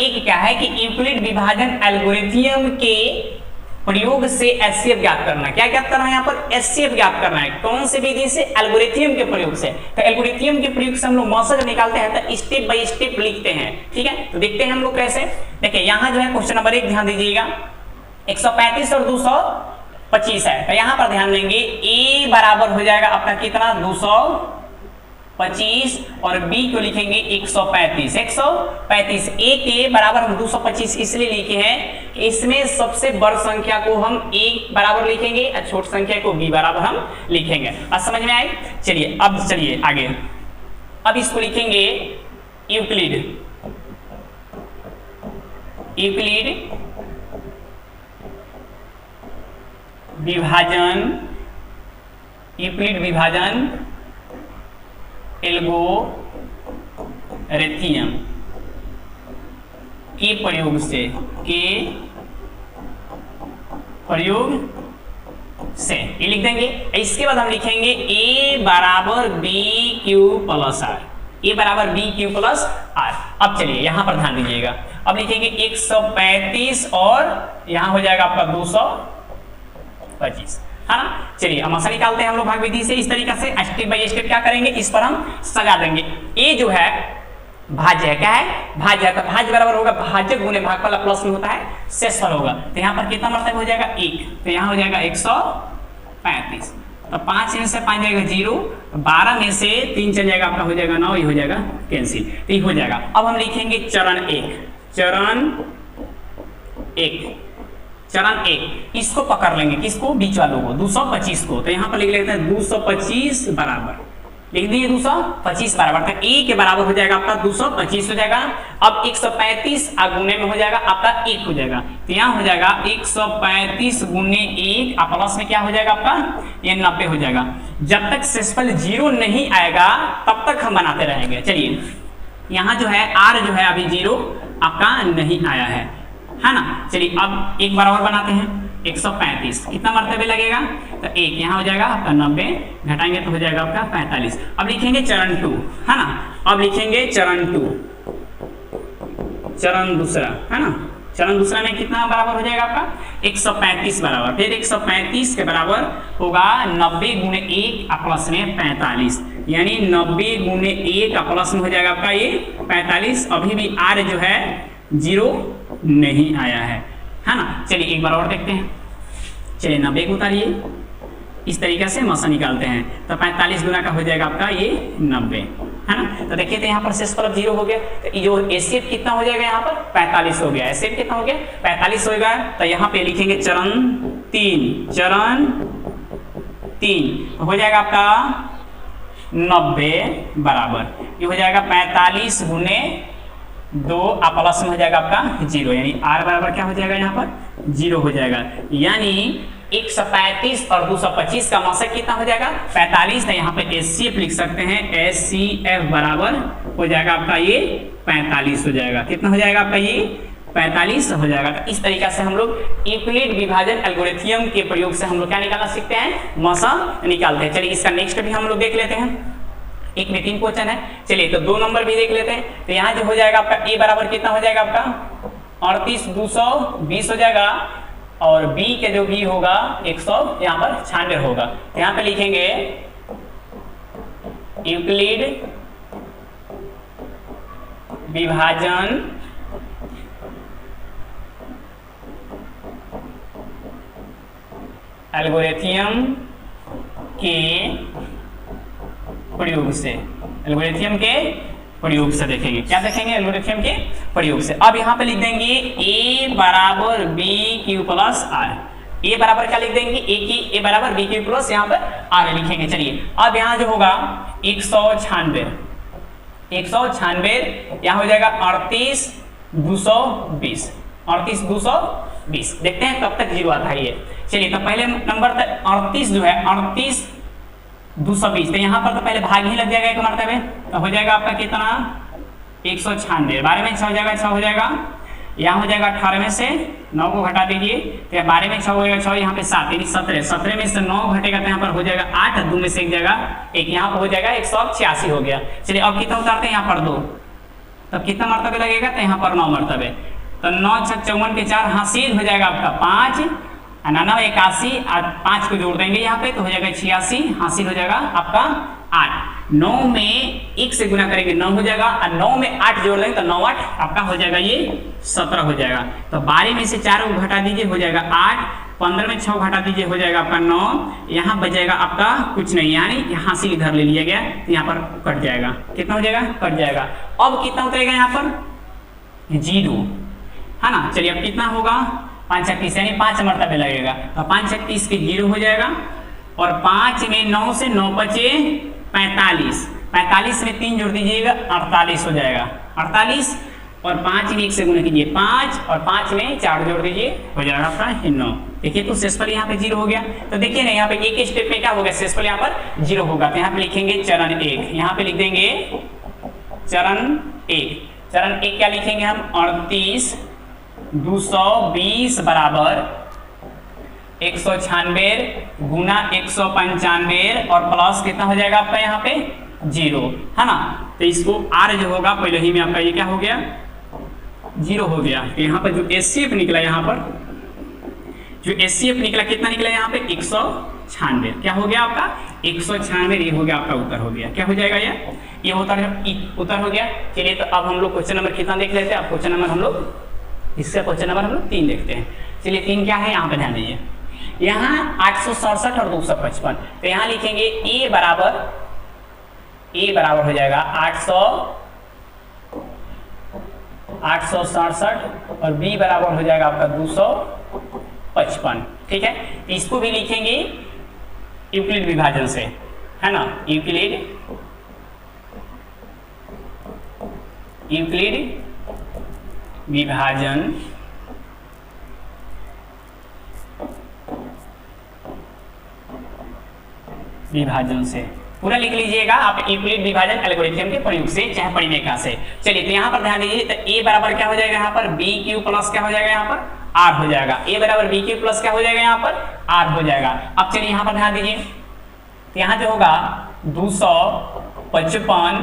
एक क्या है कि यूक्लिड विभाजन एल्गोरिथम के प्रयोग से एचसीएफ ज्ञात करना। क्या ज्ञात करना है यहाँ पर? एचसीएफ ज्ञात करना है। कौन से विधि से? एल्गोरिथम के प्रयोग से। तो एल्गोरिथम के प्रयोग से हम लोग मौसक निकालते हैं तो स्टेप बाय स्टेप लिखते हैं। ठीक है, तो देखते हैं हम लोग कैसे। देखिए यहाँ जो है क्वेश्चन नंबर 1 ध्यान दीजिएगा, 135 और 225 है। तो यहाँ पर ध्यान देंगे ए बराबर हो जाएगा आपका कितना? 225 और बी को लिखेंगे 135। 135 ए के बराबर हम 225 इसलिए लिखे हैं कि इसमें सबसे बड़ संख्या को हम ए बराबर लिखेंगे और छोट संख्या को बी बराबर हम लिखेंगे। अब समझ में आई? चलिए अब चलिए आगे। अब इसको लिखेंगे यूक्लिड विभाजन एल्गोरिथम के प्रयोग से ये लिख देंगे। इसके बाद हम लिखेंगे ए बराबर बी क्यू प्लस आर। ए बराबर बी क्यू प्लस आर। अब चलिए यहां पर ध्यान दीजिएगा, अब लिखेंगे 135 और यहां हो जाएगा आपका 225, है ना। चलिए हमेशा निकालते हैं हम लोग भाग विधि से इस तरीके से। स्टेप बाय स्टेप क्या करेंगे, इस पर हम सजा देंगे। ए जो है भाज्य है, क्या है? भाज्य है। तो भाज्य बराबर होगा भाज्य गुने भागफल प्लस में होता है शेषफल होगा। तो यहाँ पर कितना मतलब हो जाएगा? 1। तो यहाँ हो जाएगा 135। तो 5 में से 5 जाएगा 0, 12 में से 3 चल जाएगा आपका हो जाएगा 9, ये हो जाएगा कैंसिल। तो ये हो जाएगा। अब हम लिखेंगे चरण 1 इसको पकड़ लेंगे, किसको? बीच वालों को, 225 को। तो यहाँ पर लिख लेते हैं 225 बराबर, लिख दिए 225 बराबर। तो ए के बराबर हो जाएगा आपका 225 हो जाएगा। अब 135 गुने में हो जाएगा आपका 1 हो जाएगा। तो यहाँ हो जाएगा 135 गुने 1 प्लस में क्या हो जाएगा आपका? ये 90 हो जाएगा। जब तक शेषफल 0 नहीं आएगा तब तक हम बनाते रहेंगे। चलिए यहाँ जो है आर जो है अभी 0 आपका नहीं आया है ना। चलिए अब एक बराबर बनाते हैं 135, कितना मरतबे लगेगा? तो 1 यहाँ हो जाएगा आपका 90, घटाएंगे तो हो जाएगा आपका 45। अब लिखेंगे चरण 2, है ना। अब लिखेंगे चरण 2, चरण दूसरा, है ना। चरण दूसरा में कितना बराबर हो जाएगा आपका? 135 बराबर। फिर 135 के बराबर होगा 90 गुने 1 प्लस में 45, यानी 90 गुने 1 प्लस में हो जाएगा आपका ये 45। अभी भी आर जो है 0 नहीं आया है ना। चलिए एक बार और देखते हैं। चलिए 90 को उतारिए, इस तरीके से मौसा निकालते हैं। तो 45 गुना का हो जाएगा आपका ये 90, है ना। तो देखिए तो यहाँ पर शेषफल 0 हो गया। तो जो एचसीएफ कितना हो जाएगा यहाँ पर? 45 हो गया। एचसीएफ कितना हो गया? 45 हो गया। तो यहाँ पे लिखेंगे चरण 3 हो जाएगा आपका 90 बराबर, ये हो जाएगा 45 गुने 2 प्लस में हो जाएगा आपका 0, यानी आर बराबर क्या हो जाएगा? यहाँ पर 0 हो जाएगा। यानी 135 और 225 का मौसक कितना हो जाएगा? 45। तो यहाँ पे एचसीएफ लिख सकते हैं, एचसीएफ बराबर हो जाएगा आपका ये 45 हो जाएगा। कितना हो जाएगा आपका ये? 45 हो जाएगा। तो इस तरीके से हम लोग यूक्लिड विभाजन एल्गोरिथम के प्रयोग से हम लोग क्या निकालना सीखते हैं? मौसक निकालते हैं। चलिए इसका नेक्स्ट भी हम लोग देख लेते हैं। एक में 3 क्वेश्चन है। चलिए तो 2 नंबर भी देख लेते हैं। तो यहाँ जो हो जाएगा आपका ए बराबर कितना हो जाएगा आपका? 38 220 हो जाएगा। और बी के जो भी होगा 100 यहाँ पर 96 होगा। तो यहाँ पे लिखेंगे यूक्लिड विभाजन एल्गोरिथम के प्रयोग से, एल्गोरिथम के प्रयोग से देखेंगे। क्या देखेंगे? एल्गोरिथम के प्रयोग से। अब यहाँ पे लिख देंगे ए बराबर बी क्यू प्लस आर। ए बराबर क्या लिख देंगे? ए बराबर बी क्यू प्लस यहाँ पर आर लिखेंगे। चलिए अब यहाँ जो होगा 196 यहाँ हो जाएगा 38 220 देखते हैं कब तक 0 आता है ये। चलिए तो पहले नंबर तक 38 जो है 38 220, तो यहाँ पर तो पहले भाग ही लग जाएगा एक मरतबे। तो हो जाएगा आपका कितना? 196। 12 में 6 हो जाएगा, 6 हो जाएगा। यहाँ हो जाएगा 18 में से 9 को घटा दीजिए, तो 12 में 6 हो जाएगा 6, यहाँ पे 7 यानी 17। 17 में से 9 घटेगा तो यहाँ पर हो जाएगा 8, 2 में से 1 जाएगा 1, यहाँ पर हो जाएगा 186 हो गया। चलिए अब कितना उतारते हैं? यहाँ पर 2 तब कितना मरतबे लगेगा, तो यहाँ पर 9 मरतबे। तो 9 छक 54 के 4 हासिल हो जाएगा आपका 5, 99 81 और 5 को जोड़ देंगे यहाँ पे तो हो जाएगा 86, हासिल हो जाएगा आपका 8। 9 में 1 से गुना करेंगे 9 हो जाएगा और 9 में 8 जोड़ देंगे तो 9 8 आपका हो जाएगा ये 17 हो जाएगा। तो 12 में से 4 को घटा दीजिए हो जाएगा 8, 15 में 6 घटा दीजिए हो जाएगा आपका 9, यहाँ बच जाएगा आपका कुछ नहीं, यानी हासिल इधर ले लिया गया तो यहाँ पर कट जाएगा। कितना हो जाएगा, कट जाएगा। अब कितना उतरेगा यहाँ पर 0, है ना। चलिए अब कितना होगा 5 छक 30 यानी 5 मरतबे लगेगा तो 5 छक 30 के 0 हो जाएगा और 5 में 9 से 9 बचे 45, 45 में 3 जोड़ दीजिएगा 48 हो जाएगा 48 और 5 में 1 से गुणा कीजिए 5 और 5 में 4 जोड़ दीजिए हो जाएगा आपका 9। देखिए तो शेषफल यहाँ पे 0 हो गया। तो देखिए ना यहाँ पे एक स्टेप में क्या होगा, शेषफल यहाँ पर 0 होगा। तो यहाँ पे लिखेंगे चरण 1, यहाँ पे लिख देंगे चरण 1। चरण 1 क्या लिखेंगे हम 38 220 बराबर 196 गुना 195 और प्लस कितना हो जाएगा आपका यहाँ पे 0, है ना। तो इसको r जो होगा पहले ही में आपका ये क्या हो गया 0 हो गया। तो यहाँ पर जो HCF निकला, यहाँ पर जो HCF निकला कितना निकला यहाँ पे 196, क्या हो गया आपका 196, ये हो गया आपका उत्तर हो गया। क्या हो जाएगा ये उत्तर हो गया। चलिए तो अब हम लोग क्वेश्चन नंबर कितना देख लेते हैं। अब क्वेश्चन नंबर हम लोग इससे क्वेश्चन नंबर हम लोग 3 देखते हैं। चलिए 3 क्या है यहाँ पे ध्यान दीजिए। यहाँ 867 और 255, तो यहाँ लिखेंगे a बराबर हो जाएगा 867 और b बराबर हो जाएगा आपका 255, ठीक है। तो इसको भी लिखेंगे यूक्लिड विभाजन से, है ना। यूक्लिड विभाजन से पूरा लिख लीजिएगा आप, यूक्लिड विभाजन एल्गोरिथम के प्रयोग से चाहे परिमेय से। चलिए तो यहाँ पर ध्यान दीजिए, तो a बराबर क्या हो जाएगा यहाँ पर BQ प्लस क्या हो जाएगा यहाँ पर r हो जाएगा। a बराबर BQ प्लस क्या हो जाएगा यहाँ पर r हो जाएगा। अब चलिए यहाँ पर ध्यान दीजिए, तो यहाँ जो होगा 255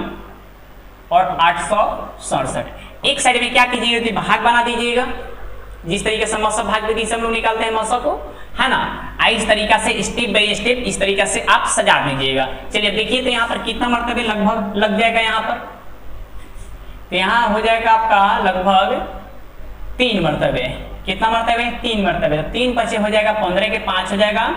और 867, एक साइड में क्या कीजिएगा भाग बना दीजिएगा, जिस तरीके से मौसम भाग विधि से हम लोग निकालते हैं मौसम को, है ना। इस तरीका से स्टेप बाय स्टेप इस तरीका से आप सजा दीजिएगा। चलिए देखिए तो यहाँ पर कितना मरतबे लगभग लग जाएगा यहाँ पर, तो यहाँ हो जाएगा आपका लगभग 3 मरतबे। कितना मरतबे 3 मरतबे। 3 पचे हो जाएगा 15 के 5 हो जाएगा,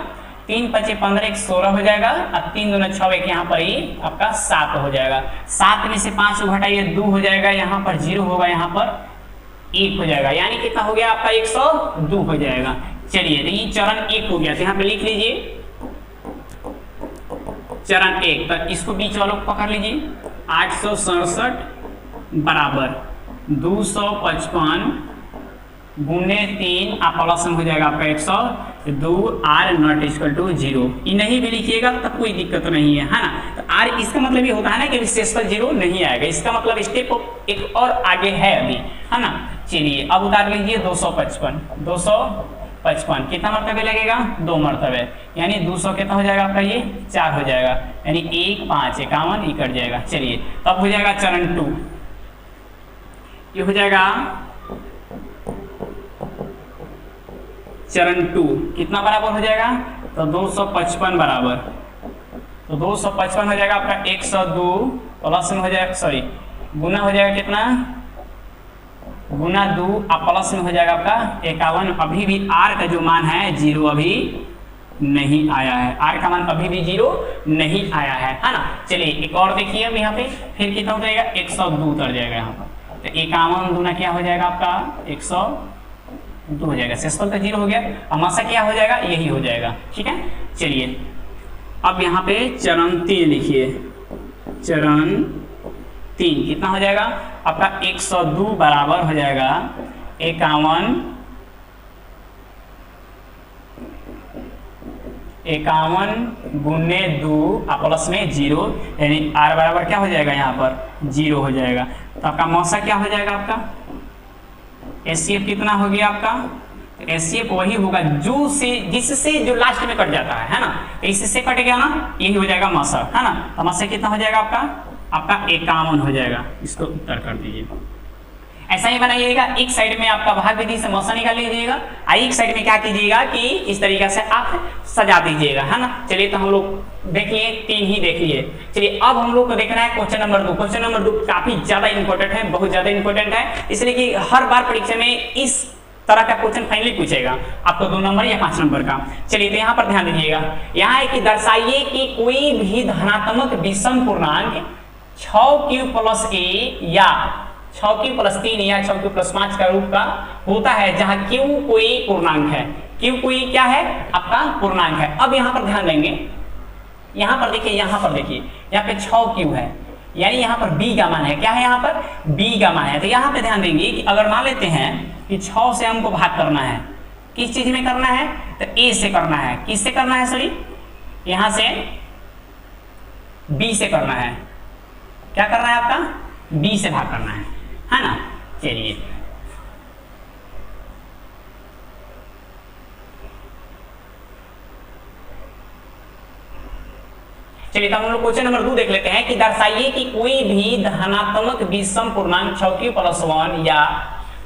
3 पचे 15 के 16 हो जाएगा और 3 दूना 6 एक यहाँ पर ही आपका 7 हो जाएगा। 7 में से 5 को घटाइए 2 हो जाएगा, यहाँ पर 0 होगा, यहाँ पर 1 हो जाएगा, यानी कितना हो गया आपका 102 हो जाएगा। चलिए तो ये चरण 1 हो गया। तो यहाँ पे लिख लीजिए चरण 1, तो इसको बीच वालों को पकड़ लीजिए 867 बराबर 255 गुने 3 आप प्लस में हो जाएगा आपका 102 r नॉट इक्वल टू 0। ये नहीं भी लिखिएगा तब कोई दिक्कत नहीं है, है ना। तो r इसका मतलब ये होता है ना कि शेषफल 0 नहीं आएगा, इसका मतलब स्टेप एक और आगे है अभी, है ना। चलिए अब उतार लीजिए 255 कितना मरतबे लगेगा 2 मरतबे, यानी 200 कितना हो जाएगा आपका ये 4 हो जाएगा, यानी 1 5 51 ये कट जाएगा। चलिए तब हो जाएगा चरण 2, ये हो जाएगा चरण 2 कितना बराबर हो जाएगा, तो 255 बराबर, तो 255 हो जाएगा आपका 102 प्लस में हो जाएगा, सॉरी गुना हो जाएगा कितना गुना 2 आप प्लस में हो जाएगा आपका 51। अभी भी r का जो मान है 0 अभी नहीं आया है, r का मान अभी भी 0 नहीं आया है ना। चलिए एक और देखिए अब यहाँ पे फिर कितना हो जाएगा 102 उतर जाएगा यहाँ पर, तो 51 दूना क्या हो जाएगा आपका 102 हो जाएगा। शेषफल तो 0 हो गया, अमाशा क्या हो जाएगा यही हो जाएगा, ठीक है। चलिए अब यहाँ पे चरण 3 लिखिए, चरण 3 कितना हो जाएगा आपका 102 बराबर हो जाएगा 51 गुने 2 प्लस में 0, यानी r बराबर क्या हो जाएगा यहाँ पर 0 हो जाएगा। तो आपका मौसा क्या हो जाएगा आपका HCF कितना हो गया आपका, HCF वही होगा जो से जिससे जो लास्ट में कट जाता है ना, तो इससे कट गया ना यही हो जाएगा मौसा, है ना। तो मौसा कितना हो जाएगा आपका आपका 51 हो जाएगा। इसको उत्तर कर दीजिए। ऐसा ही बनाइएगा, एक साइड में आपका भाग विधि से मौसा निकाल लीजिएगा, एक साइड में क्या कीजिएगा कि इस तरीके से आप सजा दीजिएगा, है ना। चलिए तो हम लोग देख लिए, 3 ही देख लिए। चलिए अब हम लोग को देखना है क्वेश्चन नंबर 2। क्वेश्चन नंबर 2 काफी ज्यादा इंपॉर्टेंट है, बहुत ज्यादा इंपॉर्टेंट है, इसलिए कि हर बार परीक्षा में इस तरह का क्वेश्चन फाइनली पूछेगा आपको 2 नंबर या 5 नंबर का। चलिए तो यहाँ पर ध्यान दीजिएगा, यहाँ है कि दर्शाइए कि कोई भी धनात्मक विषम पूर्णांक 6q+a या 6q+3 या 6q+5 का रूप का होता है जहां q कोई पूर्णांक है। q कोई क्या है? आपका पूर्णांक है। अब यहाँ पर ध्यान देंगे, यहाँ पर देखिए, यहाँ पे 6q है, यानी यहाँ पर b का मान है। क्या है यहाँ पर? b का मान है। तो यहाँ पे ध्यान देंगे कि अगर मान लेते हैं कि 6 से हमको भाग करना है, किस चीज में करना है? तो a से करना है। किससे करना है? सॉरी, यहाँ से b से करना है। क्या करना है? आपका b से भाग करना है ना। चलिए तो हम लोग क्वेश्चन नंबर 2 देख लेते हैं कि दर्शाइए कि कोई भी धनात्मक विषम पूर्णांक 6q+1 या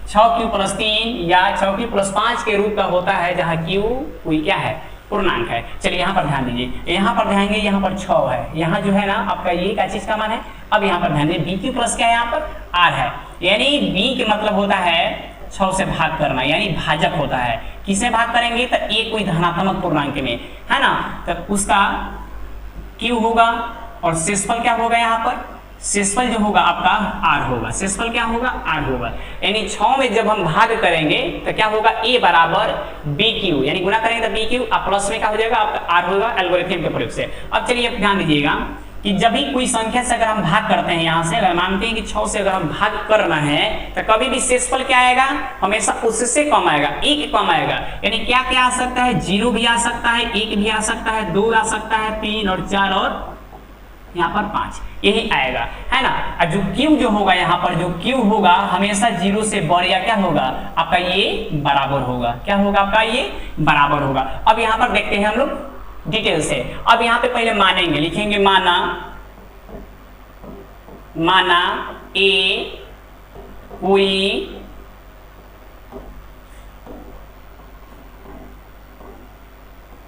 6q+3 या 6q+5 के रूप का होता है जहां q कोई क्या है? पूर्णांक है। चलिए यहाँ पर ध्यान दीजिए, यहाँ पर ध्यान दीजिए, यहाँ पर 6 है, यहाँ जो है ना आपका ये क्या चीज का मान है? अब यहाँ पर ध्यान दीजिए, bq+ क्या है? यहाँ पर r है, यानी b के मतलब होता है 6 से भाग करना, यानी भाजक होता है। किसे भाग करेंगे? तो a कोई धनात्मक पूर्णांक में, है ना, तो उसका q होगा और शेषफल क्या होगा? यहाँ पर शेषफल जो होगा आपका r होगा। शेषफल क्या होगा? r होगा। यानी 6 में जब हम भाग करेंगे तो क्या होगा? a बराबर bq, यानी गुना करेंगे तो bq, और प्लस में क्या हो जाएगा? आपका r होगा एल्गोरिथम के प्रयोग से। अब चलिए अब ध्यान दीजिएगा कि जब भी कोई संख्या से अगर हम भाग करते हैं, यहाँ से अगर मानते हैं कि 6 से अगर हम भाग करना है तो कभी भी शेषफल क्या आएगा? हमेशा उससे कम आएगा, 1 कम आएगा। यानी क्या क्या आ सकता है? 0 भी आ सकता है, 1 भी आ सकता है, 2 आ सकता है, 3 और 4 और यहाँ पर 5, यही आएगा, है ना। और जो q जो होगा, यहाँ पर जो q होगा हमेशा 0 से बढ़ या क्या होगा? आपका ये बराबर होगा। क्या होगा? आपका ये बराबर होगा। अब यहाँ पर देखते हैं हम लोग डिटेल से। अब यहाँ पे पहले मानेंगे, लिखेंगे माना a कोई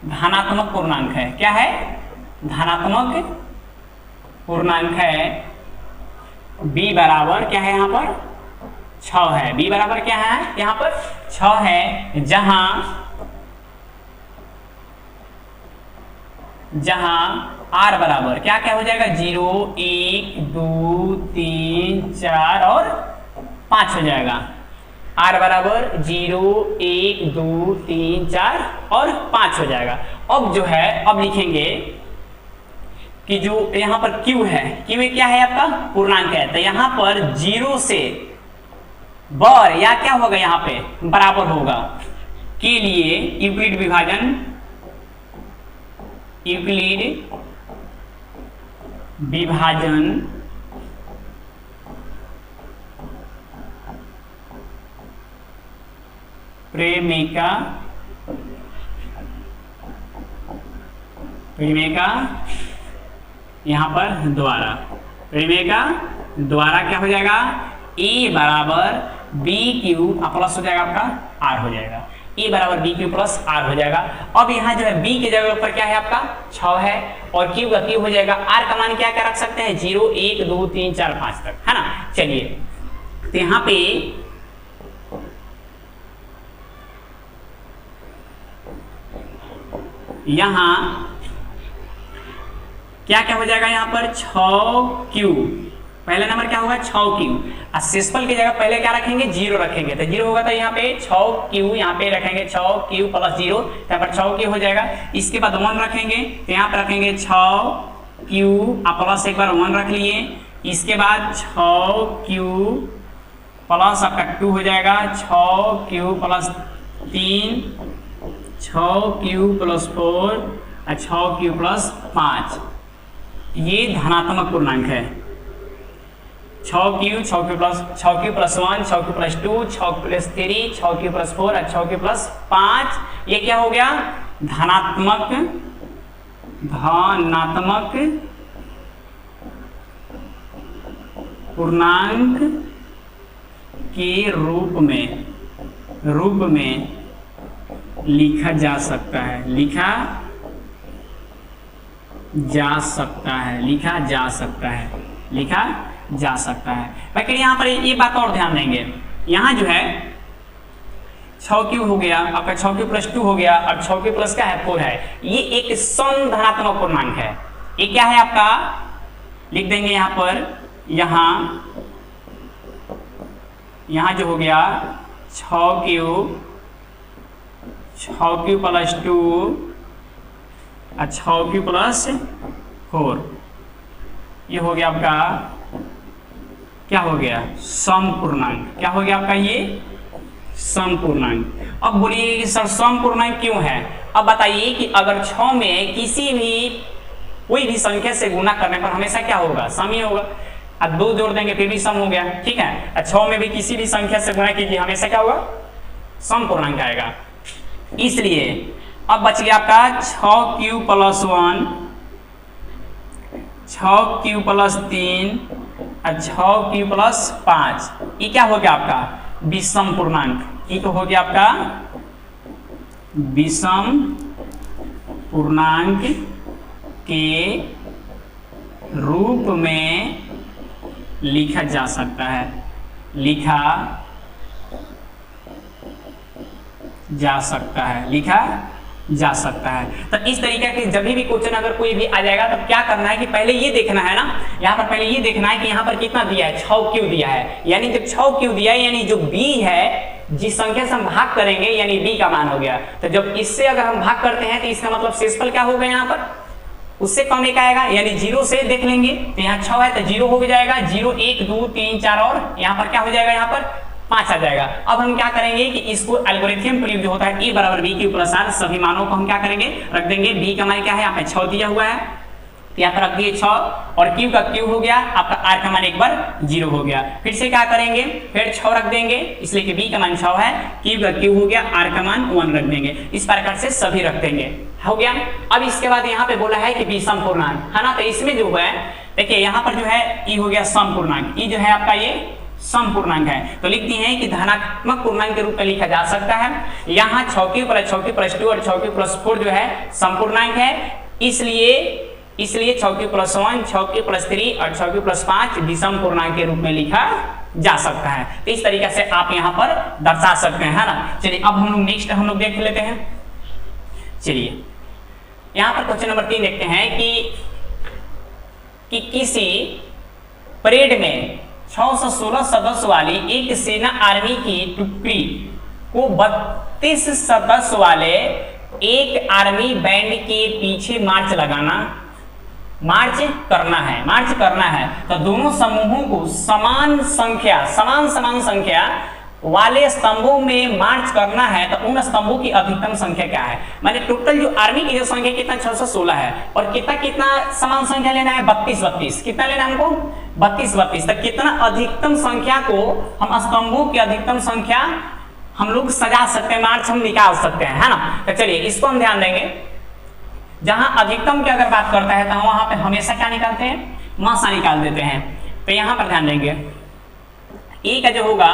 धनात्मक पूर्णांक है। क्या है? धनात्मक पूर्णांक है। b बराबर क्या है? यहाँ पर 6 है। b बराबर क्या है? यहाँ पर 6 है, जहां r बराबर क्या क्या हो जाएगा? 0, 1, 2, 3, 4 और 5 हो जाएगा। r बराबर 0, 1, 2, 3, 4 और 5 हो जाएगा। अब जो है, अब लिखेंगे कि जो यहाँ पर q है, q में क्या है? आपका पूर्णांक है। तो यहाँ पर 0 से बढ़ या क्या होगा? यहाँ पे बराबर होगा के लिए यूक्लिड विभाजन प्रेमिका यहाँ पर द्वारा क्या हो जाएगा? a बराबर bq प्लस हो जाएगा, आपका r हो जाएगा। a बराबर bq प्लस r हो जाएगा। अब यहाँ जो है b की जगह पर क्या है? आपका 6 है, और q का q हो जाएगा। r का मान क्या क्या रख सकते हैं? 0, 1, 2, 3, 4, 5 तक, है ना। चलिए तो यहाँ पे क्या क्या हो जाएगा? यहाँ पर 6q, पहला नंबर क्या होगा? 6q, और शेषफल की जगह पहले क्या रखेंगे? 0 रखेंगे। तो 0 होगा तो यहाँ पे 6q, यहाँ पे रखेंगे 6q + 0, यहाँ पर 6q हो जाएगा। इसके बाद 1 रखेंगे, तो यहाँ पे रखेंगे 6q प्लस एक बार 1 रख लिए। इसके बाद 6q प्लस आपका 2 हो जाएगा, 6q + 3, 6q + 4 और 6q + 5। ये धनात्मक पूर्णांक है। 6q, 6q + 1, 6q + 2, 6q + 3, 6q + 4 और 6q + 5। ये क्या हो गया? धनात्मक पूर्णांक के रूप में लिखा जा सकता है, लिखा जा सकता है। लेकिन यहाँ पर ये बात और ध्यान देंगे, यहाँ जो है 6q हो गया आपका, 6q प्लस 2 हो गया, और 6q प्लस क्या है 4 है। ये एक सम धनात्मक पूर्णांक है। ये क्या है आपका, लिख देंगे यहाँ पर, यहाँ जो हो गया 6q प्लस 2 और 6q प्लस 4, ये हो गया आपका क्या हो गया, सम पूर्णांक। क्या हो गया आपका ये सम पूर्णांक। अब बोलिए कि सर सम पूर्णांक क्यों है। अब बताइए कि अगर 6 में किसी भी कोई भी संख्या से गुना करने पर हमेशा क्या होगा, सम ही होगा। अब 2 जोड़ देंगे फिर भी सम हो गया, ठीक है। 6 में भी किसी भी संख्या से गुना कीजिए हमेशा क्या होगा, सम पूर्णांक आएगा। इसलिए अब बच गया आपका 6q प्लस 1, 6q प्लस 3 और 6q प्लस 5। ये क्या हो गया आपका विषम पूर्णांक। ये तो हो गया आपका विषम पूर्णांक के रूप में लिखा जा सकता है, लिखा जा सकता है। तो इस तरीके के जब भी क्वेश्चन अगर कोई भी आ जाएगा तो क्या करना है कि पहले ये देखना है ना, यहाँ पर पहले ये देखना है कि यहाँ पर कितना दिया है, 6q दिया है। यानी जब 6q दिया है यानी जो b है, जिस संख्या से हम भाग करेंगे यानी b का मान हो गया। तो जब इससे अगर हम भाग करते हैं तो इसका मतलब शेषफल क्या होगा, यहाँ पर उससे कम एक आएगा, यानी 0 से देख लेंगे तो यहाँ 6 है तो 0 हो जाएगा, 0 1 2 3 4 और यहाँ पर क्या हो जाएगा, यहाँ पर 5 आ जाएगा। अब हम क्या करेंगे कि इसको एल्गोरिथम प्रयोग जो होता है a बराबर b q प्लस r, सभी मानों को हम क्या करेंगे रख देंगे। b का मान क्या है, यहाँ पे 6 दिया हुआ है, यहाँ पर रख दिए 6, और q का q हो गया आपका, r का मान एक बार 0 हो गया। फिर से क्या करेंगे, फिर 6 रख देंगे, इसलिए कि b का मान 6 है, q का q हो गया, r का मान 1 रख देंगे। इस प्रकार से सभी रख देंगे, हो गया। अब इसके बाद यहाँ पे बोला है कि विषम पूर्णांक है ना, तो इसमें जो है देखिए यहाँ पर जो है e हो गया सम पूर्णांक, e जो है आपका ये सम पूर्णांक है। तो लिखते हैं कि धनात्मक पूर्णांक के रूप में लिखा जा सकता है। यहाँ 6q प्लस 2 और 6q प्लस 4 जो है सम पूर्णांक है, इसलिए 6q प्लस 1, 6q प्लस 3 और 6q प्लस 5 विषम पूर्णांक के रूप में लिखा जा सकता है। तो इस तरीके से आप यहाँ पर दर्शा सकते हैं, है ना। चलिए अब हम लोग नेक्स्ट देख लेते हैं। चलिए यहाँ पर क्वेश्चन नंबर 3 देखते हैं कि किसी परेड में 616 सदस्य वाली एक सेना आर्मी की टुकड़ी को 32 सदस्य वाले एक आर्मी बैंड के पीछे मार्च करना है। तो दोनों समूहों को समान संख्या वाले स्तंभों में मार्च करना है। तो उन स्तंभों की अधिकतम संख्या क्या है, माने टोटल जो आर्मी की जो संख्या कितना 616 है, और कितना समान संख्या लेना है 32, कितना लेना है हमको 32। तो कितना अधिकतम संख्या को हम स्तंभों की अधिकतम संख्या हम लोग सजा सकते हैं, मार्च हम निकाल सकते हैं, है ना। तो चलिए इसको हम ध्यान देंगे। जहां अधिकतम की अगर बात करता है तो हम वहां पे हमेशा क्या निकालते हैं, मासा निकाल देते हैं। तो यहाँ पर ध्यान देंगे, ए का जो होगा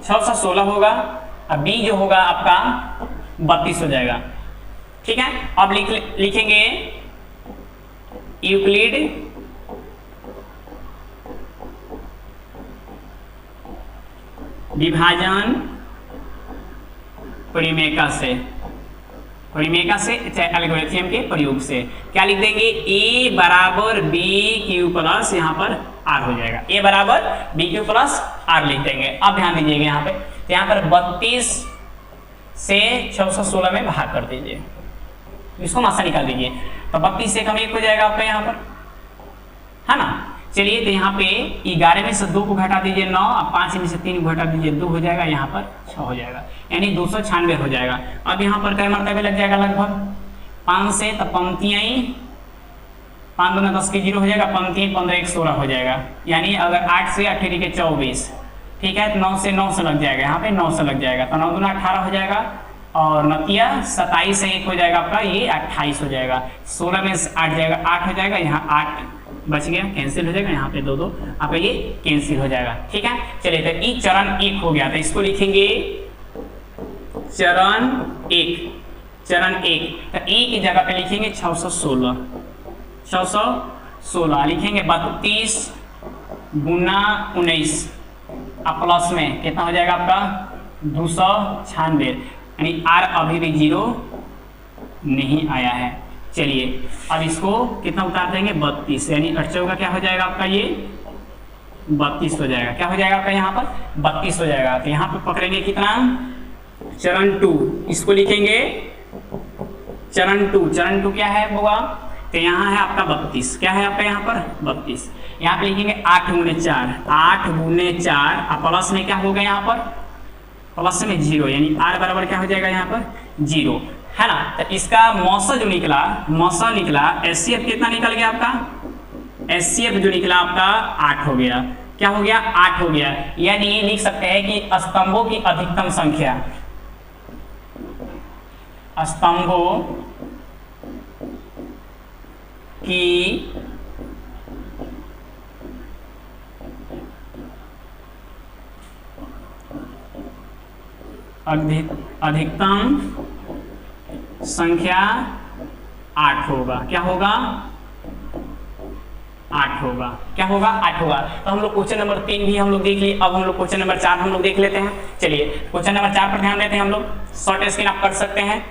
616 होगा, और बी जो होगा आपका 32 हो जाएगा, ठीक है। अब लिखेंगे यूक्लिड विभाजन परिमेय से एल्गोरिथम के प्रयोग से क्या लिख देंगे, a बराबर बी क्यू प्लस यहाँ पर r हो जाएगा, a बराबर बी क्यू प्लस r लिख देंगे। अब ध्यान दीजिएगा यहाँ पे, तो यहाँ पर 32 से 616 में भाग कर दीजिए, इसको मासा निकाल दीजिए। तो 32 से कम 1 हो जाएगा आपका यहाँ पर, है ना। चलिए तो यहाँ पे 11 में से 2 को घटा दीजिए 9, और 5 में से 3 को घटा दीजिए 2 हो जाएगा, यहाँ पर 6 हो जाएगा, यानी 296 हो जाएगा। अब यहाँ पर कई मरतबे लग जाएगा, लगभग 5 से तो पंक्तियाँ 5 दूना 10 के 0 हो जाएगा, पंक्तियाँ 15 1 16 हो जाएगा, यानी अगर 8 से 18 के 24, ठीक है। तो 9 से लग जाएगा, यहाँ पे 9 से लग जाएगा, तो 9 दूना 18 हो जाएगा, और 9 27 से 1 हो जाएगा आपका, ये 28 हो जाएगा। 16 में 8 जाएगा, 8 हो जाएगा, यहाँ 8 बच गया, कैंसिल हो जाएगा, यहाँ पे 2 2 आपका ये कैंसिल हो जाएगा। ठीक है, चलिए तो ई चरण 1 हो गया, तो इसको लिखेंगे चरण 1, चरण 1, तो ई की जगह पे लिखेंगे 616, 616 लिखेंगे 32 गुना 19, अब प्लस में कितना हो जाएगा आपका 296, यानी आर अभी भी 0 नहीं आया है। चलिए अब इसको कितना उतार देंगे 32, यानी 8 का क्या हो जाएगा आपका ये 32 हो जाएगा, क्या हो जाएगा आपका यहाँ पर 32 हो जाएगा। तो यहाँ पे पकड़ेंगे कितना चरण 2, इसको लिखेंगे चरण 2, चरण 2 क्या है होगा, तो यहाँ है आपका 32, क्या है आपका यहाँ पर 32, यहाँ पे लिखेंगे 8 गुने 4, 8 गुने 4, अब प्लस में क्या होगा यहाँ पर प्लस में 0, यानी आर बराबर क्या हो जाएगा यहाँ पर 0, है ना। तो इसका मौसा जो निकला, मौसा निकला, एचसीएफ कितना निकल गया आपका, एचसीएफ जो निकला आपका 8 हो गया, क्या हो गया 8 हो गया, यानी लिख सकते हैं कि स्तंभों की अधिकतम संख्या, स्तंभों की अधिकतम संख्या 8 होगा, क्या होगा 8 होगा, क्या होगा 8 होगा। तो हम लोग क्वेश्चन नंबर 3 भी हम लोग देख लिए, अब हम लोग क्वेश्चन नंबर 4 हम लोग देख लेते हैं। चलिए क्वेश्चन नंबर 4 पर ध्यान देते हैं हम लोग, शॉर्ट स्क्रीन आप कर सकते हैं।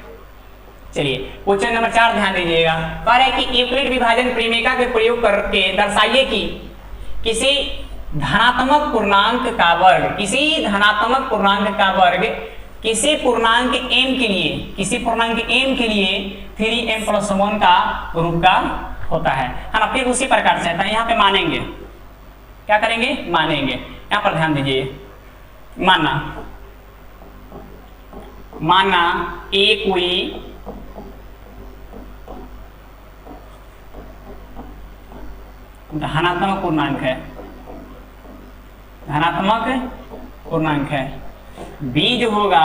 चलिए क्वेश्चन नंबर 4 ध्यान दीजिएगा, कह रहे हैं कि यूक्लिड विभाजन प्रेमिका के प्रयोग करके दर्शाइए कि किसी धनात्मक पूर्णांक का वर्ग, किसी धनात्मक पूर्णांक का वर्ग किसी पूर्णांक m के लिए, किसी पूर्णांक m के लिए 3m+1 का रूप का होता है ना। फिर उसी प्रकार से यहाँ पे मानेंगे, क्या करेंगे मानेंगे, यहाँ पर ध्यान दीजिए, माना माना a कोई धनात्मक पूर्णांक है, धनात्मक पूर्णांक है, b जो होगा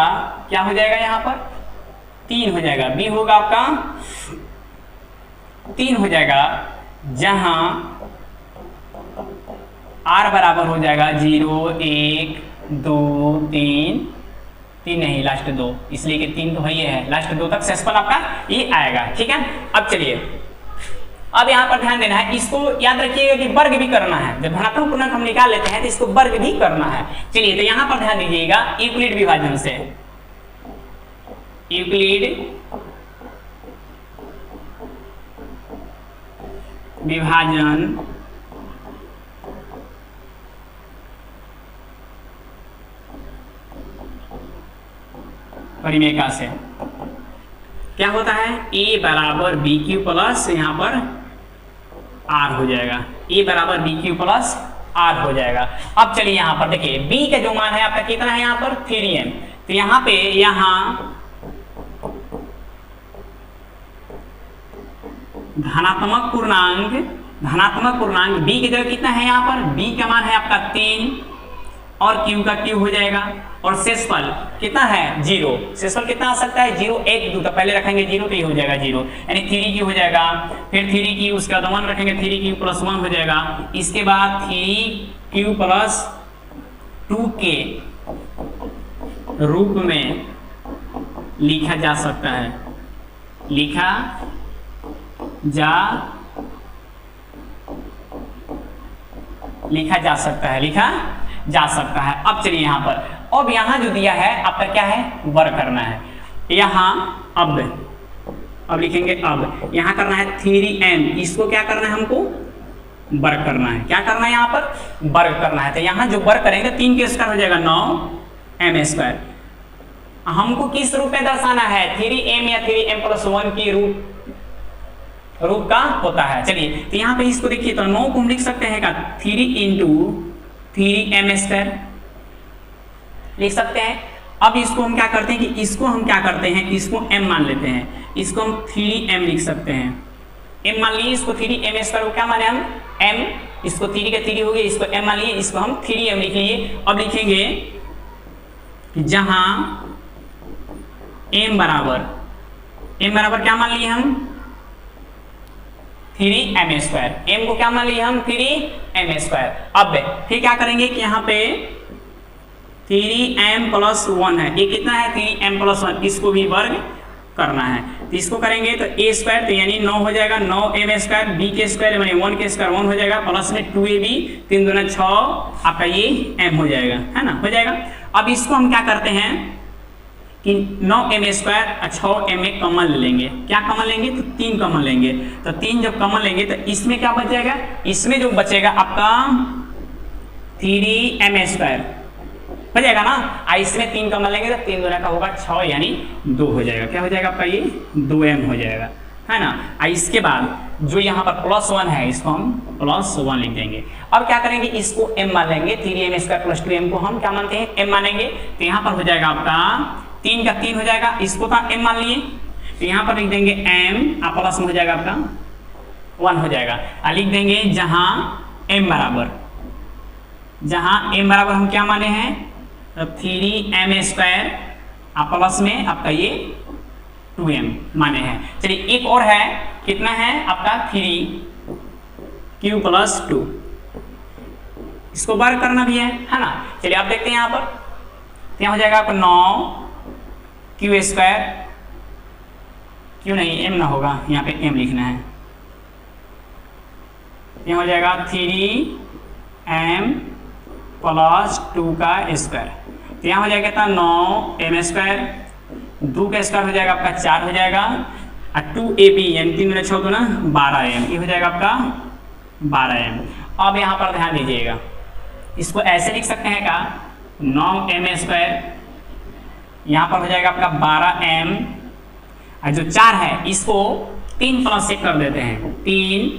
क्या हो जाएगा यहाँ पर 3 हो जाएगा, b होगा आपका 3 हो जाएगा, जहां r बराबर हो जाएगा 0 1 2 3, 3 नहीं लास्ट 2, इसलिए कि 3 तो वही है, लास्ट 2 तक सेक्सफल आपका ये आएगा। ठीक है, अब चलिए अब यहाँ पर ध्यान देना है, इसको याद रखिएगा कि वर्ग भी करना है, जब धनात्मक पूर्णांक हम निकाल लेते हैं तो इसको वर्ग भी करना है। चलिए तो यहाँ पर ध्यान दीजिएगा, यूक्लिड विभाजन से, यूक्लिड विभाजन परिमेय से क्या होता है, a बराबर बी क्यू प्लस यहाँ पर r हो जाएगा, a बराबर बी क्यू प्लस r हो जाएगा। अब चलिए यहाँ पर देखिए b का जो मान है आपका कितना है यहाँ पर 3m, तो यहाँ पे धनात्मक पूर्णांक b की जगह कितना है यहाँ पर, b का मान है आपका 3 और q का q हो जाएगा, और शेषफल कितना है 0, शेषफल कितना आ सकता है 0 1 2, तो पहले रखेंगे 0 तो ये हो जाएगा 0, यानी 3q हो जाएगा, फिर 3q उसका 1 रखेंगे 3q + 1 हो जाएगा, इसके बाद 3q + 2 के रूप में लिखा जा सकता है, लिखा जा सकता है। अब चलिए यहाँ पर, अब यहाँ जो दिया है आपका क्या है वर्ग करना है, यहाँ अब लिखेंगे, अब यहाँ करना है 3m, इसको क्या करना है हमको वर्ग करना है, क्या करना है यहाँ पर वर्ग करना है। तो यहाँ जो वर्ग करेंगे 3 के स्क्वायर हो जाएगा 9m², हमको किस रूप में दर्शाना है 3m या 3m+1 की रूप का होता है। चलिए तो यहाँ पे इसको देखिए, तो 9 को हम लिख सकते हैं का 3 × 3m² लिख सकते हैं। अब इसको हम क्या करते हैं कि इसको हम क्या करते हैं, इसको m मान लेते हैं, इसको हम 3m लिख सकते हैं, m मान लिए, इसको 3m² को क्या माने हम m, इसको 3 के 3 हो गए, इसको m मान लिए, इसको हम 3m लिख लिए। अब लिखेंगे कि जहां m बराबर क्या मान लिए हम 3m²। m को क्या मान लिया हम 3m²। अब फिर क्या करेंगे कि यहाँ पे 3m+1 है, ये कितना है 3m+1, इसको भी वर्ग करना है। तो इसको करेंगे तो a² तो यानी 9 हो जाएगा, 9m², b के स्क्वायर यानी 1 के स्क्वायर 1 हो जाएगा, प्लस में 2ab 3 दूना 6 आपका ये m हो जाएगा, है ना, हो जाएगा। अब इसको हम क्या करते हैं कि 9m² और 6m में कॉमन ले लेंगे। क्या कॉमन लेंगे तो 3 कॉमन लेंगे। तो 3 जब कॉमन लेंगे तो इसमें क्या बच जाएगा, इसमें जो बचेगा आपका 3m² हो जाएगा ना। इसमें 3 कॉमन लेंगे तो 3 दूना का होगा 6 यानी 2 हो जाएगा। क्या हो जाएगा आपका ये 2m हो जाएगा, है ना। इसके बाद जो यहाँ पर +1 है इसको हम +1 लिख देंगे। अब क्या करेंगे, इसको m मान लेंगे, 3m² + 2m को हम क्या मानते हैं m मानेंगे। तो यहाँ पर हो जाएगा आपका 3 का 3 हो जाएगा, इसको तो m मान लिए, तो यहाँ पर लिख देंगे m प्लस में हो जाएगा आपका 1 हो जाएगा। लिख देंगे जहाँ m बराबर हम क्या माने हैं 3m² प्लस में आपका ये 2m माने हैं। चलिए एक और है, कितना है आपका 3q + 2, इसको वर्ग करना भी है ना। चलिए आप देखते हैं यहाँ पर, यहाँ हो जाएगा आपका 9q², क्यों नहीं m ना होगा, यहाँ पे m लिखना है। यहाँ हो जाएगा 3m + 2 का स्क्वायर, तो यहाँ हो जाएगा कितना 9m², 2 का स्क्वायर हो जाएगा आपका 4 हो जाएगा, और 2ab यानी 3 दूना 6 दूना 12m, ये हो जाएगा आपका 12m। अब यहाँ पर ध्यान दीजिएगा, इसको ऐसे लिख सकते हैं का 9m², यहाँ पर हो जाएगा आपका 12m, और जो 4 है इसको 3 + 1 कर देते हैं, 3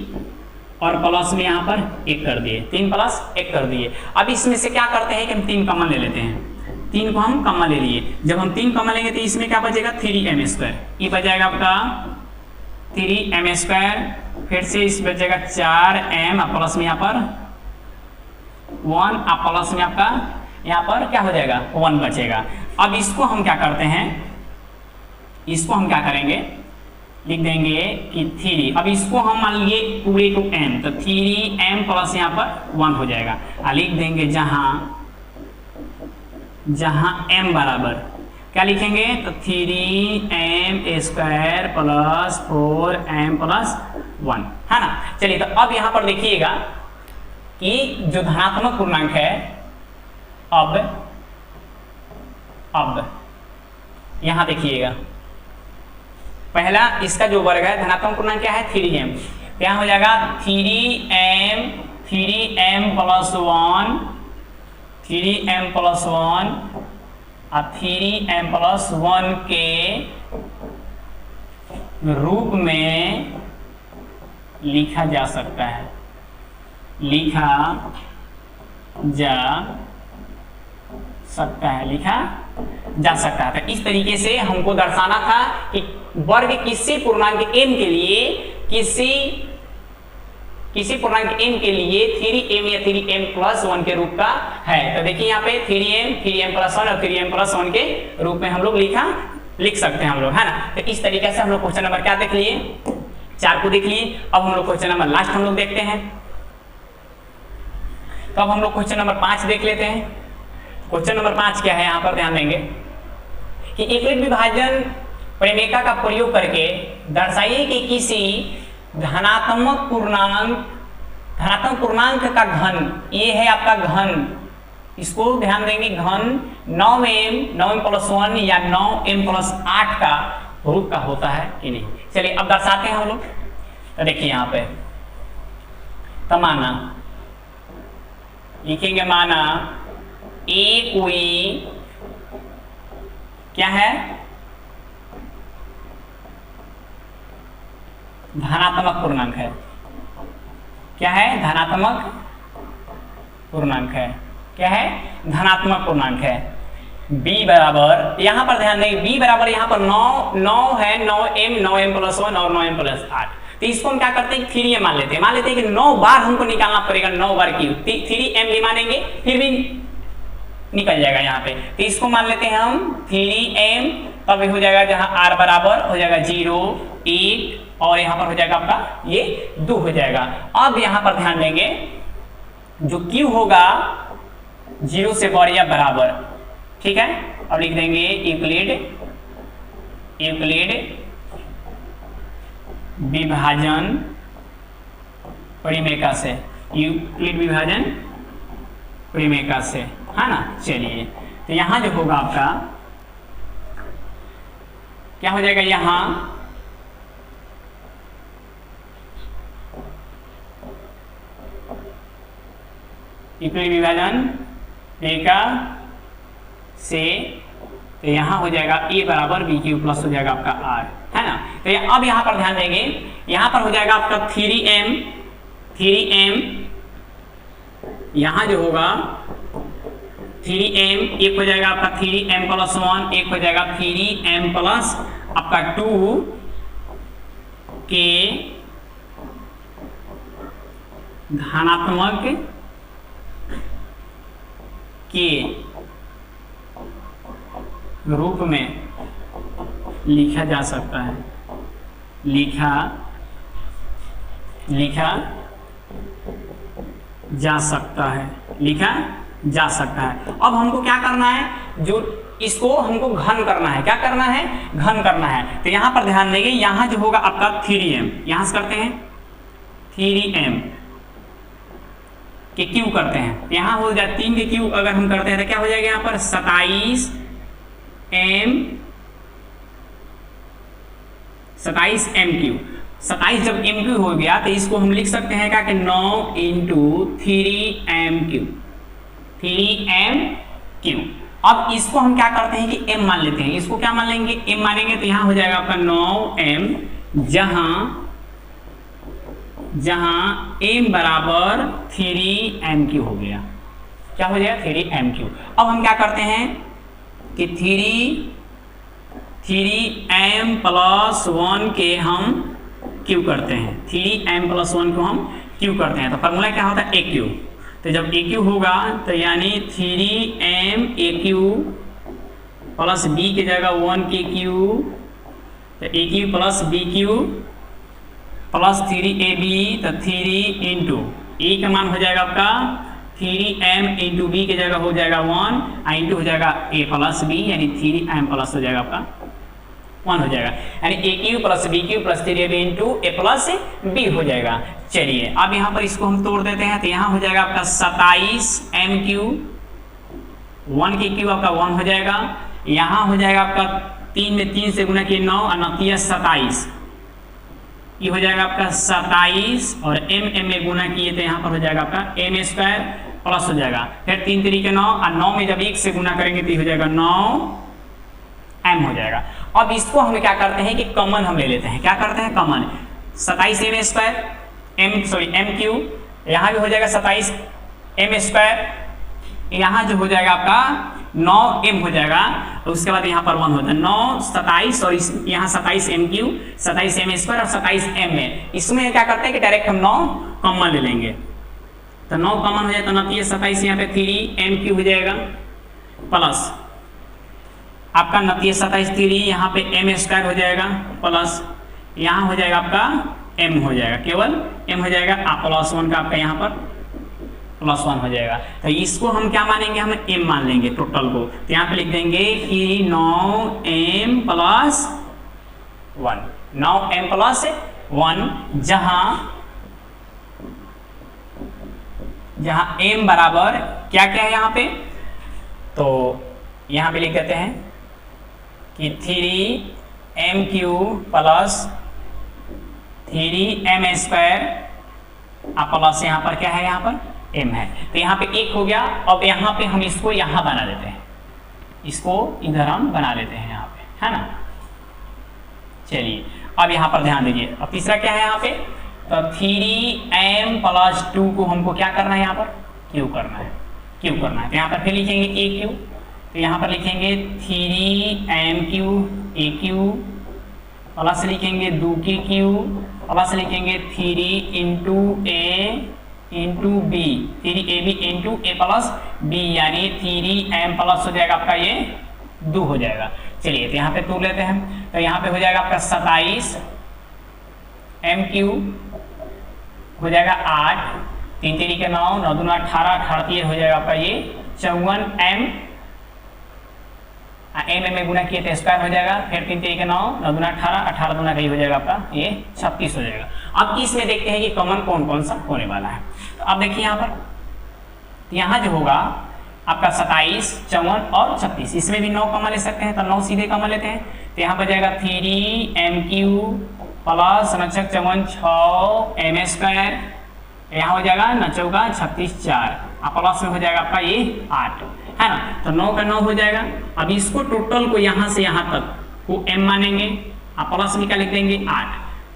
और प्लस में यहाँ पर 1 कर दिए, 3 + 1 कर दिए। अब इसमें से क्या करते हैं कि हम 3 कॉमन ले लेते हैं, 3 को हम कॉमन ले लिए। जब हम 3 कॉमन लेंगे तो इसमें क्या बचेगा 3m², ये बच जाएगा आपका 3m², फिर से इस बचेगा 4m प्लस में यहाँ पर 1 प्लस में आपका यहाँ पर क्या हो जाएगा 1 बचेगा। अब इसको हम क्या करते हैं, इसको हम क्या करेंगे, लिख देंगे कि 3, अब इसको हम मान लिए पूरे को m, तो 3m प्लस यहाँ पर 1 हो जाएगा। लिख देंगे जहां m बराबर क्या लिखेंगे तो 3m² + 4m + 1, है ना। चलिए तो अब यहाँ पर देखिएगा कि जो धनात्मक पूर्णांक है, अब यहाँ देखिएगा पहला इसका जो वर्ग है धनात्मक पूर्णांक क्या है 3m, यहाँ हो जाएगा 3m + 1 और 3m + 1 के रूप में लिखा जा सकता है, तो इस तरीके से हमको दर्शाना था कि वर्ग किसी पूर्णांक m के लिए, किसी पूर्णांक m के लिए 3m या 3m+1 के रूप का है। तो देखिए यहाँ पे 3m+1 और 3m+1 के रूप में हम लोग लिख सकते हैं हम लोग, है ना। तो इस तरीके से हम लोग क्वेश्चन नंबर क्या देख लिए, 4 को देख लिए। अब हम लोग क्वेश्चन नंबर लास्ट हम लोग देखते हैं। तो अब हम लोग क्वेश्चन नंबर 5 देख लेते हैं। क्वेश्चन नंबर 5 क्या है, यहाँ पर ध्यान देंगे कि एकलिक विभाजन प्रमेय का प्रयोग करके दर्शाइए कि किसी धनात्मक पूर्णांक का घन, ये है आपका घन, इसको ध्यान देंगे घन 9m+1 या 9m+8 का रूप का होता है कि नहीं। चलिए अब दर्शाते हैं हम लोग। तो देखिए यहाँ पे तो माना लिखेंगे, माना ए कोई क्या है धनात्मक पूर्णांक है, क्या है धनात्मक पूर्णांक है, क्या है धनात्मक पूर्णांक है। b बराबर, यहाँ पर ध्यान देंगे b बराबर यहाँ पर 9 है, 9m+1 और 9m+8। तो इसको हम क्या करते हैं 3m मान लेते हैं कि 9 बार हमको निकालना पड़ेगा, 9 बार की 3m भी मानेंगे फिर भी निकल जाएगा यहाँ पे। तो इसको मान लेते हैं हम 3m तब हो जाएगा जहां r बराबर हो जाएगा 0 1 और यहाँ पर हो जाएगा आपका ये 2 हो जाएगा। अब यहाँ पर ध्यान देंगे जो q होगा 0 से बड़ा या बराबर, ठीक है। अब लिख देंगे यूक्लिड विभाजन परिमेय से, यूक्लिड विभाजन परिमेय से, है ना। चलिए तो यहां जो होगा आपका क्या हो जाएगा, यहां यूक्लिड विभाजन परिमेय से, तो यहां हो जाएगा a बराबर बी क्यू प्लस हो जाएगा आपका r, है ना। तो अब यहां पर ध्यान देंगे, यहां पर हो जाएगा आपका 3m, यहां जो होगा 3m, एक हो जाएगा आपका 3m प्लस 1, एक हो जाएगा 3m प्लस आपका 2 के धनात्मक के रूप में लिखा जा सकता है, लिखा जा सकता है। अब हमको क्या करना है, जो इसको हमको घन करना है, क्या करना है, घन करना है। तो यहां पर ध्यान देंगे, यहां जो होगा आपका 3m, यहां से करते हैं 3m के क्यू करते हैं, यहां हो जाए 3 के क्यू अगर हम करते हैं तो क्या हो जाएगा यहाँ पर 27m क्यू। 27 जब m क्यू हो गया तो इसको हम लिख सकते हैं क्या कि 9 इंटू 3m क्यू। अब इसको हम क्या करते हैं कि m मान लेते हैं, इसको क्या मान लेंगे, m मानेंगे। तो यहाँ हो जाएगा आपका 9m, जहां m बराबर 3m क्यू हो गया, क्या हो जाएगा 3m क्यू। अब हम क्या करते हैं कि 3m प्लस 1 के हम क्यू करते हैं, 3m प्लस 1 को हम क्यू करते हैं। तो फॉर्मूला क्या होता है, ए क्यू। तो जब ए क्यू होगा तो यानी 3m ए क्यू प्लस b की जगह 1 के क्यू, तो a cube plus b cube plus 3ab, तो 3 इंटू ए का मान हो जाएगा आपका 3m इंटू बी की जगह हो जाएगा 1, इंटू हो जाएगा a प्लस b, यानी 3m प्लस हो जाएगा आपका 1 हो जाएगा, यानी a cube plus b cube plus 3ab into a plus b हो जाएगा। चलिए अब यहाँ पर इसको हम तोड़ देते हैं, तो यहाँ हो जाएगा आपका 27m क्यू, 1 के क्यू आपका 1 हो जाएगा, यहाँ हो जाएगा आपका 3 में 3 से गुना किए 9 और 9 27, ये हो जाएगा आपका 27 और m में गुना किए तो यहाँ पर हो जाएगा आपका m स्क्वायर प्लस हो जाएगा, फिर 3 3 9 और 9 में जब 1 से गुना करेंगे तो हो जाएगा 9m हो जाएगा। अब इसको हम क्या करते हैं कि कॉमन हम ले लेते हैं, क्या करते हैं common, 27m square m Q, यहाँ भी हो जाएगा 27m स्क्वायर, यहाँ जो हो जाएगा आपका 9m हो जाएगा, तो उसके बाद यहाँ पर 1 होता है 9 27 और यहाँ 27m क्यू 27m स्क्वायर और 27m में, इसमें क्या करते हैं कि डायरेक्ट हम 9 कॉमन ले लेंगे, तो 9 कॉमन हो जाए तो 9 27, यहाँ पे 3m क्यू हो जाएगा प्लस आपका 9 27 3, यहाँ पे m स्क्वायर हो जाएगा प्लस यहाँ हो जाएगा आपका m हो जाएगा, केवल m हो जाएगा प्लस 1 का आपका यहाँ पर प्लस 1 हो जाएगा। तो इसको हम क्या मानेंगे, हम m मान लेंगे टोटल को, तो यहाँ पे लिख देंगे कि 9m प्लस 1, 9m प्लस 1, जहां m बराबर क्या क्या है यहाँ पे, तो यहाँ पे लिख देते हैं कि 3m Q plus 3m square plus यहाँ पर क्या है, यहाँ पर m है, तो यहाँ पे 1 हो गया। अब यहाँ पे हम इसको यहाँ बना देते हैं, इसको इधर हम बना लेते हैं यहाँ पे, है ना। चलिए अब यहाँ पर ध्यान दीजिए, अब तीसरा क्या है यहाँ पे, तो 3m प्लस 2 को हमको क्या करना है, यहाँ पर क्यू करना है, तो यहाँ पर फिर लिखेंगे ए क्यू, तो यहाँ पर लिखेंगे 3m Q A cube plus लिखेंगे 2 के क्यू प्लस लिखेंगे 3 into A into B, 3ab into a plus B, यानी 3m प्लस हो जाएगा आपका ये 2 हो जाएगा। चलिए तो यहाँ पे 2 लेते हैं, तो यहाँ पे हो जाएगा आपका 27 MQ हो जाएगा 8, 3 3 के 9, 9 दूना 18, 18 3 हो जाएगा आपका ये 54 M, एम में गुना किए तो स्क्वायर हो जाएगा, फिर 3 3 के 9, 9 दूना 18, 18 दूना का ही हो जाएगा आपका ये 36 हो जाएगा। अब इसमें देखते हैं कि कॉमन कौन कौन सा होने वाला है। तो अब देखिए यहाँ पर, यहाँ जो होगा आपका 27, 54 और 36, इसमें भी 9 कॉमन ले सकते हैं, तो 9 सीधे कॉमन लेते हैं। तो यहाँ पर जाएगा 3MQ प्लस 54 6 M स्क्वायर, यहाँ हो जाएगा 9 चौका 36 4, प्लस में हो जाएगा आपका ये 8 है ना, तो 9 का 9 हो जाएगा। अब इसको टोटल को यहाँ से यहाँ तक को m मानेंगे, प्लस में क्या लिख देंगे 8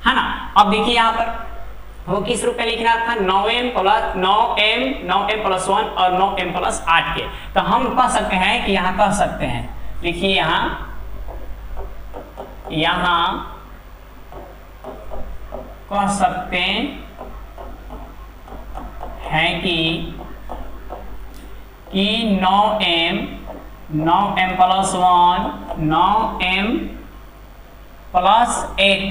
है ना। अब देखिए यहाँ पर वो किस रूप में लिखना था, 9m प्लस 1 और 9m प्लस 8 के। तो हम कह सकते हैं कि यहाँ कह सकते हैं, देखिए यहाँ कह सकते हैं कि 9m प्लस 1 9m प्लस 8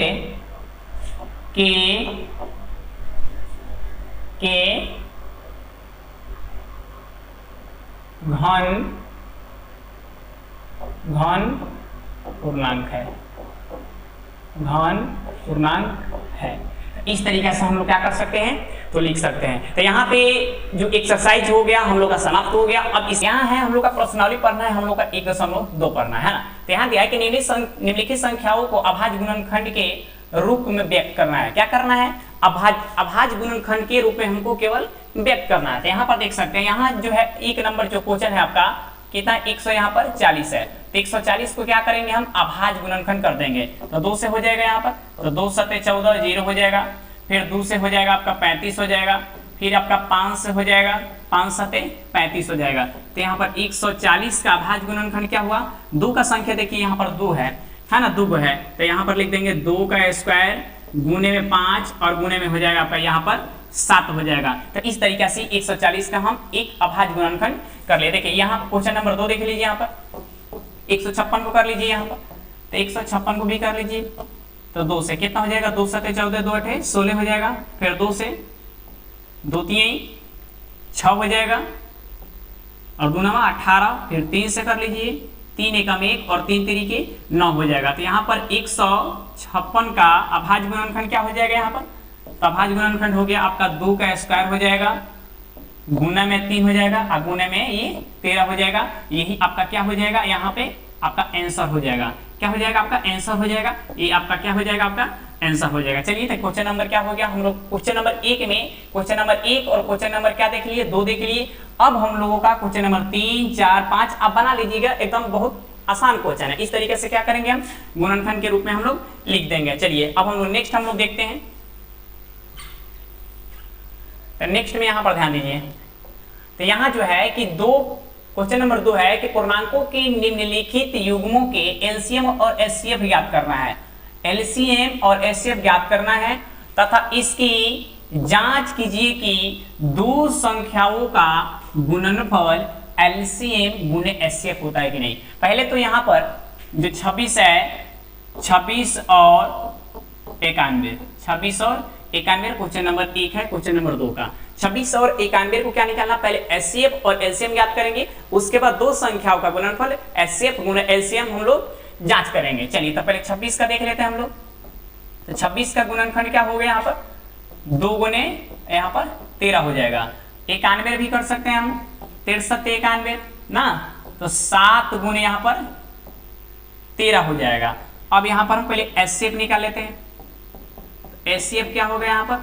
के घन पूर्णांक है। इस तरीके से हम लोग क्या कर सकते हैं, तो लिख सकते हैं। तो यहाँ पे जो एक्सरसाइज हो गया हम लोग का समाप्त हो गया। अब इस यहाँ है हम लोग का प्रश्नावली पढ़ना है, हम लोग का 1.2 पढ़ना है ना। तो यहाँ दिया है कि निम्नलिखित संख्याओं को अभाज्य गुणनखंड के रूप में व्यक्त करना है। क्या करना है, अभाज्य गुणनखंड के रूप में हमको केवल व्यक्त करना है। तो यहाँ पर देख सकते हैं, यहाँ जो है 1 नंबर जो क्वेश्चन है आपका कितना 100 यहाँ पर 40 है, तो 140 को क्या करेंगे हम अभाज्य गुणनखंड कर देंगे। तो 2 से हो जाएगा यहाँ पर, तो 2 7 14 0 हो जाएगा, फिर 2 से हो जाएगा आपका 35 हो जाएगा, फिर आपका 5 से हो जाएगा 5 7 35 हो जाएगा। तो यहाँ पर 140 का अभाज्य गुणनखंड क्या हुआ, 2 का संख्या देखिए यहाँ पर 2 है ना, 2 है। तो यहाँ पर लिख देंगे 2 का स्क्वायर गुने में 5 और गुने में हो जाएगा आपका यहाँ पर 7 हो जाएगा। तो इस तरीके से 140 का हम एक अभाज्य गुणनखंड कर ले। देखिए यहाँ क्वेश्चन नंबर 2 देख लीजिए, यहाँ पर 156 को कर लीजिए, यहाँ पर तो 156 को भी कर लीजिए। तो 2 से कितना हो जाएगा, 2 7 14 2 8 16 हो जाएगा, फिर 2 से 2 3 6 हो जाएगा और 2 9 18, फिर 3 से कर लीजिए, 3 1 1 और 3 3 के 9 हो जाएगा। तो यहाँ पर 156 का अभाज्य गुणनखंड क्या हो जाएगा, यहाँ पर तो अभाज्य गुणनखंड हो गया आपका 2 का स्क्वायर हो जाएगा, गुना में 3 हो जाएगा और गुने में ये 13 हो जाएगा। यही आपका क्या हो जाएगा, यहाँ पे आपका आंसर हो जाएगा। क्या हो जाएगा आपका आंसर हो जाएगा, ये आपका क्या हो जाएगा, आपका आंसर हो जाएगा। चलिए तो क्वेश्चन नंबर क्या हो गया, हम लोग क्वेश्चन नंबर 1 में क्वेश्चन नंबर 1 और क्वेश्चन नंबर क्या देख लिए, 2 देख लिए। अब हम लोगों का क्वेश्चन नंबर 3 4 5 आप बना लीजिएगा, एकदम बहुत आसान क्वेश्चन है। इस तरीके से क्या करेंगे हम गुणनखंड के रूप में हम लोग लिख देंगे। चलिए अब हम लोग नेक्स्ट हम लोग देखते हैं। तो नेक्स्ट में यहाँ पर ध्यान दीजिए, तो यहाँ जो है कि क्वेश्चन नंबर 2 है कि पूर्णांकों के निम्नलिखित युग्मों के एलसीएम और एचसीएफ ज्ञात करना है। एलसीएम और एचसीएफ ज्ञात करना है तथा इसकी जांच कीजिए कि 2 संख्याओं का गुणनफल एलसीएम गुने एचसीएफ होता है कि नहीं। पहले तो यहाँ पर जो 26 है, 26 और 91, 26 और 91 क्वेश्चन नंबर 1 है, क्वेश्चन नंबर 2 का 26 और 91 को क्या निकालना, पहले एचसीएफ और एलसीएम ज्ञात करेंगे, उसके बाद 2 संख्याओं का गुणनफल एचसीएफ गुणे एलसीएम हम लोग जांच करेंगे। चलिए तो पहले 26 का देख लेते हैं हम लोग। तो 26 का गुणनखंड क्या हो गया, यहाँ पर 2 गुने यहाँ पर 13 हो जाएगा। 91 भी कर सकते हैं हम, 63 91 ना, तो 7 गुने यहाँ पर 13 हो जाएगा। अब यहाँ पर हम पहले एचसीएफ निकाल लेते हैं। एचसीएफ क्या हो गया यहाँ पर,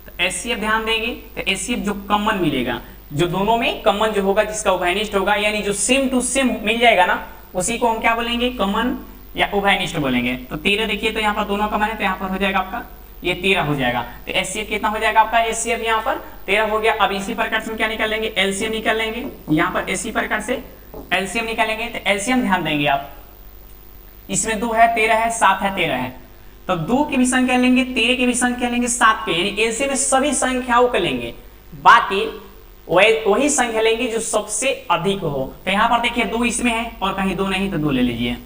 तो एचसीएफ ध्यान देंगे तो एचसीएफ जो कॉमन मिलेगा, जो दोनों में कॉमन जो होगा, जिसका उभयनिष्ठ होगा, यानी जो सेम टू सेम मिल जाएगा ना, उसी को हम क्या बोलेंगे, कॉमन या उभयनिष्ठ बोलेंगे। तो 13 देखिए, तो यहाँ पर दोनों कॉमन है, तो यहाँ पर हो जाएगा आपका ये 13 हो जाएगा। तो एचसीएफ कितना हो जाएगा आपका, एचसीएफ यहाँ पर 13 हो गया। अब इसी प्रकार से क्या निकाल लेंगे, एलसीएम निकाल लेंगे। यहाँ पर इसी प्रकार से एलसीएम निकालेंगे। तो एलसीएम ध्यान देंगे आप, इसमें 2 है, 13 है, 7 है, 13 है, तो 2 की भी संख्या लेंगे, 13 की भी संख्या लेंगे, 7 के, यानी एलसीएम में सभी संख्याओं को लेंगे। बाकी वही संख्या लेंगे जो सबसे अधिक हो। तो यहाँ पर देखिए 2 इसमें है और कहीं 2 नहीं तो 2 ले लीजिए।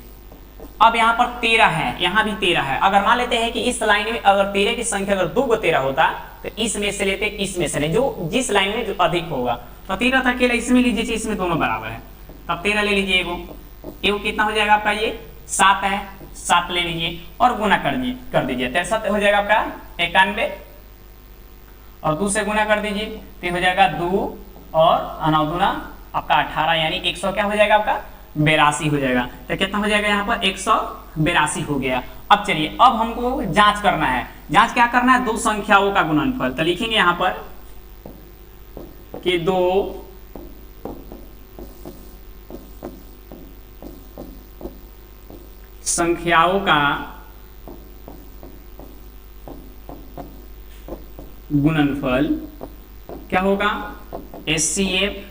अब यहाँ पर 13 है, यहाँ भी 13 है। अगर मान लेते हैं कि इस लाइन में अगर 13 की संख्या अगर 2 को 13 होता तो इसमें से लेते, इसमें से ले, जो जिस लाइन में जो अधिक होगा। तो 13 था अकेला, इसमें लीजिए, इसमें दोनों बराबर है, तब 13 ले लीजिए। एगो कितना हो जाएगा आपका, ये 7 है, 7 ले लीजिए और गुना कर दीजिए। 63 हो जाएगा आपका 91 और 2 से गुना कर दीजिए तो हो जाएगा 2 और 9 दूना आपका 18, यानी 100 क्या हो जाएगा आपका 82 हो जाएगा। तो कितना हो जाएगा यहाँ पर 182 हो गया। अब चलिए, अब हमको जांच करना है। जांच क्या करना है, दो संख्याओं का गुणनफल। तो लिखेंगे यहाँ पर कि 2 संख्याओं का गुणनफल क्या होगा, HCF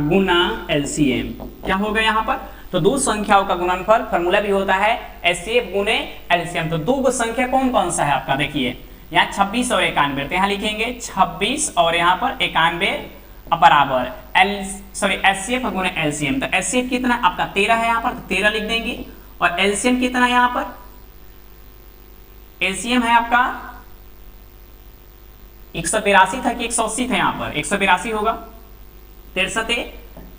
गुना LCM। क्या होगा यहाँ पर, तो दो संख्याओं का गुणनफल फॉर्मूला भी होता है HCF गुने LCM। तो दो संख्या कौन कौन सा है आपका, देखिए यहाँ 26 और 91, तो यहाँ लिखेंगे 26 और यहाँ पर 91 बराबर HCF गुने LCM। तो HCF कितना आपका 13 है, यहाँ पर 13 लिख देंगे, और LCM कितना है यहाँ पर, LCM है आपका 182 था कि 180 था, यहाँ पर 182 होगा। 63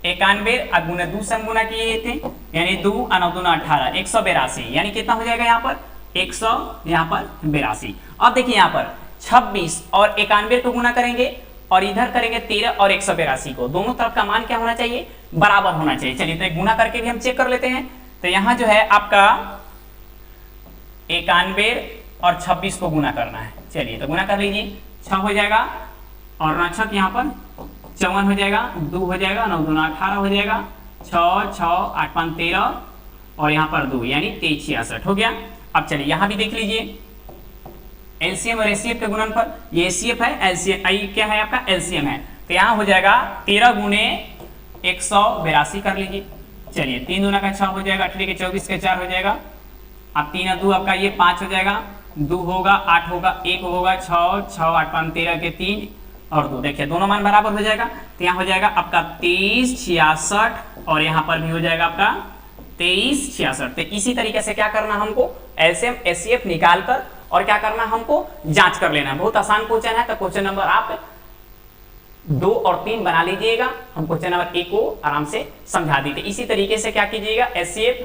91 गुना 2 से गुना किए थे, यानी 2 और 9 दूना 18, 182, यानी कितना हो जाएगा यहाँ पर 100, यहाँ पर 82। अब देखिए यहाँ पर 26 और 91 को गुना करेंगे और इधर करेंगे 13 और 182 को, दोनों तरफ का मान क्या होना चाहिए, बराबर होना चाहिए। चलिए तो गुना करके भी हम चेक कर लेते हैं। तो यहाँ जो है आपका 91 और 26 को गुना करना है। चलिए तो गुना कर लीजिए, 6 हो जाएगा और 9 6 यहाँ पर 54 हो जाएगा, 2 हो जाएगा, 9 दूना 18 हो जाएगा, 6 6 8 5 13 और यहाँ पर 2, यानी 23 66 हो गया। अब चलिए यहाँ भी देख लीजिए LCM और HCF के गुणनफल, ये HCF है, LCM आई क्या है आपका LCM है। तो यहाँ हो जाएगा 13 गुने 182 कर लीजिए। चलिए 3 दूना का 6 हो जाएगा, 18 के 24 के 4 हो जाएगा, अब 3 और 2 आपका ये 5 हो जाएगा, 2 होगा 8 होगा 1 होगा 6 6 8 5 13 के 3 और 2, देखिए दोनों मान बराबर हो जाएगा। तो यहाँ हो जाएगा आपका 23 66 और यहाँ पर भी हो जाएगा आपका 23 66। तो इसी तरीके से क्या करना हमको, LCM HCF निकाल कर और क्या करना हमको जांच कर लेना है। बहुत आसान क्वेश्चन है, तो क्वेश्चन नंबर आप 2 और 3 बना लीजिएगा, हम क्वेश्चन नंबर 1 को आराम से समझा दी थी। इसी तरीके से क्या कीजिएगा, HCF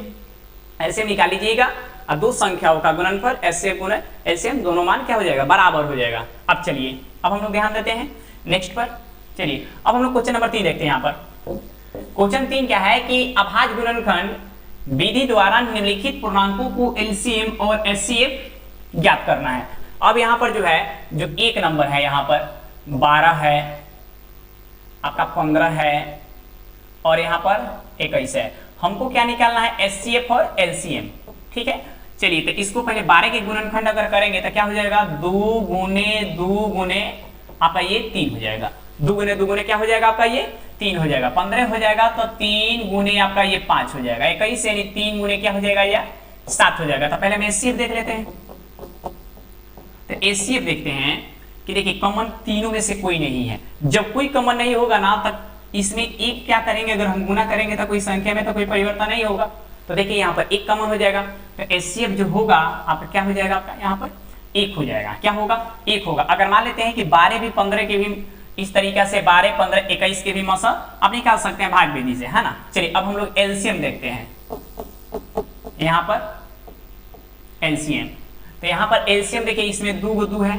LCM निकाल लीजिएगा और दो संख्याओं का गुणनफल HCF गुना LCM, दोनों मान क्या हो जाएगा, बराबर हो जाएगा। अब चलिए अब हम लोग ध्यान देते हैं नेक्स्ट पर। चलिए अब हम लोग क्वेश्चन नंबर 3 देखते हैं। यहाँ पर क्वेश्चन 3 क्या है कि अभाज्य गुणनखंड विधि द्वारा निम्नलिखित पूर्णांकों को LCM और HCF ज्ञात करना है। अब यहाँ पर जो है, जो एक नंबर है यहाँ पर 12 है, आपका 15 है और यहाँ पर 21 है। हमको क्या निकालना है, HCF और LCM, ठीक है। चलिए तो इसको पहले 12 के गुणनखंड अगर करेंगे तो क्या हो जाएगा, 2 गुने आपका ये 3 हो जाएगा, 2 गुने क्या हो जाएगा आपका ये 3 हो जाएगा। 15 हो जाएगा तो 3 गुने आपका ये 5 हो जाएगा, 21 यानी 3 गुने क्या हो जाएगा, या 7 हो जाएगा। तो पहले हम HCF देख लेते हैं। तो HCF देखते हैं कि देखिए कॉमन तीनों में से कोई नहीं है। जब कोई कॉमन नहीं होगा ना, तब इसमें एक क्या करेंगे, अगर हम गुना करेंगे तो कोई संख्या में तो कोई परिवर्तन नहीं होगा। तो देखिए यहाँ पर एक कॉमन हो जाएगा, तो HCF जो होगा आपका क्या हो जाएगा, आपका यहाँ पर 1 हो जाएगा। क्या होगा, 1 होगा। अगर मान लेते हैं कि 12 भी 15 के भी इस तरीके से 12 15 21 के भी मौसम आप निकाल सकते हैं भाग विधि से, है ना। चलिए अब हम लोग LCM देखते हैं। यहाँ पर LCM, तो यहाँ पर LCM देखिए, इसमें 2 है,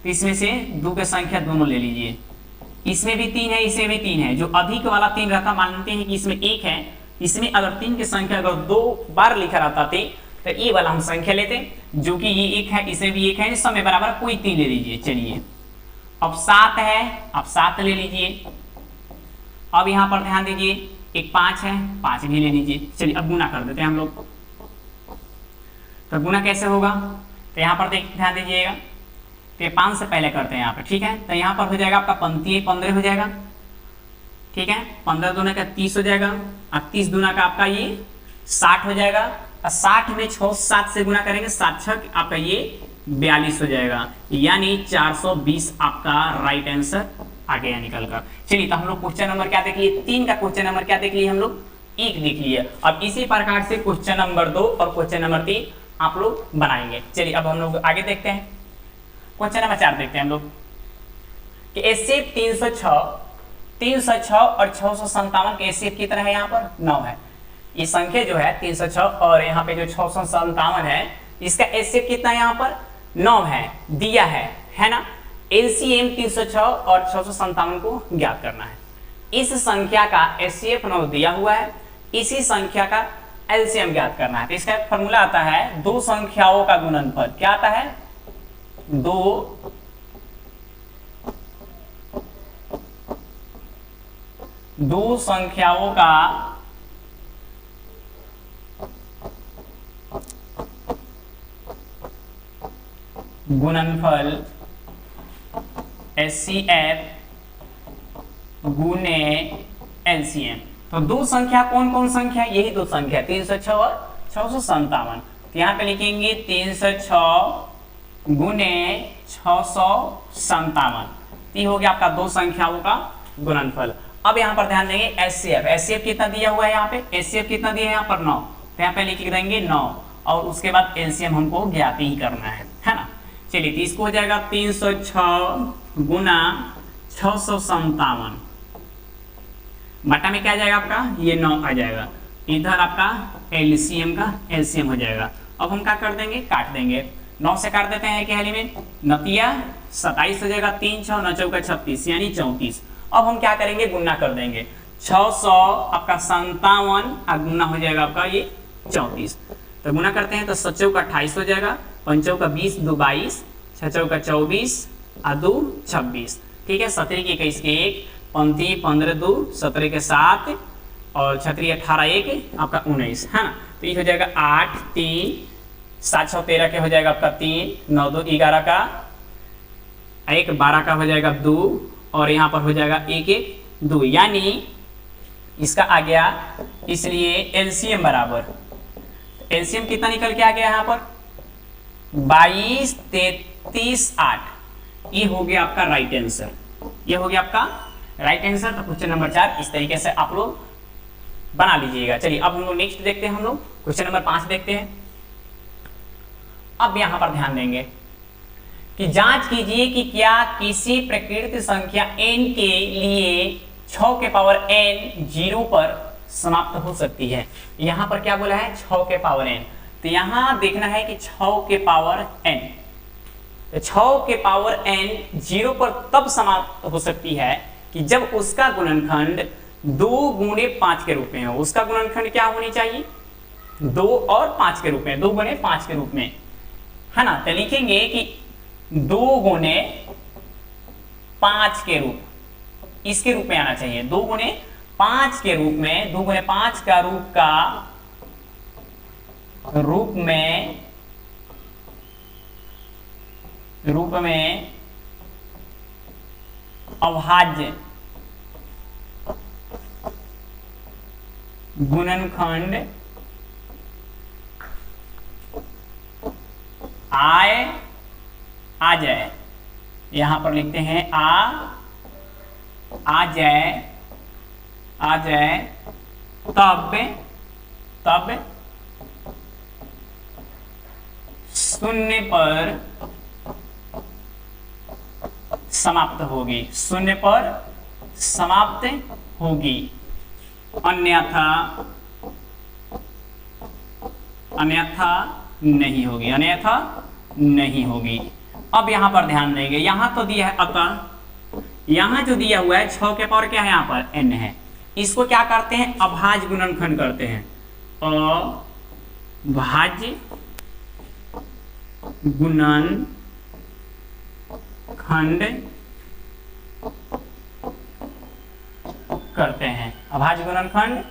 तो इसमें से 2 की संख्या दोनों ले लीजिए। इसमें भी 3 है, इसमें भी 3 है। जो अधिक वाला 3 रहता, मानते हैं कि इसमें 1 है, इसमें अगर 3 की संख्या अगर 2 बार लिखा रहता थे तो ये वाला हम संख्या लेते, जो कि ये 1 है, इसमें भी 1 है, सब में बराबर कोई 3 ले लीजिए। चलिए अब 7 है, अब 7 ले लीजिए। अब यहाँ पर ध्यान दीजिए, एक 5 है, 5 भी ले लीजिए। चलिए अब गुना कर देते हैं हम लोग। तो गुना कैसे होगा, तो यहाँ पर ध्यान दीजिएगा, तो 5 से पहले करते हैं यहाँ पर, ठीक है। तो यहाँ पर हो जाएगा आपका 15 हो जाएगा, ठीक है। 15 दूना का 30 हो जाएगा, अब 30 दूना का आपका ये 60 हो जाएगा, और 60 में 6 7 से गुना करेंगे, 7 6 आपका ये 42 हो जाएगा, यानी 420 आपका राइट आंसर आ गया निकल कर। चलिए तो हम लोग क्वेश्चन नंबर क्या देख लिए, 3 का क्वेश्चन नंबर क्या देख लिए हम लोग, 1 देख लिए। अब इसी प्रकार से क्वेश्चन नंबर 2 और क्वेश्चन नंबर 3 आप लोग बनाएंगे। चलिए अब हम लोग आगे देखते हैं, क्वेश्चन नंबर 4 देखते हैं हम लोग कि एचसीएफ 306 और 657 के एचसीएफ कितना है, यहाँ पर 9 है। ये संख्या जो है 306 और यहाँ पे जो 657 है, इसका एचसीएफ कितना है, यहाँ पर 9 है, दिया है ना। एलसीएम 306 और 657 को ज्ञात करना है। इस संख्या का एचसीएफ 9 दिया हुआ है, इसी संख्या का एलसीएम ज्ञात करना है। तो इसका फॉर्मूला आता है दो संख्याओं का गुणनफल। क्या आता है, दो संख्याओं का गुणनफल एचसीएफ गुने एलसीएम। तो दो संख्या कौन कौन संख्या, यही दो संख्या 306 और 657। तो यहाँ पे लिखेंगे 306 गुने 657, ये हो गया आपका दो संख्याओं का गुणनफल। अब यहाँ पर ध्यान देंगे एचसीएफ कितना दिया हुआ है, यहाँ पे एचसीएफ कितना दिया है, यहाँ पर 9, तो यहाँ पे लिख देंगे 9 और उसके बाद एलसीएम हमको ज्ञात ही करना है ना। चलिए तो इसको हो जाएगा 306 गुना 657 बटा में क्या आ जाएगा आपका, ये 9 आ जाएगा, इधर आपका एलसीएम का एलसीएम हो जाएगा। अब हम क्या कर देंगे, काट देंगे, 9 से काट देते हैं क्या में, नतिया 27 हो जाएगा, 3 6 9 चौका 36 यानी 34। अब हम क्या करेंगे, गुना कर देंगे, 600 आपका 57 और गुना हो जाएगा आपका ये 34। तो गुना करते हैं तो 7 चौका 28 हो जाएगा, 5 चौका 20 2 22, 6 चौका 24 और 2 26। ठीक है, 17 के 21 के 1, 35 15 2 17 के 7 और 36 18 1 आपका 19 है ना। तो ये हो जाएगा 8 3 7 6 13 के हो जाएगा आपका 3 9 2 11 का 1 12 का हो जाएगा 2 और यहाँ पर हो जाएगा 1 1 2 यानी इसका आ गया। इसलिए एलसीएम बराबर, एलसीएम कितना निकल के आ गया यहाँ पर 22 33 8। ये हो गया आपका राइट आंसर, ये हो गया आपका राइट आंसर। तो क्वेश्चन नंबर 4 इस तरीके से आप लोग बना लीजिएगा। चलिए अब हम लोग नेक्स्ट देखते हैं, हम लोग क्वेश्चन नंबर 5 देखते हैं। अब यहां पर ध्यान देंगे कि जांच कीजिए कि क्या किसी प्रकृत संख्या n के लिए 6 के पावर n 0 पर समाप्त हो सकती है। यहां पर क्या बोला है, 6 के पावर n। तो यहां देखना है कि 6 के पावर n, तो 6 के पावर n 0 पर तब समाप्त हो सकती है कि जब उसका गुणनखंड 2 गुणे 5 के रूप में हो। उसका गुणनखंड क्या होनी चाहिए, 2 और 5 के रूप में, 2 गुणे 5 के रूप में है ना। तो लिखेंगे कि 2 गुणे 5 के रूप, इसके रूप में आना चाहिए, 2 गुणे 5 के रूप में, 2 गुणे 5 का रूप में अभाज्य गुणनखंड आ जाए। यहां पर लिखते हैं आ जाए तब शून्य पर समाप्त होगी, शून्य पर समाप्त होगी, अन्यथा नहीं होगी, अन्यथा नहीं होगी। अब यहां पर ध्यान देंगे, यहां तो दिया है अतः, यहां जो दिया हुआ है 6 के पावर क्या है, यहां पर n है, इसको क्या करते हैं, अभाज्य गुणनखंड करते हैं, अभाज्य गुणनखंड करते हैं, अभाज्य गुणनखंड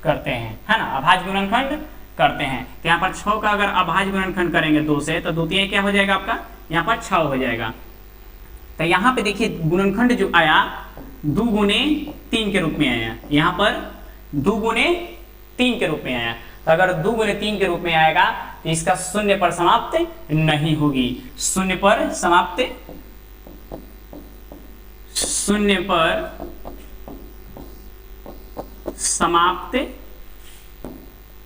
करते हैं है ना, अभाज्य गुणनखंड करते हैं। तो यहाँ पर 6 का अगर अभाज्य गुणनखंड करेंगे 2 से, तो 2 3 क्या हो जाएगा आपका, यहाँ पर 6 हो जाएगा। तो यहाँ पे देखिए गुणनखंड जो आया 2 गुणे 3 के रूप में आया, यहाँ पर 2 गुणे 3 के रूप में आया। तो अगर 2 गुणे 3 के रूप में आएगा तो इसका शून्य पर समाप्त नहीं होगी, शून्य पर समाप्त शून्य पर समाप्त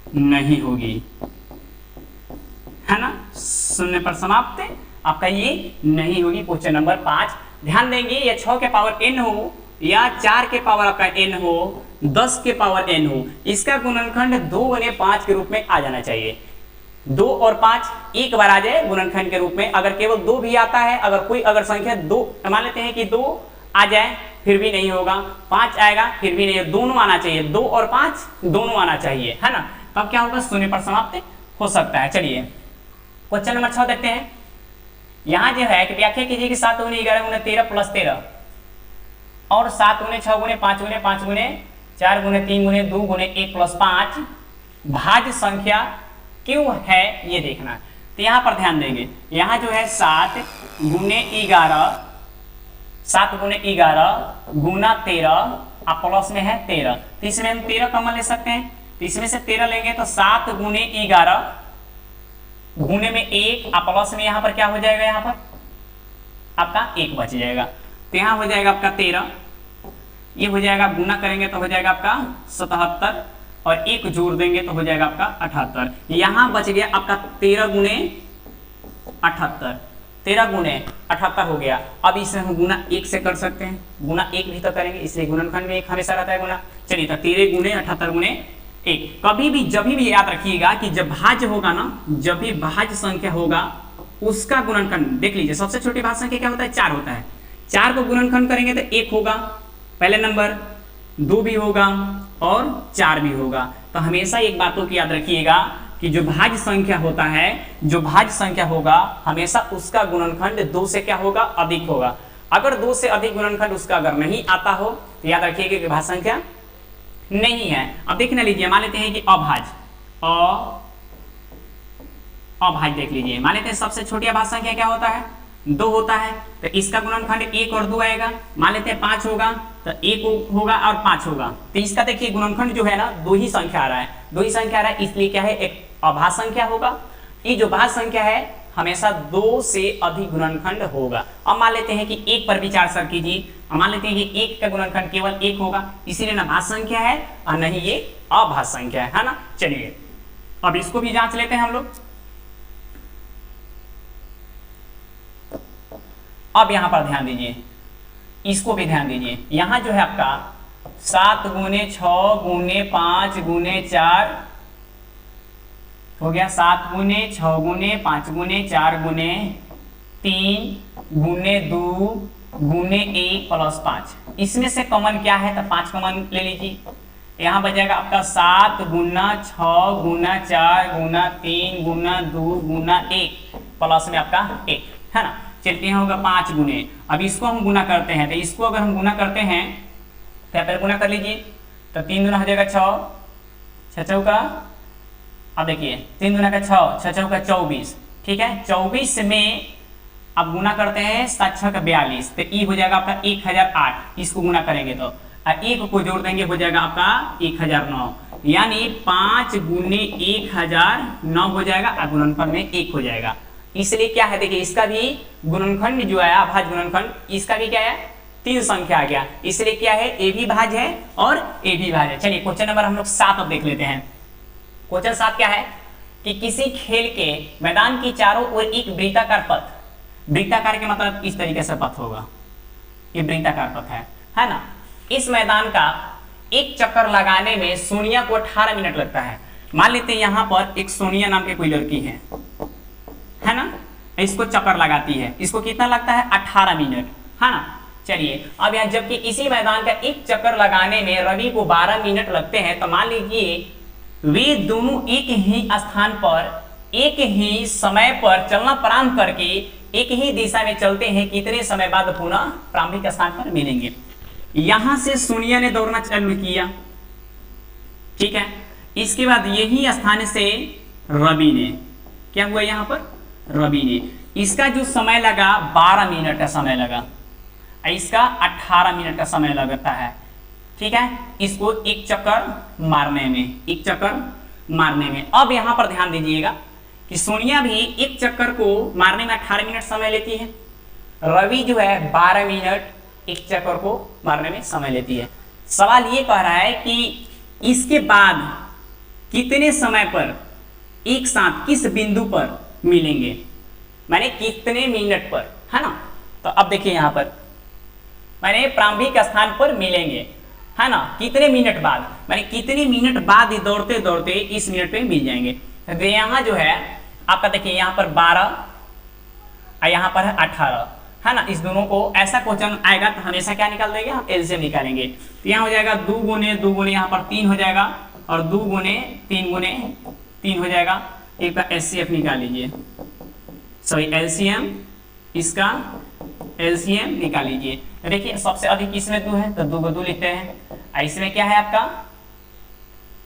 नहीं होगी, है ना, शून्य पर समाप्त आपका ये नहीं होगी। क्वेश्चन नंबर 5 ध्यान देंगे, या 6 के पावर n हो या 4 के पावर आपका n हो, 10 के पावर n हो, इसका गुणनखंड 2 गुने 5 के रूप में आ जाना चाहिए। 2 और 5 एक बार आ जाए गुणनखंड के रूप में। अगर केवल 2 भी आता है, अगर कोई अगर संख्या 2 मान लेते हैं कि 2 आ जाए फिर भी नहीं होगा, 5 आएगा फिर भी नहीं, दोनों आना चाहिए, 2 और 5 दोनों आना चाहिए, है ना, तब क्या होगा, शून्य पर समाप्त हो सकता है। चलिए क्वेश्चन नंबर 6 देखते हैं। यहाँ जो है कि व्याख्या कीजिए कि 7 गुने 11 गुने 13 प्लस 13 और 7 गुने 6 गुने 5 गुने 5 गुने 4 गुने 3 गुने 2 गुने 1 प्लस 5 भाज्य संख्या क्यों है ये देखना। तो यहाँ पर ध्यान देंगे, यहाँ जो है 7 गुने 11 7 गुने 11 गुना 13 अब प्लस में है 13, तो इसमें हम 13 कॉमन ले सकते हैं, तो इसमें से 13 लेंगे तो 7 गुने 11 गुने में 1 अब प्लस में यहाँ पर क्या हो जाएगा, यहाँ पर आपका 1 बच जाएगा, तो यहाँ हो जाएगा आपका 13, ये हो जाएगा, गुना करेंगे तो हो जाएगा आपका 77 और 1 जोड़ देंगे तो हो जाएगा आपका 78। यहाँ बच गया आपका 13 गुने 78, 13 गुने 78 हो गया। अब इसे हम गुना 1 से कर सकते हैं, गुना 1 भी तो करेंगे, इसलिए गुणनखंड में 1 हमेशा रहता है गुना। चलिए तो 13 गुने 78 गुने 1। कभी भी जब भी याद रखिएगा कि जब भाज्य होगा ना, जब भी भाज्य संख्या होगा उसका गुणनखंड देख लीजिए, सबसे छोटी भाज्य संख्या क्या होता है, 4 होता है, 4 को गुणनखंड करेंगे तो 1 होगा पहले नंबर, 2 भी होगा और 4 भी होगा। तो हमेशा एक बातों की याद रखिएगा कि जो भाज्य संख्या होता है, जो भाज्य संख्या होगा हमेशा उसका गुणनखंड 2 से क्या होगा, अधिक होगा। अगर 2 से अधिक गुणनखंड उसका अगर नहीं आता हो तो याद रखिएगा कि भाज्य संख्या नहीं है। अब देखना लीजिए, मान लेते हैं कि अभाज्य, अभाज्य देख लीजिए, मान लेते हैं सबसे छोटी अभाज्य संख्या क्या होता है, 2 होता है, तो इसका गुणनखंड 1 और 2 आएगा। मान लेते हैं 5 होगा तो 1 होगा और 5 होगा, तो इसका देखिए गुणनखंड जो है ना 2 ही संख्या आ रहा है, 2 ही संख्या आ रहा है, इसलिए क्या है, एक अभाज्य संख्या होगा। ये जो भाज्य संख्या है हमेशा 2 से अधिक गुणनखंड होगा। अब मान लेते हैं कि 1 पर विचार सर कीजिए, मान लेते हैं कि 1 का गुणनखंड केवल 1 होगा, इसीलिए ना भाज्य संख्या है और नहीं ये अभाज्य संख्या है ना। चलिए अब इसको भी जांच लेते हैं हम लोग। अब यहां पर ध्यान दीजिए, इसको भी ध्यान दीजिए, यहां जो है आपका 7 गुने 6 गुने 5 गुने 4 हो गया, 7 गुने 6 गुने 5 गुने 4 गुने 3 गुने 2 गुने 1 प्लस 5, इसमें से कॉमन क्या है तो 5 कॉमन ले लीजिए। यहाँ बचेगा आपका 7 गुना 6 गुना 4 गुना 3 गुना 2 गुना 1 प्लस में आपका 1, है ना। चलते हैं होगा 5 गुने, अब इसको हम गुना करते हैं, तो इसको अगर हम गुना करते हैं तो पहले गुना कर लीजिए, तो 3 गुना हो जाएगा 6, 6 चौका, अब देखिए 3 गुना का 6, 6 चौका 24, ठीक है, 24 में अब गुना करते हैं 7 6 का 42, तो ई हो जाएगा आपका 1008, इसको गुना करेंगे तो 1 को जोड़ देंगे हो जाएगा आपका 1009, यानी 5 गुने 1009 हो जाएगा और गुणनफल में 1 हो जाएगा। इसलिए क्या है, देखिए इसका भी गुणनखंड जो आया भाज्य गुणनखंड, इसका भी क्या है 3 संख्या आ गया, इसलिए क्या है ए भी भाज्य है और ए भी भाज्य है। चलिए क्वेश्चन नंबर हम लोग 7 अब देख लेते हैं। क्वेश्चन 7 क्या है कि किसी खेल के मैदान की चारों ओर एक वृत्ताकार पथ, वृत्ताकार के मतलब इस तरीके से पथ होगा, ये वृत्ताकार पथ है ना। इस मैदान का एक चक्कर लगाने में सोनिया को 18 मिनट लगता है। मान लेते हैं यहाँ पर एक सोनिया नाम की कोई लड़की है ना, इसको चक्कर लगाती है, इसको कितना लगता है 18 मिनट, है ना। चलिए अब यहाँ जबकि इसी मैदान का एक चक्कर लगाने में रवि को 12 मिनट लगते हैं, तो मान लीजिए वे दोनों एक ही स्थान पर एक ही समय पर चलना प्रारंभ करके एक ही दिशा में चलते हैं, कितने समय बाद पुनः प्रारंभिक स्थान पर मिलेंगे। यहां से सोनिया ने दौड़ना चालू किया, ठीक है, इसके बाद यही स्थान से रवि ने, क्या हुआ यहाँ पर रवि ने, इसका जो समय लगा 12 मिनट का समय लगा, इसका 18 मिनट का समय लगता है, ठीक है, इसको एक चक्कर मारने में, एक चक्कर मारने में। अब यहां पर ध्यान दीजिएगा कि सोनिया भी एक चक्कर को मारने में 18 मिनट समय लेती है, रवि जो है 12 मिनट एक चक्कर को मारने में समय लेती है। सवाल ये कह रहा है कि इसके बाद कितने समय पर एक साथ किस बिंदु पर मिलेंगे, माने कितने मिनट पर, है ना। तो अब देखिए यहाँ पर माने प्रारंभिक स्थान पर मिलेंगे, है ना, कितने मिनट बाद, माने कितने मिनट बाद दौड़ते दौड़ते इस मिनट पे मिल जाएंगे। तो यहाँ जो है आपका देखिए यहाँ पर 12 और यहाँ पर है 18, है ना। इस दोनों को ऐसा क्वेश्चन आएगा तो हमेशा क्या निकाल देंगे, हम एलसीएम निकालेंगे। तो यहाँ हो जाएगा 2 गुने 2 गुने यहाँ पर 3 हो जाएगा और 2 गुने 3 गुने 3 हो जाएगा। एक का एचसीएफ निकाल लीजिए, सॉरी एलसीएम, इसका एलसीएम निकाल लीजिए। तो देखिए सबसे अधिक इसमें 2 है तो 2 को 2 लिखते हैं। इसमें क्या है आपका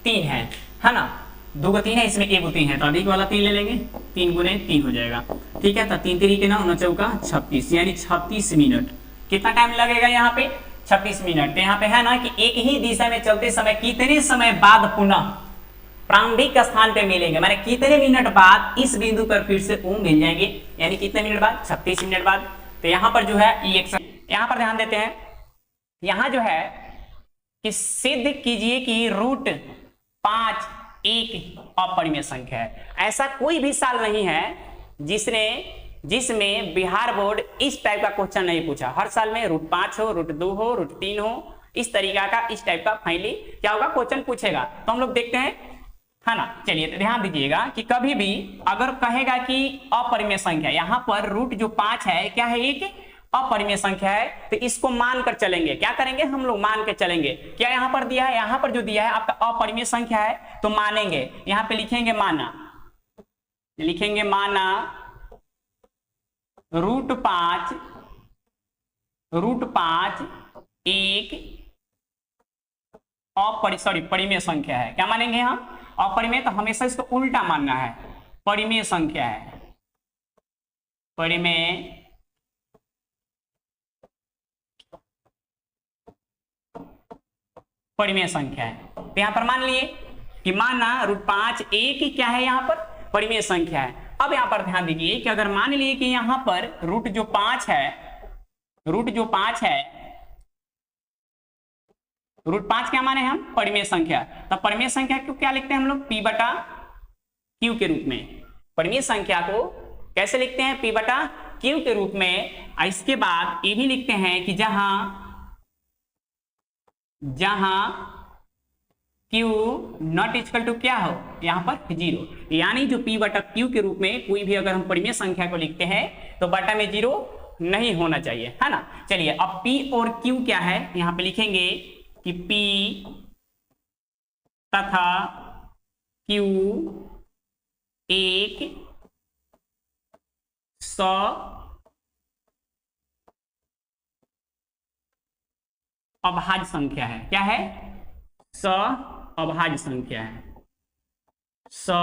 3 है ना, 2 को 3 है, इसमें 1 को 3 है तो अधिक वाला 3 ले लेंगे, 3 गुने 3 हो जाएगा। ठीक है, तो 3 तरीके ना 9 चौका 36, यानी 36 मिनट। कितना टाइम लगेगा यहाँ पे 36 मिनट। तो यहाँ पे है ना कि एक ही दिशा में चलते समय कितने समय बाद पुनः प्रारंभिक स्थान पे मिलेंगे, माने कितने मिनट बाद इस बिंदु पर फिर से वो मिल जाएंगे, यानी कितने मिनट बाद 36 मिनट बाद। तो यहाँ पर जो है यहाँ पर ध्यान देते हैं, यहाँ जो है कि सिद्ध कीजिए कि रूट 5 एक अपरिमेय संख्या है। ऐसा कोई भी साल नहीं है जिसमें बिहार बोर्ड इस टाइप का क्वेश्चन नहीं पूछा। हर साल में रूट 5 हो, रूट 2 हो, रूट 3 हो, इस तरीका का इस टाइप का फाइनली क्या होगा क्वेश्चन पूछेगा। तो हम लोग देखते हैं, है ना। चलिए तो ध्यान दीजिएगा कि कभी भी अगर कहेगा कि अपरिमेय संख्या, यहाँ पर रूट जो 5 है क्या है, एक अपरिमेय संख्या है, तो इसको मानकर चलेंगे। क्या करेंगे हम लोग, मान के चलेंगे। क्या यहाँ पर दिया है, यहाँ पर जो दिया है आपका अपरिमेय संख्या है तो मानेंगे। यहाँ पे लिखेंगे माना, लिखेंगे माना रूट 5 एक परिमेय संख्या है। क्या मानेंगे हम, अपरिमेय, तो हमेशा इसको उल्टा मानना है, परिमेय संख्या है, परिमेय संख्या है। तो यहां पर मान लिए कि माना रूट 5 एक क्या है, यहाँ पर परिमेय संख्या है। अब यहां पर ध्यान दीजिए कि अगर मान लिए कि यहां पर रूट जो 5 है, रूट 5 क्या माने हम, परिमेय संख्या। तो परिमेय संख्या को क्या लिखते हैं हम लोग, P बटा Q के रूप में। परिमेय संख्या को कैसे लिखते हैं, P बटा Q के रूप में। इसके बाद ये भी लिखते हैं कि जहां Q नॉट इक्वल टू क्या हो, यहाँ पर 0, यानी जो P बटा Q के रूप में कोई भी अगर हम परिमेय संख्या को लिखते हैं तो बटा में 0 नहीं होना चाहिए, है ना। चलिए अब P और Q क्या है, यहाँ पे लिखेंगे कि P तथा Q एक 100 अभाज्य संख्या है। क्या है, 100 अभाज्य संख्या है, 100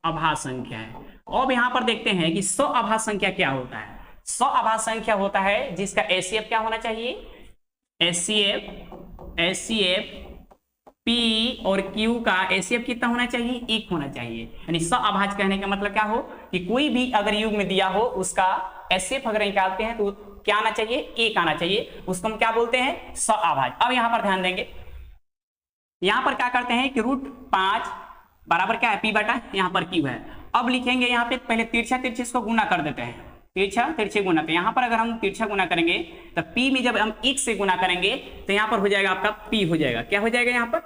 अभाज्य संख्या है। अब यहां पर देखते हैं कि 100 अभाज्य संख्या क्या होता है। 100 अभाज्य संख्या होता है जिसका एचसीएफ क्या होना चाहिए, एचसीएफ P और Q का एचसीएफ कितना होना चाहिए, 1 होना चाहिए। यानी 100 अभाज्य कहने का मतलब क्या हो कि कोई भी अगर युग में दिया हो उसका एचसीएफ अगर निकालते हैं तो क्या आना चाहिए, 1 आना चाहिए। उसको हम क्या बोलते हैं, 100 अभाज्य। अब यहां पर ध्यान देंगे, यहां पर क्या करते हैं कि रूट 5 बराबर क्या है, P बटा यहाँ पर Q है। अब लिखेंगे यहाँ पे पहले तिरछा तिरछे इसको गुना कर देते हैं, तिरछा तिरछे गुना। तो यहाँ पर अगर हम तिरछा गुना करेंगे तो P में जब हम 1 से गुना करेंगे तो यहाँ पर हो जाएगा आपका P हो जाएगा। क्या हो जाएगा, यहाँ पर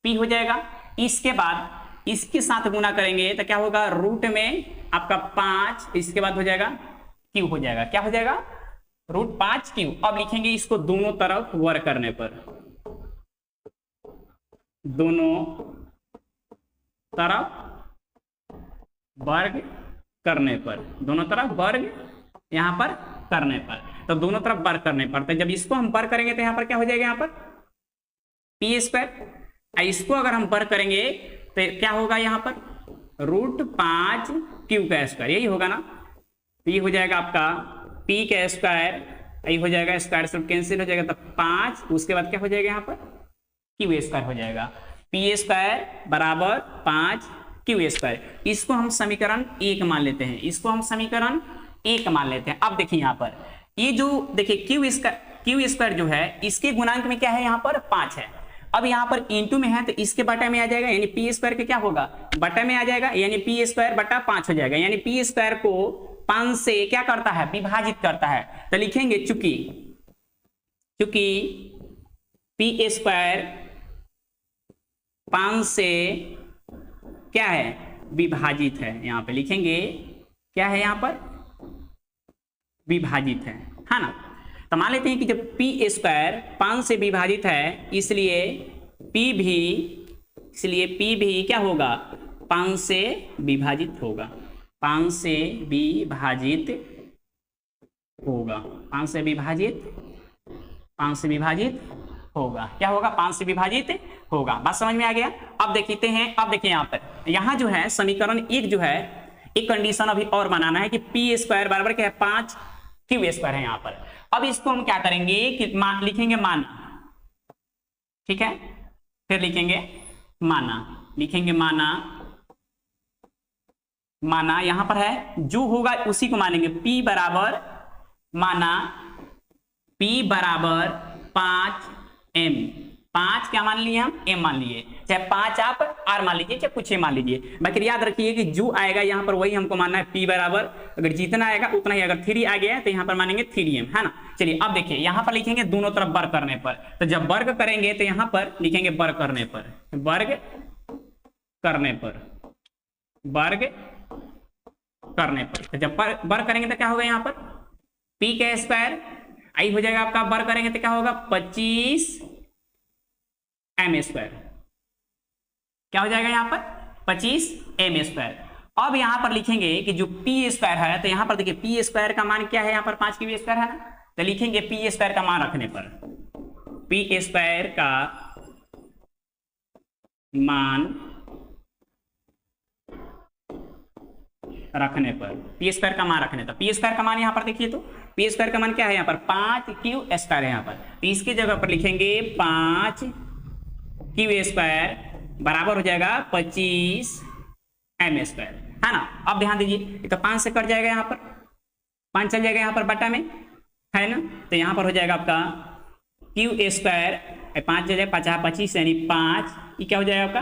P हो जाएगा। इसके बाद इसके साथ गुना करेंगे तो क्या होगा, रूट में आपका 5, इसके बाद हो जाएगा Q हो जाएगा। क्या हो जाएगा, रूट 5Q। अब लिखेंगे इसको दोनों तरफ वर्ग करने पर, दोनों तरफ वर्ग करने पर, दोनों तरफ वर्ग यहां पर करने पर, तो दोनों तरफ वर्ग करने पर, तो जब इसको हम वर्ग करेंगे तो यहां पर क्या हो जाएगा, यहां पर P स्क्वायर। इसको अगर हम वर्ग करेंगे तो क्या होगा, यहां पर रूट 5Q का स्क्वायर, यही होगा ना। तो ये हो जाएगा आपका P का स्क्वायर, यही हो जाएगा, स्क्वायर से कैंसिल हो जाएगा तो 5, उसके बाद क्या हो जाएगा, यहाँ पर Q स्क्वायर हो जाएगा। P स्क्वायर बराबर 5Q स्क्वायर। इसको हम समीकरण 1 मान लेते हैं, इसको हम समीकरण 1 मान लेते हैं। अब देखिए यहाँ पर ये जो देखिए Q क्यू स्क्वायर जो है इसके गुणांक में क्या है यहाँ पर 5 है। अब यहाँ पर इंटू में है तो इसके बटा में आ जाएगा, यानी पी स्क्वायर के क्या होगा बटा में आ जाएगा, यानी पी स्क्वायर बटा 5 हो जाएगा। यानी पी स्क्वायर को 5 से क्या करता है विभाजित करता है, तो लिखेंगे चूंकि पी स्क्वायर 5 से क्या है विभाजित है, यहाँ पे लिखेंगे क्या है यहाँ पर विभाजित है ना। तो मान लेते हैं कि जब पी स्क्वायर 5 से विभाजित है इसलिए पी भी क्या होगा 5 से विभाजित होगा, 5 से विभाजित होगा, 5 से विभाजित होगा, क्या होगा 5 से विभाजित होगा। बात समझ में आ गया। अब देखते हैं, अब देखिए यहाँ पर यहाँ जो है समीकरण 1 जो है एक कंडीशन अभी और बनाना है कि पी स्क्वायर बराबर क्या है 5 क्यू स्क्वायर है यहाँ पर। अब इसको हम क्या करेंगे कि लिखेंगे माना, ठीक है, फिर लिखेंगे माना यहां पर है जो होगा उसी को मानेंगे। P बराबर माना P बराबर 5m, 5 क्या मान लिए हम m मान लिए, चाहे 5 आप r मान लीजिए चाहे कुछ मान लीजिए। बाकी याद रखिए कि जो आएगा यहाँ पर वही हमको मानना है। P बराबर अगर जितना आएगा उतना ही, अगर 3 आ गया तो यहाँ पर मानेंगे 3m, है ना। चलिए अब देखिए यहाँ पर लिखेंगे दोनों तरफ वर्ग करने पर, तो जब वर्ग करेंगे तो यहाँ पर लिखेंगे वर्ग करने पर, तो जब वर्ग करेंगे तो क्या होगा यहाँ पर P का स्क्वायर आई हो जाएगा आपका, वर्ग करेंगे तो क्या होगा 25 m स्क्वायर, क्या हो जाएगा यहाँ पर 25 m स्क्वायर। अब यहाँ पर लिखेंगे कि जो P स्क्वायर है, तो यहाँ पर देखिए P स्क्वायर का मान क्या है यहाँ पर 5 की स्क्वायर है ना, तो लिखेंगे P स्क्वायर का मान रखने पर, P स्क्वायर का मान रखने पर, P स्क्वायर का मान रखने पर, P स्क्वायर का मान यहाँ पर देखिए तो P स्क्वायर का मान क्या है यहाँ पर 5 क्यू स्क्वायर है यहाँ पर, तो इसकी जगह पर लिखेंगे 5 क्यू स्क्वायर बराबर हो जाएगा 25 m स्क्वायर, है ना। अब ध्यान दीजिए तो 5 से कट जाएगा यहाँ पर, 5 चल जाएगा यहाँ पर बटा में, है ना, तो यहाँ पर हो जाएगा आपका क्यू स्क्वायर 5 चल जाएगा 5 25 यानी 5, ये क्या हो जाएगा आपका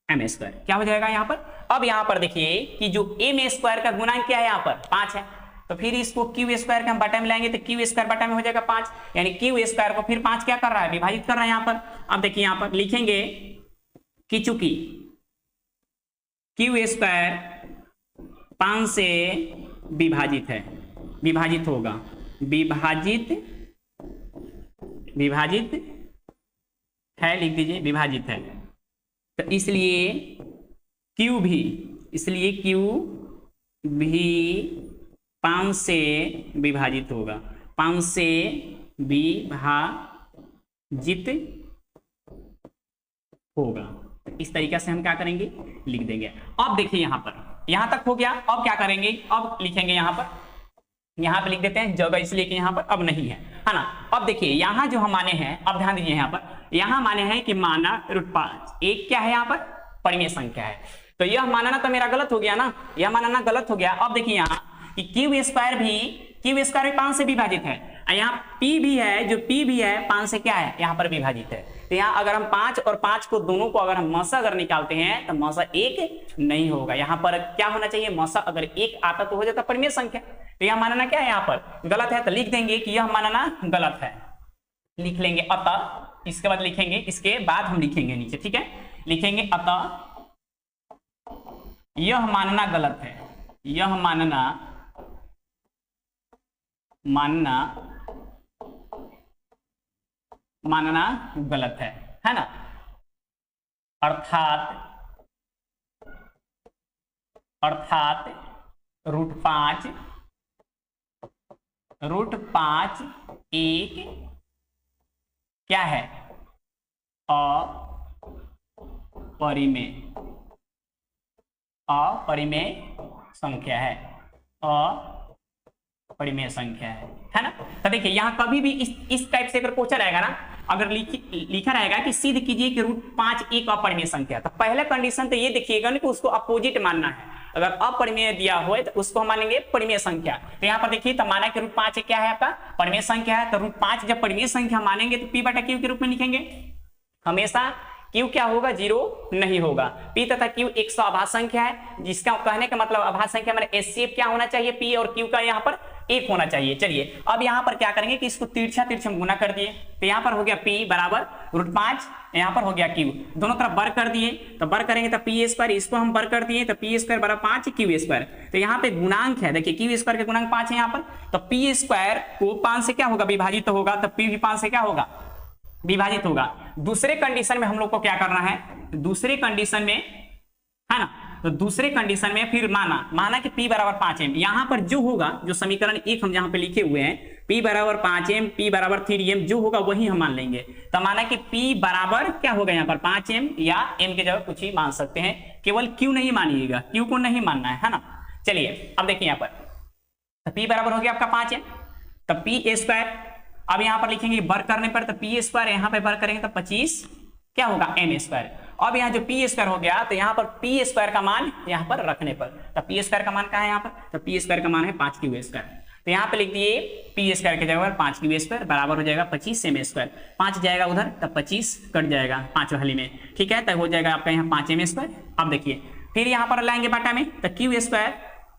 m स्क्वायर, क्या हो जाएगा यहाँ पर। अब यहाँ पर देखिए कि जो m स्क्वायर का गुणांक क्या है यहाँ पर 5 है, तो फिर इसको क्यू स्क्वायर के हम बटा में लाएंगे तो क्यू स्क्वायर बटा में हो जाएगा 5, यानी क्यू स्क्वायर को फिर 5 क्या कर रहा है विभाजित कर रहा है यहाँ पर। अब देखिए यहाँ पर लिखेंगे कि चूंकि क्यू स्क्वायर 5 से विभाजित है, विभाजित होगा, विभाजित है, लिख दीजिए विभाजित है, तो इसलिए क्यू भी 5 से विभाजित होगा, 5 से विभाजित होगा। इस तरीके से हम क्या करेंगे लिख देंगे। अब देखिए यहाँ पर यहां तक हो गया। अब क्या करेंगे, अब लिखेंगे यहाँ पर लिख देते हैं जगह इसलिए कि यहाँ पर अब नहीं है ना। अब देखिए यहाँ जो हम माने हैं, अब ध्यान दीजिए यहाँ पर यहाँ माने हैं कि माना √5 एक क्या है यहाँ पर परिमेय संख्या है, तो यह मानना तो मेरा गलत हो गया ना, यह मानना गलत हो गया। अब देखिए यहाँ कि क्यू स्क्वायर भी 5 से विभाजित है, यहाँ P भी है, जो P भी है 5 से क्या है यहाँ पर विभाजित है, तो यहाँ अगर हम 5 और 5 को दोनों को अगर हम मसा अगर निकालते हैं तो मसा 1 नहीं होगा। यहाँ पर क्या होना चाहिए मसा अगर 1 आता तो हो जाता परिमेय संख्या, तो यह मानना क्या है यहाँ पर गलत है, तो लिख देंगे कि यह मानना गलत है, लिख लेंगे अतः, इसके बाद लिखेंगे, इसके बाद हम लिखेंगे नीचे, ठीक है, लिखेंगे अतः यह मानना गलत है, यह मानना गलत है ना। अर्थात √5 एक क्या है अपरिमेय संख्या है, अपरिमेय संख्या है ना। तो देखिए यहाँ कभी भी इस टाइप से अगर क्वेश्चन रहेगा ना, अगर लिखा रहेगा कि सिद्ध कीजिए कि √5 एक अपरिमेय संख्या, तो पहला कंडीशन तो ये देखिएगा ना कि उसको अपोजिट मानना है, अगर अपरिमेय दिया हो तो उसको हम मानेंगे परिमेय संख्या। तो यहाँ पर देखिए, तो माना कि √5 क्या है आपका परिमेय संख्या है, तो √5 जब परिमेय संख्या मानेंगे तो p बटा q के रूप में लिखेंगे। हमेशा q क्या होगा, 0 नहीं होगा। p तथा q एक अभाज्य संख्या है, जिसका कहने का मतलब अभाज्य संख्या मेरे HCF क्या होना चाहिए, p और q का यहाँ पर 1 होना चाहिए। चलिए अब यहाँ पर क्या करेंगे कि इसको तिरछा तिरछा गुना कर दिए, तो यहाँ पर हो गया p बराबर √5, यहाँ पर हो गया q, दोनों तरफ वर्ग कर दिए, तो वर्ग करेंगे तो p², इसको हम वर्ग कर दिए तो p² बराबर 5 q²। तो यहाँ पे गुणांक है, देखिए q² के गुणांक 5 है यहाँ पर, तो p² को 5 से क्या होगा, विभाजित तो होगा, तो p भी 5 से क्या होगा, विभाजित होगा। दूसरे कंडीशन में हम लोग को क्या करना है, दूसरे कंडीशन में है ना, तो दूसरे कंडीशन में फिर माना कि p बराबर 5m, यहां पर जो होगा, जो समीकरण 1 हम जहां पे लिखे हुए हैं p बराबर 5m, p बराबर 3m, जो होगा वही हम मान लेंगे। तो माना कि p बराबर क्या होगा यहाँ पर 5m, या m की जगह कुछ ही मान सकते हैं, केवल q नहीं मानिएगा, q को नहीं मानना है ना। चलिए अब देखिए यहाँ पर, तो p बराबर हो गया आपका 5m, तो p², अब यहाँ पर लिखेंगे वर्ग करने पर, तो p², यहाँ पे वर्ग करेंगे तो 25 क्या होगा m²। अब यहाँ जो p² हो गया, तो यहाँ पर p² का मान यहाँ पर रखने पर, तो p² का मान क्या है यहाँ पर, तो p² का मान है 5q²। तो यहाँ पे लिख दिए p² की जगह 5q² बराबर हो जाएगा 25m², 5 जाएगा उधर तब 25 कट जाएगा 5 वाली में, ठीक है, तब हो जाएगा आपका यहाँ 5m²। अब देखिए फिर यहाँ पर लाएंगे बटा में, तो q²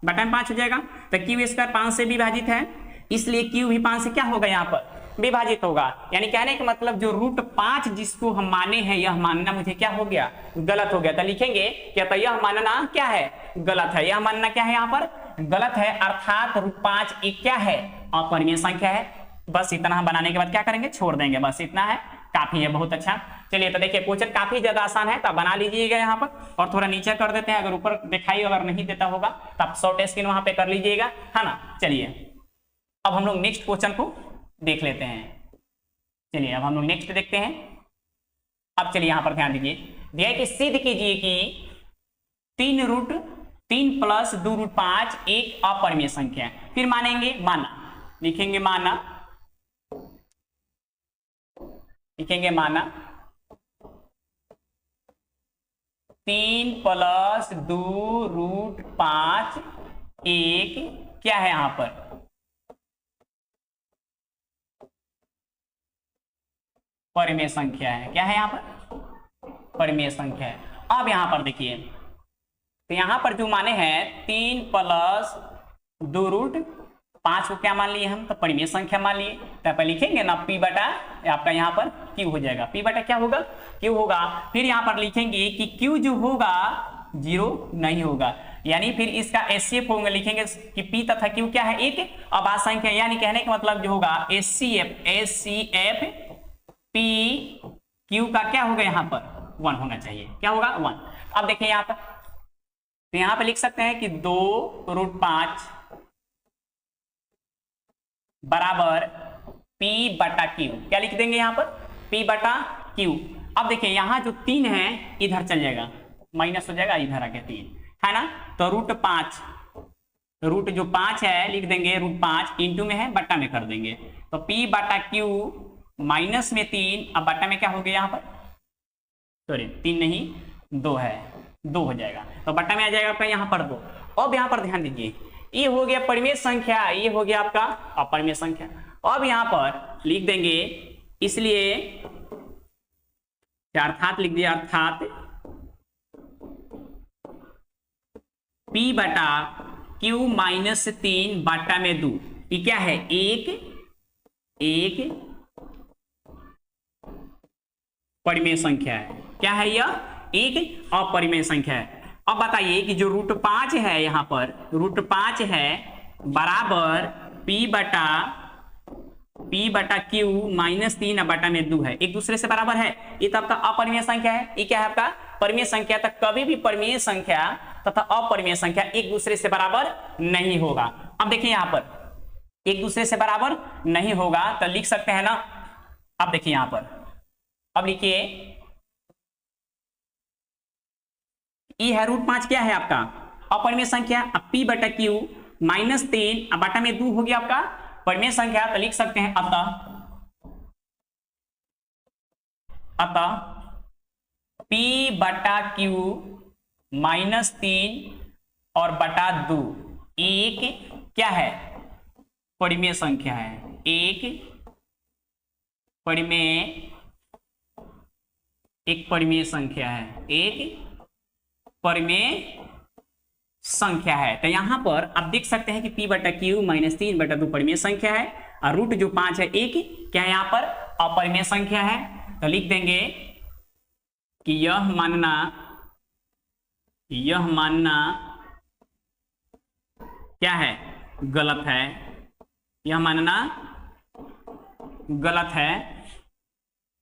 बटा में 5 हो जाएगा, तो q² 5 से विभाजित है, इसलिए q भी 5 से क्या होगा यहाँ पर विभाजित होगा। यानी कहने का मतलब जो √5 जिसको हम माने हैं, यह मानना मुझे क्या हो गया, गलत हो गया। तो लिखेंगे क्या, तो यह मानना क्या है, गलत है, यह मानना क्या है यहाँ पर गलत है, अर्थात √5 एक क्या है, अपरिमेय संख्या है। बस इतना बनाने के बाद क्या करेंगे, छोड़ देंगे, बस इतना है, काफी है, बहुत अच्छा। चलिए तो देखिए क्वेश्चन काफी ज्यादा आसान है, तो बना लीजिएगा यहाँ पर, और थोड़ा नीचे कर देते हैं, अगर ऊपर दिखाई अगर नहीं देता होगा तो आप शॉर्ट स्क्रीन वहां पे कर लीजिएगा, है ना। चलिए अब हम लोग नेक्स्ट क्वेश्चन को देख लेते हैं। चलिए अब हम लोग नेक्स्ट देखते हैं। अब चलिए यहां पर ध्यान दीजिए, दिया है कि सिद्ध कीजिए कि 3√3 + 2√5 एक अपरिमेय संख्या है। फिर मानेंगे, लिखेंगे माना 3 + 2√5 एक क्या है यहां पर परिमेय संख्या है। क्या है यहाँ पर परिमेय संख्या है। अब यहाँ पर देखिए, तो यहाँ पर जो माने हैं 3 + 2√5 को क्या मान लिए हम, तो परिमेय संख्या मान लिए। तो पर लिखेंगे ना p बटा आपका यहाँ पर q हो जाएगा, p बटा क्या होगा, q होगा। फिर यहाँ पर लिखेंगे कि q जो होगा 0 नहीं होगा, यानी फिर इसका HCF होगा, लिखेंगे कि p तथा q क्या है, एक अभाज्य संख्या, यानी कहने का मतलब जो होगा HCF p q का क्या होगा यहाँ पर 1 होना चाहिए, क्या होगा 1। अब देखिए यहाँ पर, तो यहाँ पे लिख सकते हैं कि 2√5 बराबर p बटा q, क्या लिख देंगे यहाँ पर p बटा q। अब देखिए यहाँ जो 3 है इधर चल जाएगा, माइनस हो जाएगा, इधर आके 3 है ना, तो √5 रूट जो 5 है लिख देंगे, √5 इंटू में है बट्टा में कर देंगे, तो p बटा q माइनस में 3, अब बट्टा में क्या हो गया यहाँ पर, सॉरी 3 नहीं 2 है, 2 हो जाएगा, तो बट्टा में आ जाएगा आपका यहाँ पर 2। अब यहाँ पर ध्यान दीजिए, ये हो गया परिमेय संख्या, ये हो गया आपका अपरिमेय संख्या। अब यहाँ पर लिख देंगे, इसलिए अर्थात लिख दिया, अर्थात p बटा q -3 बट्टा में 2, ये क्या है, एक परिमेय संख्या है। क्या है यह, एक अपरिमेय संख्या है। अब बताइए कि जो √5 है यहाँ पर, √5 है बराबर p बटा q -3 बटा में 2 है, एक दूसरे से बराबर है, ये तो आपका अपरिमेय संख्या है। ये क्या है आपका परिमेय संख्या। तक कभी भी परिमेय संख्या तथा अपरिमेय संख्या एक दूसरे से बराबर नहीं होगा। अब देखिए यहाँ पर एक दूसरे से बराबर नहीं होगा, तो लिख सकते हैं ना। अब देखिए यहाँ पर, अब लिखिए ई है √5 क्या है आपका अपरिमेय संख्या, अब p बटा q -3 बटा में 2 हो गया आपका परिमेय संख्या, तो लिख सकते हैं अतः p बटा q -3 और बटा 2 एक क्या है, परिमेय संख्या है। एक परिमेय संख्या है, एक परिमेय संख्या है। तो यहां पर आप देख सकते हैं कि p बटा क्यू माइनस 3 बटा 2 परिमेय संख्या है और रूट जो 5 है एक क्या है, यहां पर अपरिमेय संख्या है। तो लिख देंगे कि यह मानना क्या है, गलत है। यह मानना गलत है,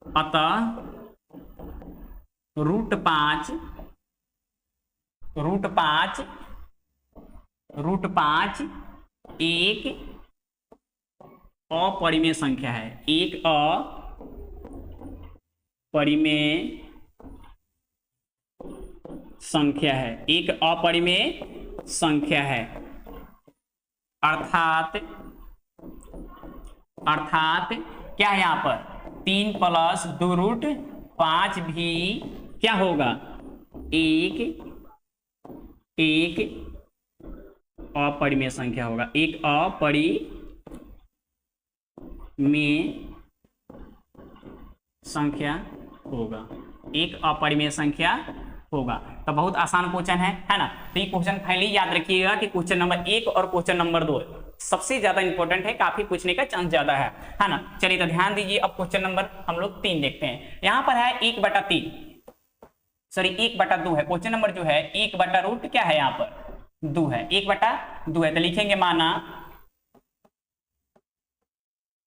अतः रूट पांच एक अपरिमेय संख्या है, एक अपरिमेय संख्या है, एक अपरिमेय संख्या है। अर्थात क्या है, यहां पर 3 प्लस 2 रूट 5 भी क्या होगा, एक अपरिमेय संख्या होगा, एक अपरिमेय संख्या होगा, एक अपरिमेय संख्या होगा। तो बहुत आसान क्वेश्चन है ना। तो ये क्वेश्चन फाइनली याद रखिएगा कि क्वेश्चन नंबर 1 और क्वेश्चन नंबर 2 सबसे ज्यादा इंपॉर्टेंट है, काफी पूछने का चांस ज्यादा है ना। चलिए तो ध्यान दीजिए, अब क्वेश्चन नंबर हम लोग 3 देखते हैं। यहां पर है 1/3, सॉरी 1/2 है। क्वेश्चन नंबर जो है 1/रूट क्या है, यहां पर 2 है, 1/2 है। तो लिखेंगे माना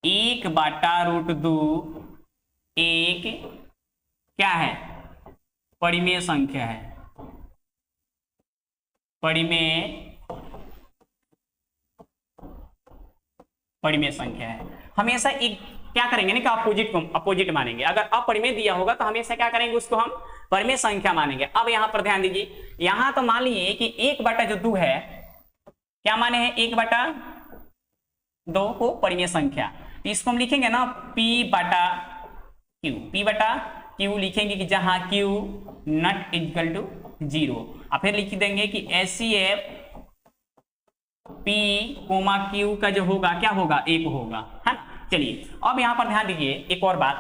1/√2 एक क्या है, परिमेय संख्या है, परिमेय संख्या है। हमेशा एक क्या करेंगे ना कि अपोजिट मानेंगे। अगर अपरिमेय दिया होगा तो हमेशा क्या करेंगे, उसको हम परिमेय संख्या मानेंगे। अब यहां पर ध्यान दीजिए, यहां तो मान लीजिए कि 1/2 है, क्या माने हैं, 1/2 को परिमेय संख्या। तो इसको हम लिखेंगे ना p/q लिखेंगे कि जहां q नॉट इक्वल टू 0, और फिर लिख देंगे कि HCF p, q का जो होगा क्या होगा, 1 होगा, है ना। चलिए अब यहां पर ध्यान दीजिए एक और बात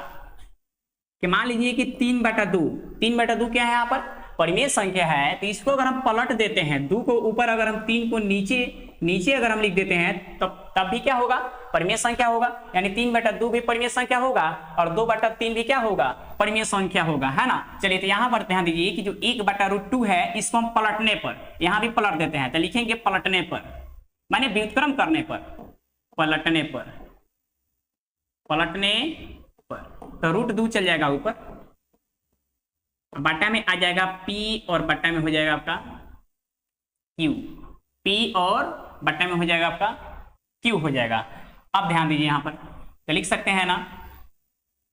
कि मान लीजिए कि 3/2 क्या है, यहां पर परिमेय संख्या है। तो इसको अगर हम पलट देते हैं, 2 को ऊपर अगर हम 3 को नीचे अगर हम लिख देते हैं तब भी क्या होगा, परिमेय संख्या होगा। यानी 3/2 भी परिमेय संख्या होगा और 2/3 भी क्या होगा, परिमेय संख्या होगा, है ना। चलिए तो यहां पर ध्यान दीजिए कि जो 1/√2 है इसको हम पलटने पर, यहां भी पलट देते हैं। तो लिखेंगे पलटने पर, माने व्युत्क्रम करने पर, पलटने पर तो √2 चल जाएगा ऊपर, बट्टा में आ जाएगा p और बट्टा में हो जाएगा आपका q, p और बट्टा में हो जाएगा आपका q हो जाएगा। अब ध्यान दीजिए यहां पर तो लिख सकते हैं ना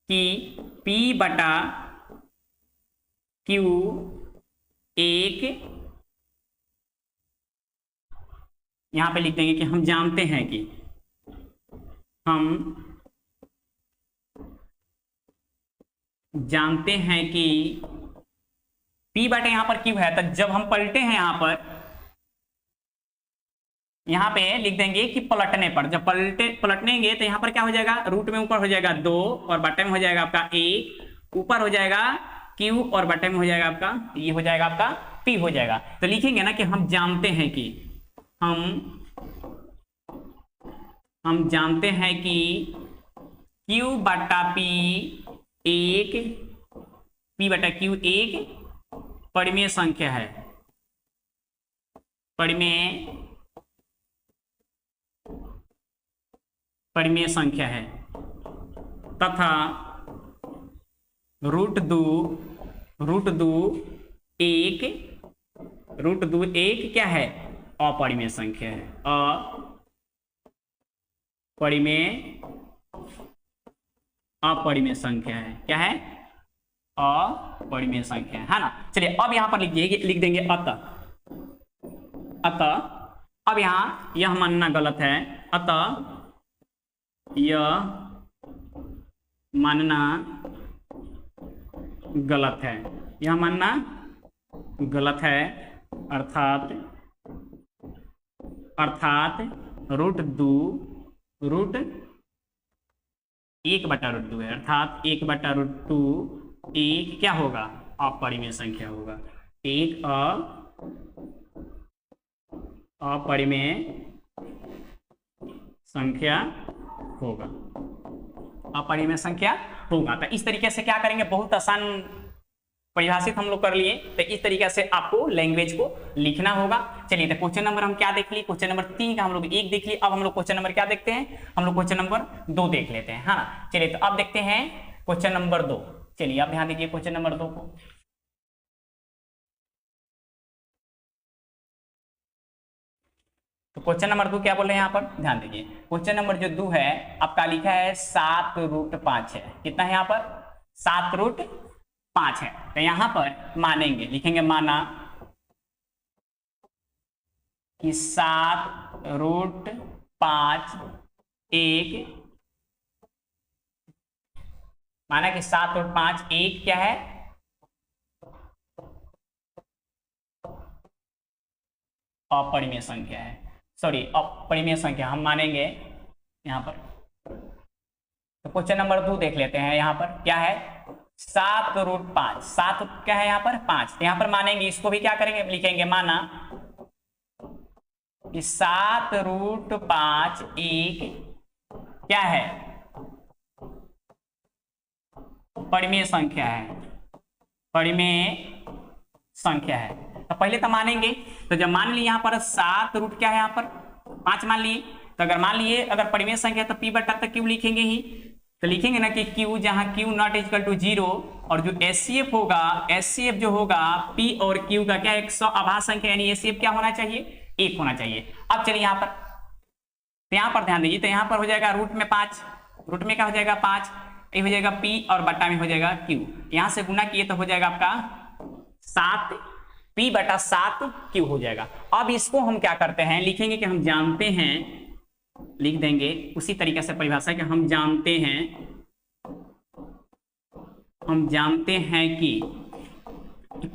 कि p/q एक, यहां पे लिख देंगे कि हम जानते हैं कि p/, यहां पर q है। तो जब हम पलटे हैं यहां पे लिख देंगे कि पलटने पर, जब पलटनेंगे तो यहां पर क्या हो जाएगा, रूट में ऊपर हो जाएगा 2 और बट्टे में हो जाएगा आपका 1, ऊपर हो जाएगा q और बट्टे में हो जाएगा आपका, ये हो जाएगा आपका p हो जाएगा। तो लिखेंगे ना कि हम जानते हैं कि q/p एक, p/q एक परिमेय संख्या है, परिमेय संख्या है, तथा √2 एक क्या है, अपरिमेय संख्या है, अपरिमेय संख्या है, क्या है, अपरिमेय संख्या है ना। चलिए अब यहां पर लिख देंगे अतः अब यहां यह मानना गलत है, अतः यह मानना गलत है, अर्थात अर्थात रूट 1/√2 है, अर्थात 1/√2 एक क्या होगा, अपरिमेय संख्या होगा, एक अपरिमेय संख्या होगा, अपरिमेय संख्या होगा। तो इस तरीके से क्या करेंगे, बहुत आसान परिभाषित हम लोग कर लिए। तो इस तरीके से आपको लैंग्वेज को लिखना होगा। चलिए, तो क्वेश्चन नंबर हम क्या देख लिए, क्वेश्चन नंबर 3 का हम लोग 1 देख लिए। अब हम लोग क्वेश्चन नंबर क्या देखते हैं, हम लोग क्वेश्चन नंबर 2 देख लेते हैं, है ना। चलिए, तो अब देखते हैं क्वेश्चन नंबर 2। चलिए, आप ध्यान दीजिए क्वेश्चन नंबर 2 को। तो क्वेश्चन नंबर 2 क्या बोल रहे हैं यहाँ पर, ध्यान दीजिए। क्वेश्चन नंबर जो 2 है आपका लिखा है 7√5 है। कितना है यहाँ पर, 7√5 है। तो यहाँ पर मानेंगे, लिखेंगे माना कि 7√5 एक, माना कि 7√5 एक क्या है, अपरिमेय संख्या है। सॉरी, अपरिमेय संख्या हम मानेंगे यहाँ पर। तो क्वेश्चन नंबर 2 देख लेते हैं। यहाँ पर क्या है, 7√5, 7 क्या है यहाँ पर 5। यहाँ पर मानेंगे, इसको भी क्या करेंगे, लिखेंगे माना कि 7√5 एक क्या है, परिमेय संख्या है, परिमेय संख्या है। तो पहले तो मानेंगे। तो जब मान लिए यहाँ पर 7 रूट क्या है, यहाँ पर 5 मान लिए। तो अगर मान लिए अगर परिमेय संख्या तो p बटा तक क्यू लिखेंगे ही। तो लिखेंगे ना कि q, जहां q नॉट इक्वल टू 0, और जो एचसीएफ होगा, एचसीएफ जो होगा p और q का क्या, एक आभास संख्या, यानी एचसीएफ क्या होना चाहिए, 1 होना चाहिए। अब चलिए यहाँ पर, तो यहाँ पर ध्यान दीजिए। तो यहाँ पर हो जाएगा रूट में 5, रूट में क्या हो जाएगा 5, ये हो जाएगा p और बटा में हो जाएगा q। यहाँ से गुना किए तो हो जाएगा आपका 7 p बटा 7 q हो जाएगा। अब इसको हम क्या करते हैं, लिखेंगे कि हम जानते हैं, लिख देंगे उसी तरीके से परिभाषा कि हम जानते हैं कि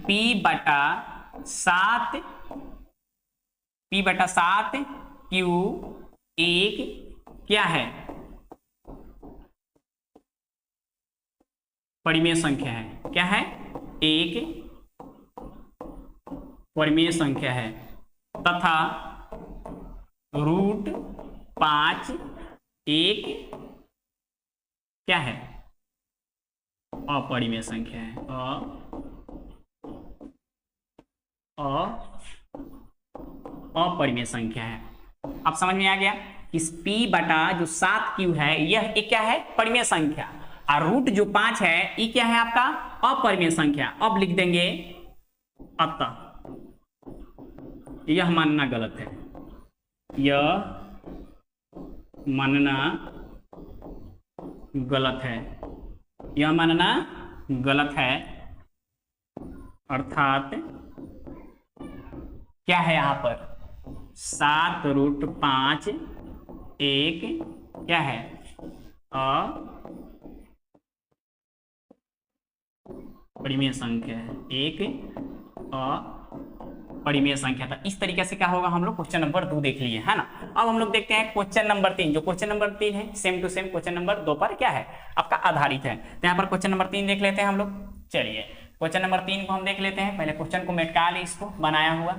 p बटा 7 q एक क्या है, परिमेय संख्या है। क्या है, एक परिमेय संख्या है, तथा रूट 5 एक क्या है, अपरिमेय संख्या है, अपरिमेय संख्या है। अब समझ में आ गया, इस p बटा जो 7q है यह एक क्या है, परिमेय संख्या, और रूट जो 5 है ये क्या है आपका, अपरिमेय संख्या। अब लिख देंगे अतः यह मानना गलत है, यह मानना गलत है, यह मानना गलत है, अर्थात क्या है यहाँ पर 7√5 एक क्या है, अपरिमेय संख्या है, एक अपरिमेय संख्या था। इस तरीके से क्या होगा, हम लोग क्वेश्चन नंबर 2 देख लिए, है ना। अब हम लोग देखते हैं क्वेश्चन नंबर 3। जो क्वेश्चन नंबर 3 है same to same question number 2 पर क्या है, आपका आधारित है। तो यहाँ पर क्वेश्चन नंबर 3 देख लेते हैं हम लोग। चलिए, क्वेश्चन नंबर 3 को हम देख लेते हैं। पहले क्वेश्चन को मेटका ले, इसको बनाया हुआ।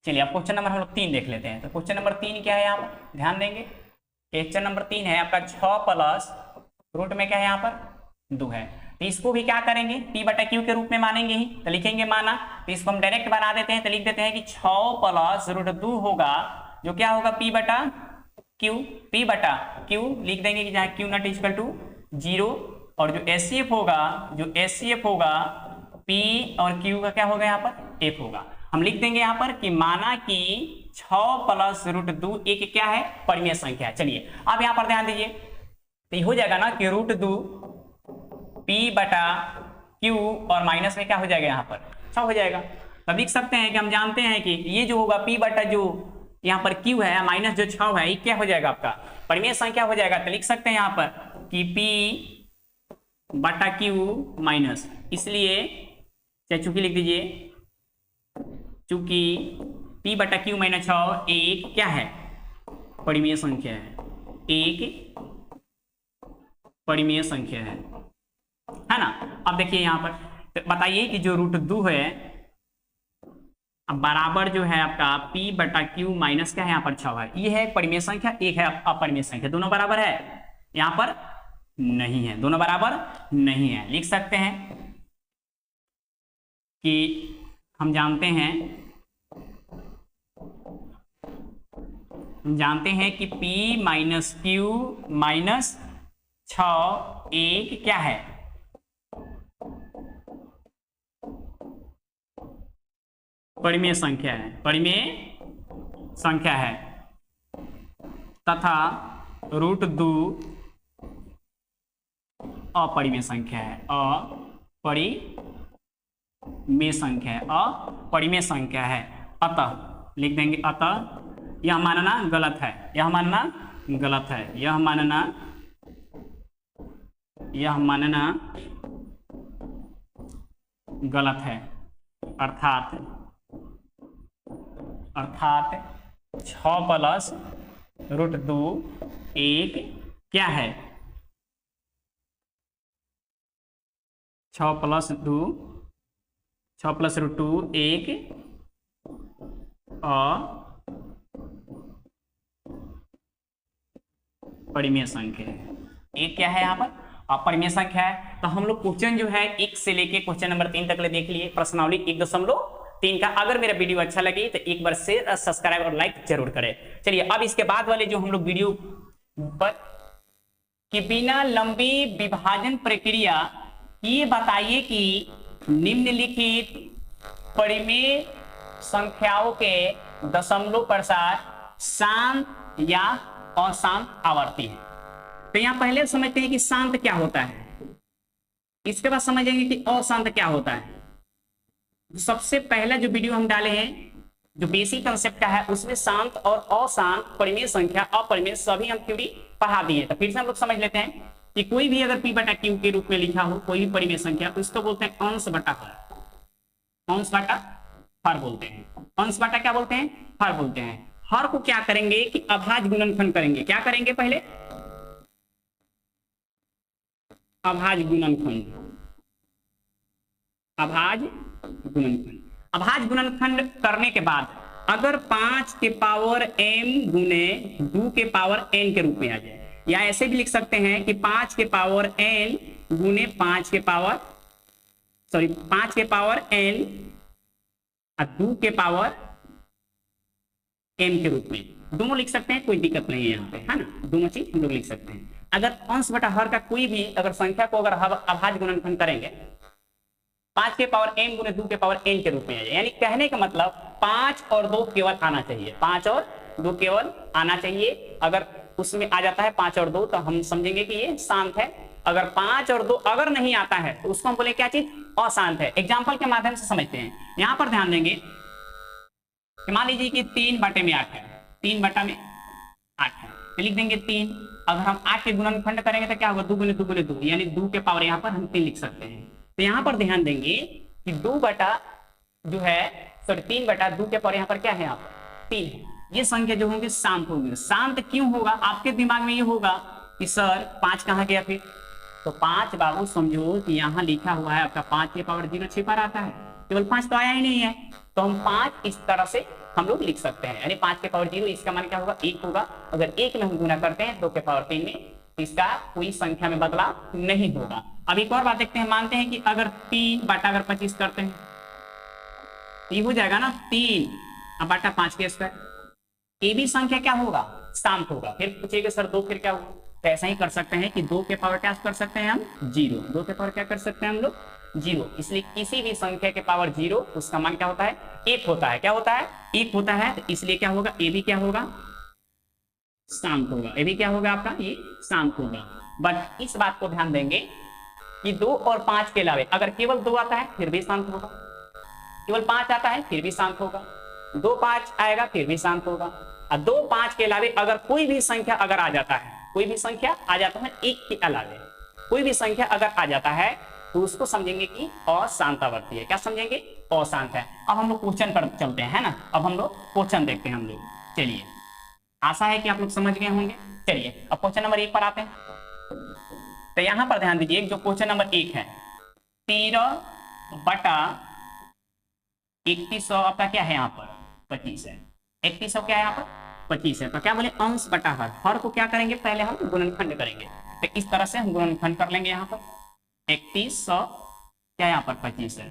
चलिए, अब क्वेश्चन नंबर हम लोग 3 देख लेते हैं। तो क्वेश्चन नंबर 3 क्या है, यहाँ पर ध्यान देंगे। क्वेश्चन नंबर 3 है आपका 6 प्लस रूट में क्या है, यहाँ पर 2 है। तो इसको भी क्या करेंगे, p बटा q के रूप में मानेंगे ही। तो लिखेंगे माना, तो इसको हम डायरेक्ट बना देते हैं। तो लिख देते हैं कि 6 प्लस रूट 2 होगा, जो क्या होगा p बटा q, p बटा q लिख देंगे कि जहाँ q नॉट इक्वल टू 0, और जो एचसीएफ होगा p और q का क्या होगा यहाँ पर f होगा। हम लिख देंगे यहाँ पर कि माना कि 6 प्लस रूट 2 एक क्या है, परिमेय संख्या। चलिए, अब यहाँ पर ध्यान दीजिए, तो ये हो जाएगा ना कि रूट 2 p बटा q और माइनस में क्या हो जाएगा, यहाँ पर 6 हो जाएगा। तब लिख सकते हैं कि हम जानते हैं कि ये जो होगा p बटा जो यहाँ पर q है माइनस जो 6 है, ये क्या हो जाएगा आपका परिमेय संख्या हो जाएगा। तो लिख सकते हैं यहाँ पर कि p बटा क्यू माइनस, इसलिए चाहे चूंकि लिख दीजिए, चूंकि p बटा क्यू माइनस 6 एक क्या है, परिमेय संख्या है, एक परिमेय संख्या है ना। अब देखिए यहां पर तो बताइए कि जो रूट 2 है अब बराबर जो है आपका p बटा क्यू माइनस क्या है, यहाँ पर 6 है, ये है परिमेय संख्या, एक है अपरिमेय संख्या, दोनों बराबर है, यहाँ पर नहीं है, दोनों बराबर नहीं है। लिख सकते हैं कि हम जानते हैं कि p माइनस क्यू माइनस 6 एक क्या है, परिमेय संख्या है, परिमेय संख्या है, तथा रूट 2 अपरिमेय संख्या है, अपरिमेय संख्या है, अपरिमेय संख्या है। अतः लिख देंगे, अतः यह मानना गलत है, यह मानना गलत है, यह मानना गलत है। अर्थात 6 प्लस रूट 2 एक क्या है, 6 प्लस रूट 2 एक अपरिमेय संख्या है। एक क्या है यहाँ पर, अपरिमेय संख्या है। तो हम लोग क्वेश्चन जो है 1 से लेके क्वेश्चन नंबर 3 तक ले देख लिए, प्रश्नावली 1.3 का। अगर मेरा वीडियो अच्छा लगे तो एक बार शेयर, सब्सक्राइब और लाइक जरूर करें। चलिए अब इसके बाद वाले जो हम लोग वीडियो पर कि बिना लंबी विभाजन प्रक्रिया, ये बताइए कि निम्नलिखित परिमेय संख्याओं के दशमलव प्रसार शांत या अशांत आवर्ती है। तो यहां पहले समझते हैं कि शांत क्या होता है, इसके बाद समझेंगे कि अशांत क्या होता है। सबसे पहला जो वीडियो हम डाले हैं जो बेसिक कंसेप्ट का है, उसमें शांत और अशांत परिमेय संख्या, अपरिमेय सभी हम थ्योरी पढ़ा दिए। तो फिर से हम लोग समझ लेते हैं कि कोई भी अगर p बटा क्यू के रूप में लिखा हो कोई भी परिमेय संख्या, तो इसको बोलते हैं अंश बटा हर, अंश बटा हर बोलते हैं, अंश बटा क्या बोलते हैं, हर बोलते हैं। हर को क्या करेंगे कि अभाज्य गुणनखंड करेंगे। क्या करेंगे, पहले अभाज्य गुणनखंड, अभाज्य गुणनखंड। अभाज्य गुणनखंड करने के बाद अगर 5 के पावर m गुने 2 के पावर n के रूप में आ जाए, या ऐसे भी लिख सकते हैं कि 5 के पावर n गुने 5 के पावर n और 2 के पावर m के रूप में, दोनों लिख सकते हैं, कोई दिक्कत नहीं है यहाँ पे, है ना, दोनों चीज हम लोग लिख सकते हैं। अगर अंश बटा हर का कोई भी अगर संख्या को अगर अभाज्य गुणनखंड करेंगे 5 के पावर m गुने 2 के पावर n के रूप में आ जाए, यानी कहने का मतलब 5 और 2 केवल आना चाहिए, 5 और 2 केवल आना चाहिए। अगर उसमें आ जाता है 5 और 2 तो हम समझेंगे कि ये शांत है। अगर 5 और 2 अगर नहीं आता है तो उसको हम बोले क्या चीज, अशांत है। एग्जाम्पल के माध्यम से समझते हैं। यहां पर ध्यान देंगे कि मान लीजिए कि 3 बटे में 8 है, 3 बटा में 8 है, तो लिख देंगे 3। अगर हम 8 के गुणनखंड करेंगे तो क्या होगा, 2 गुने 2 गुने 2, यानी 2 के पावर यहाँ पर हम 3 लिख सकते हैं। तो यहाँ पर ध्यान देंगे कि 2 बटा जो है 3 बटा 2 के पावर यहाँ पर क्या है, यहाँ पर 3 है। ये संख्या जो होंगे शांत होंगे। शांत क्यों होगा, आपके दिमाग में ये होगा कि सर 5 कहाँ गया फिर, तो 5 बाबू समझो कि यहाँ लिखा हुआ है आपका 5 के पावर 0 6 पर आता है, केवल 5 तो आया ही नहीं है, तो हम 5 इस तरह से हम लोग लिख सकते हैं, यानी 5 के पावर 0, इसका मान क्या होगा, 1 होगा। अगर 1 में हम गुना करते हैं 2 के पावर 3 में, तो इसका कोई संख्या में बदलाव नहीं होगा। अब एक और बात देखते हैं, मानते हैं कि अगर 3 बटा अगर 25 करते हैं तो ये हो जाएगा ना 3 बटा 5 के स्क्वायर, ये भी संख्या क्या होगा, शांत होगा। फिर पूछेगा सर 2 फिर क्या होगा, तो ऐसा ही कर सकते हैं कि 2 के पावर क्या कर सकते हैं हम, 0, 2 के पावर क्या कर सकते हैं हम लोग, 0। इसलिए किसी भी संख्या के पावर 0 उसका मान क्या होता है, 1 होता है। क्या होता है, 1 होता है। तो इसलिए क्या होगा, ये भी क्या होगा, शांत होगा, ये भी क्या होगा आपका, ये शांत होगा। बट इस बात को ध्यान देंगे कि 2 और 5 के अलावे अगर केवल 2 आता है फिर भी शांत होगा, केवल 5 आता है फिर भी शांत होगा, 2 5 आएगा फिर भी शांत होगा। और 2 5 के अलावे अगर कोई भी संख्या अगर आ जाता है, कोई भी संख्या आ जाता है 1 के अलावे, कोई भी संख्या अगर आ जाता है तो उसको समझेंगे कि अशांतावर्ती है। क्या समझेंगे? अशांत है। अब हम लोग क्वेश्चन पर चलते हैं, है ना। अब हम लोग क्वेश्चन देखते हैं हम लोग। चलिए, आशा है कि आप लोग समझ गए होंगे। चलिए अब क्वेश्चन नंबर 1 पर आते हैं। तो यहां पर ध्यान दीजिए, जो क्वेश्चन नंबर 1 है 13/3100 आपका क्या है यहाँ पर 25 है। 3100 क्या है यहाँ पर 25 है। तो क्या बोले अंश बटा हर को क्या करेंगे, पहले हम गुणनखंड करेंगे। तो इस तरह से हम गुणनखंड कर लेंगे। यहाँ पर 3100 क्या है यहाँ पर 25 है,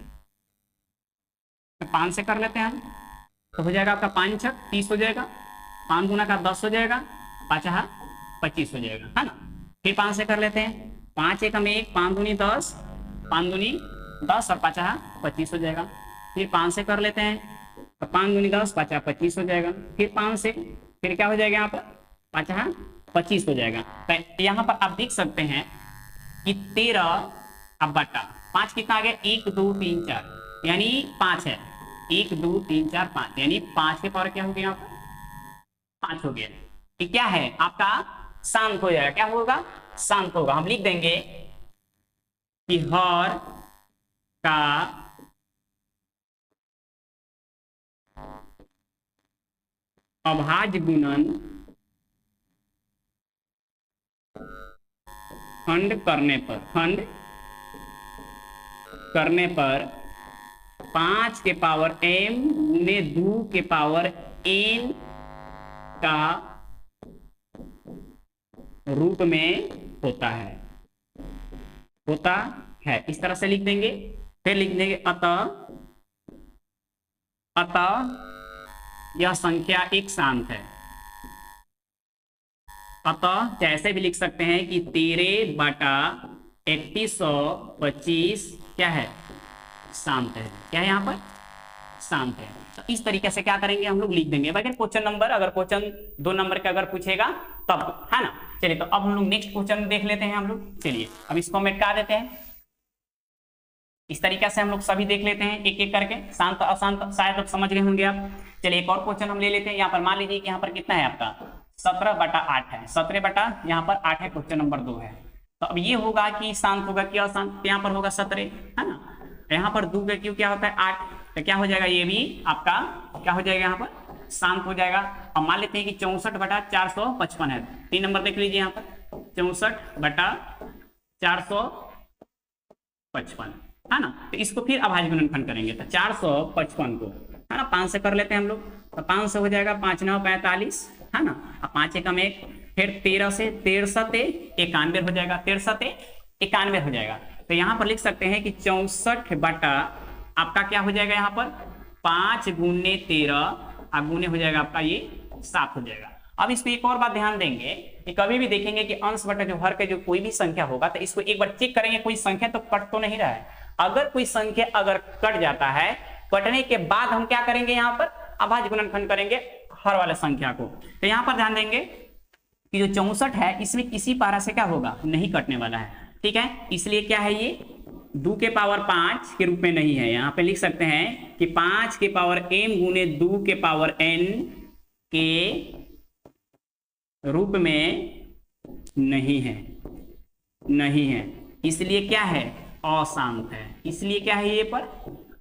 तो 5 से कर लेते हैं हम। तो हो जाएगा आपका 5 छक 30 हो जाएगा, 5 गुना का 10 हो जाएगा, 5 25 हो जाएगा, है ना। फिर 5 से कर लेते हैं, 5 एकम 1, 5 दूनी 10, 5 दूनी 10 और 5 25 हो जाएगा। फिर 5 से कर लेते हैं, तो 5 दूनी 10, 5 25 हो जाएगा। फिर 5 से फिर क्या हो जाएगा यहाँ पर 5 25 हो जाएगा। तो यहाँ पर आप देख सकते हैं कि 13 अब बटा 5 कितना आ गया 1 2 3 4 यानी 5 है। 1 2 3 4 5 यानी 5 के पावर क्या हो गया यहाँ पर 5 हो गया। ये क्या है आपका शांत हो जाएगा। क्या होगा शांत होगा। हम लिख देंगे कि हर का अभाज्य गुणन खंड करने पर 5 के पावर m गुने 2 के पावर n का रूप में होता है। इस तरह से लिख देंगे। फिर लिख देंगे अतः यह संख्या एक शांत है। अतः जैसे भी लिख सकते हैं कि 13/3125 क्या है शांत है। क्या है यहाँ पर शांत है। तो इस तरीके से क्या करेंगे हम लोग लिख देंगे। बाकी क्वेश्चन नंबर अगर क्वेश्चन 2 नंबर का अगर पूछेगा तब, है ना। चलिए तो अब हम लोग नेक्स्ट क्वेश्चन देख लेते हैं हम लोग। चलिए अब इसको हम मिटा देते हैं। इस तरीके से हम लोग सभी देख लेते हैं एक एक करके, शांत अशांत शायद आप समझ गए होंगे आप। चलिए एक और क्वेश्चन हम ले लेते हैं। यहाँ पर मान लीजिए कि यहाँ पर कितना है आपका 17/8 है। 17 बटा यहाँ पर 8 है, क्वेश्चन नंबर 2 है। तो अब ये होगा कि शांत होगा कि अशांत। यहाँ पर होगा 17, है ना। यहाँ पर 2 का क्यों क्या होता है 8, तो क्या हो जाएगा ये भी आपका क्या हो जाएगा यहाँ पर शांत हो जाएगा। अब मान लेते हैं कि 64/455 है। 3 नंबर देख लीजिए यहाँ पर 64/455, है ना। तो इसको फिर अभाज्य गुणनखंड करेंगे। तो 455 को, है ना, 5 से कर लेते हैं हम लोग। तो 5 से हो जाएगा 5 9 45, है ना। अब 5 एकम 1, फिर 13 से 93 हो जाएगा। 93 हो जाएगा। तो यहाँ पर लिख सकते हैं कि 64 बटा आपका क्या हो जाएगा यहाँ पर 5 गुने 13 अब गुने हो जाएगा आपका ये 7 हो जाएगा। अब इस पे एक और बात ध्यान देंगे कि कभी भी देखेंगे कि अंश बटा जो हर के जो कोई भी संख्या होगा तो इसको एक बार चेक करेंगे कोई संख्या तो कट तो नहीं रहा है। अगर कोई संख्या अगर कट जाता है, कटने के बाद हम क्या करेंगे यहाँ पर अभाज्य गुणनखंड करेंगे हर वाले संख्या को। तो यहाँ पर ध्यान देंगे कि जो 64 है इसमें किसी पारा से क्या होगा नहीं कटने वाला है, ठीक है। इसलिए क्या है ये 2 के पावर 5 के रूप में नहीं है। यहाँ पे लिख सकते हैं कि 5 के पावर m गुने 2 के पावर n के रूप में नहीं है। इसलिए क्या है अशांत है। इसलिए क्या है ये पर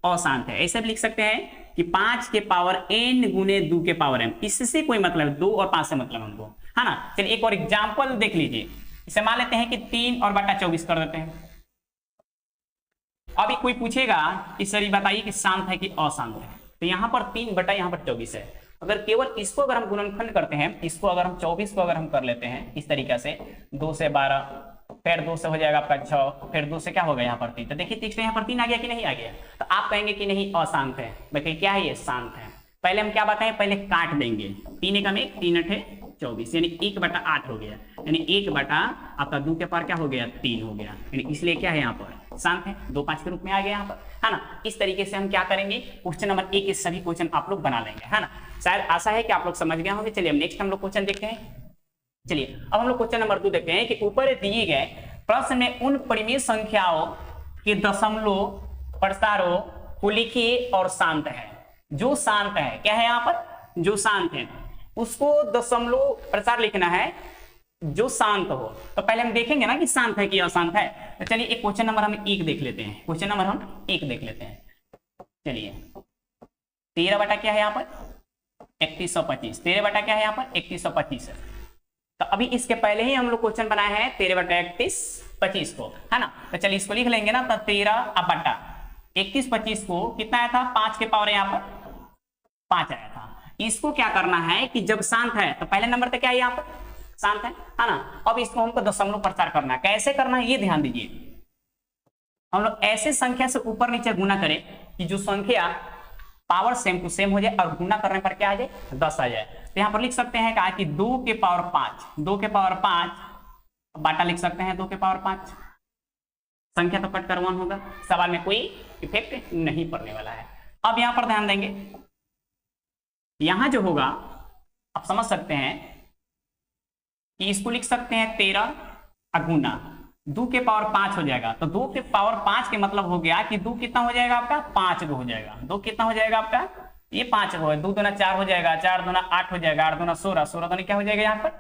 अशांत है। ऐसे भी लिख सकते हैं कि 5 के पावर n गुने 2 के पावर m, इससे कोई मतलब 2 और 5 से मतलब हमको, है ना। चलिए एक और एग्जांपल देख लीजिए। इसे मान लेते हैं कि 3/24 कर देते हैं। अभी कोई पूछेगा कि सर ये बताइए कि शांत है कि अशांत है। तो यहाँ पर 3/24 है। अगर केवल इसको अगर हम गुणनखंड करते हैं, इसको अगर हम 24 को अगर हम कर लेते हैं इस तरीके से 2 से 12, फिर 2 से हो जाएगा आपका 6, फिर 2 से क्या होगा यहाँ पर 3। तो देखिए तीसरे यहाँ पर 3 आ गया कि नहीं आ गया। तो आप कहेंगे कि नहीं अशांत है। देखिए क्या है ये शांत है। पहले हम क्या बताएं, पहले काट देंगे। 3 एकम 1, 3 8 24 यानी 1/8 हो गया। यानी 1 बटा आपका 2 के पावर क्या हो गया 3 हो गया। यानी इसलिए क्या है यहाँ पर शांत है। 2 5 के रूप में आ गया यहाँ पर, है ना। इस तरीके से हम क्या करेंगे क्वेश्चन नंबर 1 के सभी क्वेश्चन आप लोग बना लेंगे, है ना। शायद आशा है कि आप लोग समझ गए होंगे। चलिए नेक्स्ट हम लोग क्वेश्चन देखते हैं। चलिए अब हम लोग क्वेश्चन नंबर 2 देखते हैं कि ऊपर दिए गए प्रश्न में उन परिमेय संख्याओं के दशमलव प्रसारों को लिखिए और शांत है। जो शांत है क्या है यहाँ पर जो शांत है उसको दशमलव प्रसार लिखना है जो शांत हो। तो पहले हम देखेंगे ना कि शांत है कि अशांत है। तो चलिए एक क्वेश्चन नंबर हम 1 देख लेते हैं। क्वेश्चन नंबर हम 1 देख लेते हैं। चलिए 13 बटा क्या है यहाँ पर 3125। 13 बटा क्या है यहाँ पर 3125 है। तो अभी इसके पहले ही हम लोग क्वेश्चन बनाए हैं 13 बटा 3125 को, है ना। तो चलिए इसको लिख लेंगे ना। तो 13 बटा 3125 को कितना आया था 5 के पावर यहाँ पर 5 आया था। इसको क्या करना है कि जब शांत है तो पहले नंबर पे क्या है यहाँ पर शांत है ना। अब इसको हमको दशमलव प्रचार करना है। कैसे करना है ये ध्यान दीजिए। हम लोग ऐसे संख्या से ऊपर नीचे गुना करें कि जो संख्या पावर सेम टू सेम हो जाए और गुना करने पर क्या आ जाए 10 आ जाए। तो यहाँ पर लिख सकते हैं कहा कि 2 के पावर 5, 2 के पावर 5 बाटा लिख सकते हैं 2 के पावर 5। संख्या तो कट कर 1 होगा, सवाल में कोई इफेक्ट नहीं पड़ने वाला है। अब यहां पर ध्यान देंगे, यहां जो होगा आप समझ सकते हैं कि इसको लिख सकते हैं 13 गुना 2 के पावर 5 हो जाएगा। तो 2 के पावर 5 के मतलब हो गया कि 2 कितना हो जाएगा आपका 5 हो जाएगा। 2 कितना हो जाएगा आपका ये 5 है। 2 दूना 4 हो जाएगा, 4 दूना 8 हो जाएगा, 8 दूना 16, 16 दूना क्या हो जाएगा यहाँ पर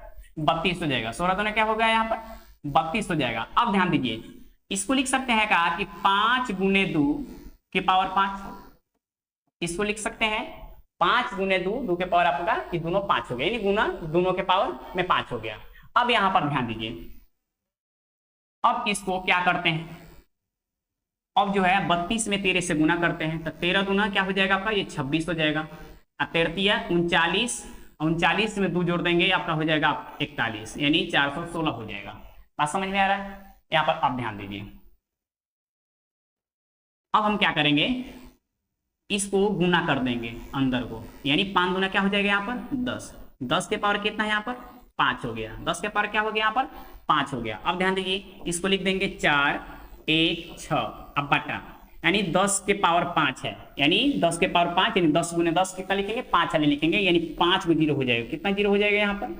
32 हो जाएगा। 16 दूना क्या हो गया यहाँ पर 32 हो जाएगा। अब ध्यान दीजिए इसको लिख सकते हैं कहा कि 5 गुने 2 के पावर 5। इसको लिख सकते हैं 5 गुने 2 के पावर आपका ये दोनों 5 हो गया, यानी गुना दोनों के पावर में 5 हो गया। अब यहां पर ध्यान दीजिए, अब इसको क्या करते हैं, अब जो है 32 में 13 से गुना करते हैं। तो 13 दूना क्या हो जाएगा आपका ये 26 हो जाएगा। अब 13 39, 39 में 2 जोड़ देंगे आपका हो जाएगा 41, यानी 416 हो जाएगा। बात समझ में आ रहा है यहाँ पर। अब ध्यान दीजिए, अब हम क्या करेंगे इसको गुना कर देंगे अंदर को, यानी 5 गुना क्या हो जाएगा यहाँ पर 10। 10 के पावर कितना है यहाँ पर 5 हो गया। 10 के पावर क्या हो गया यहाँ पर 5 हो गया। अब ध्यान दीजिए इसको लिख देंगे 4 1 6 अब बटा, यानी 10 के पावर 5 है, यानी 10 के पावर 5 यानी 10 गुने 10 कितना लिखेंगे 5 वाले लिखेंगे, यानी 5 में 0 हो जाएगा। कितना 0 हो जाएगा यहाँ पर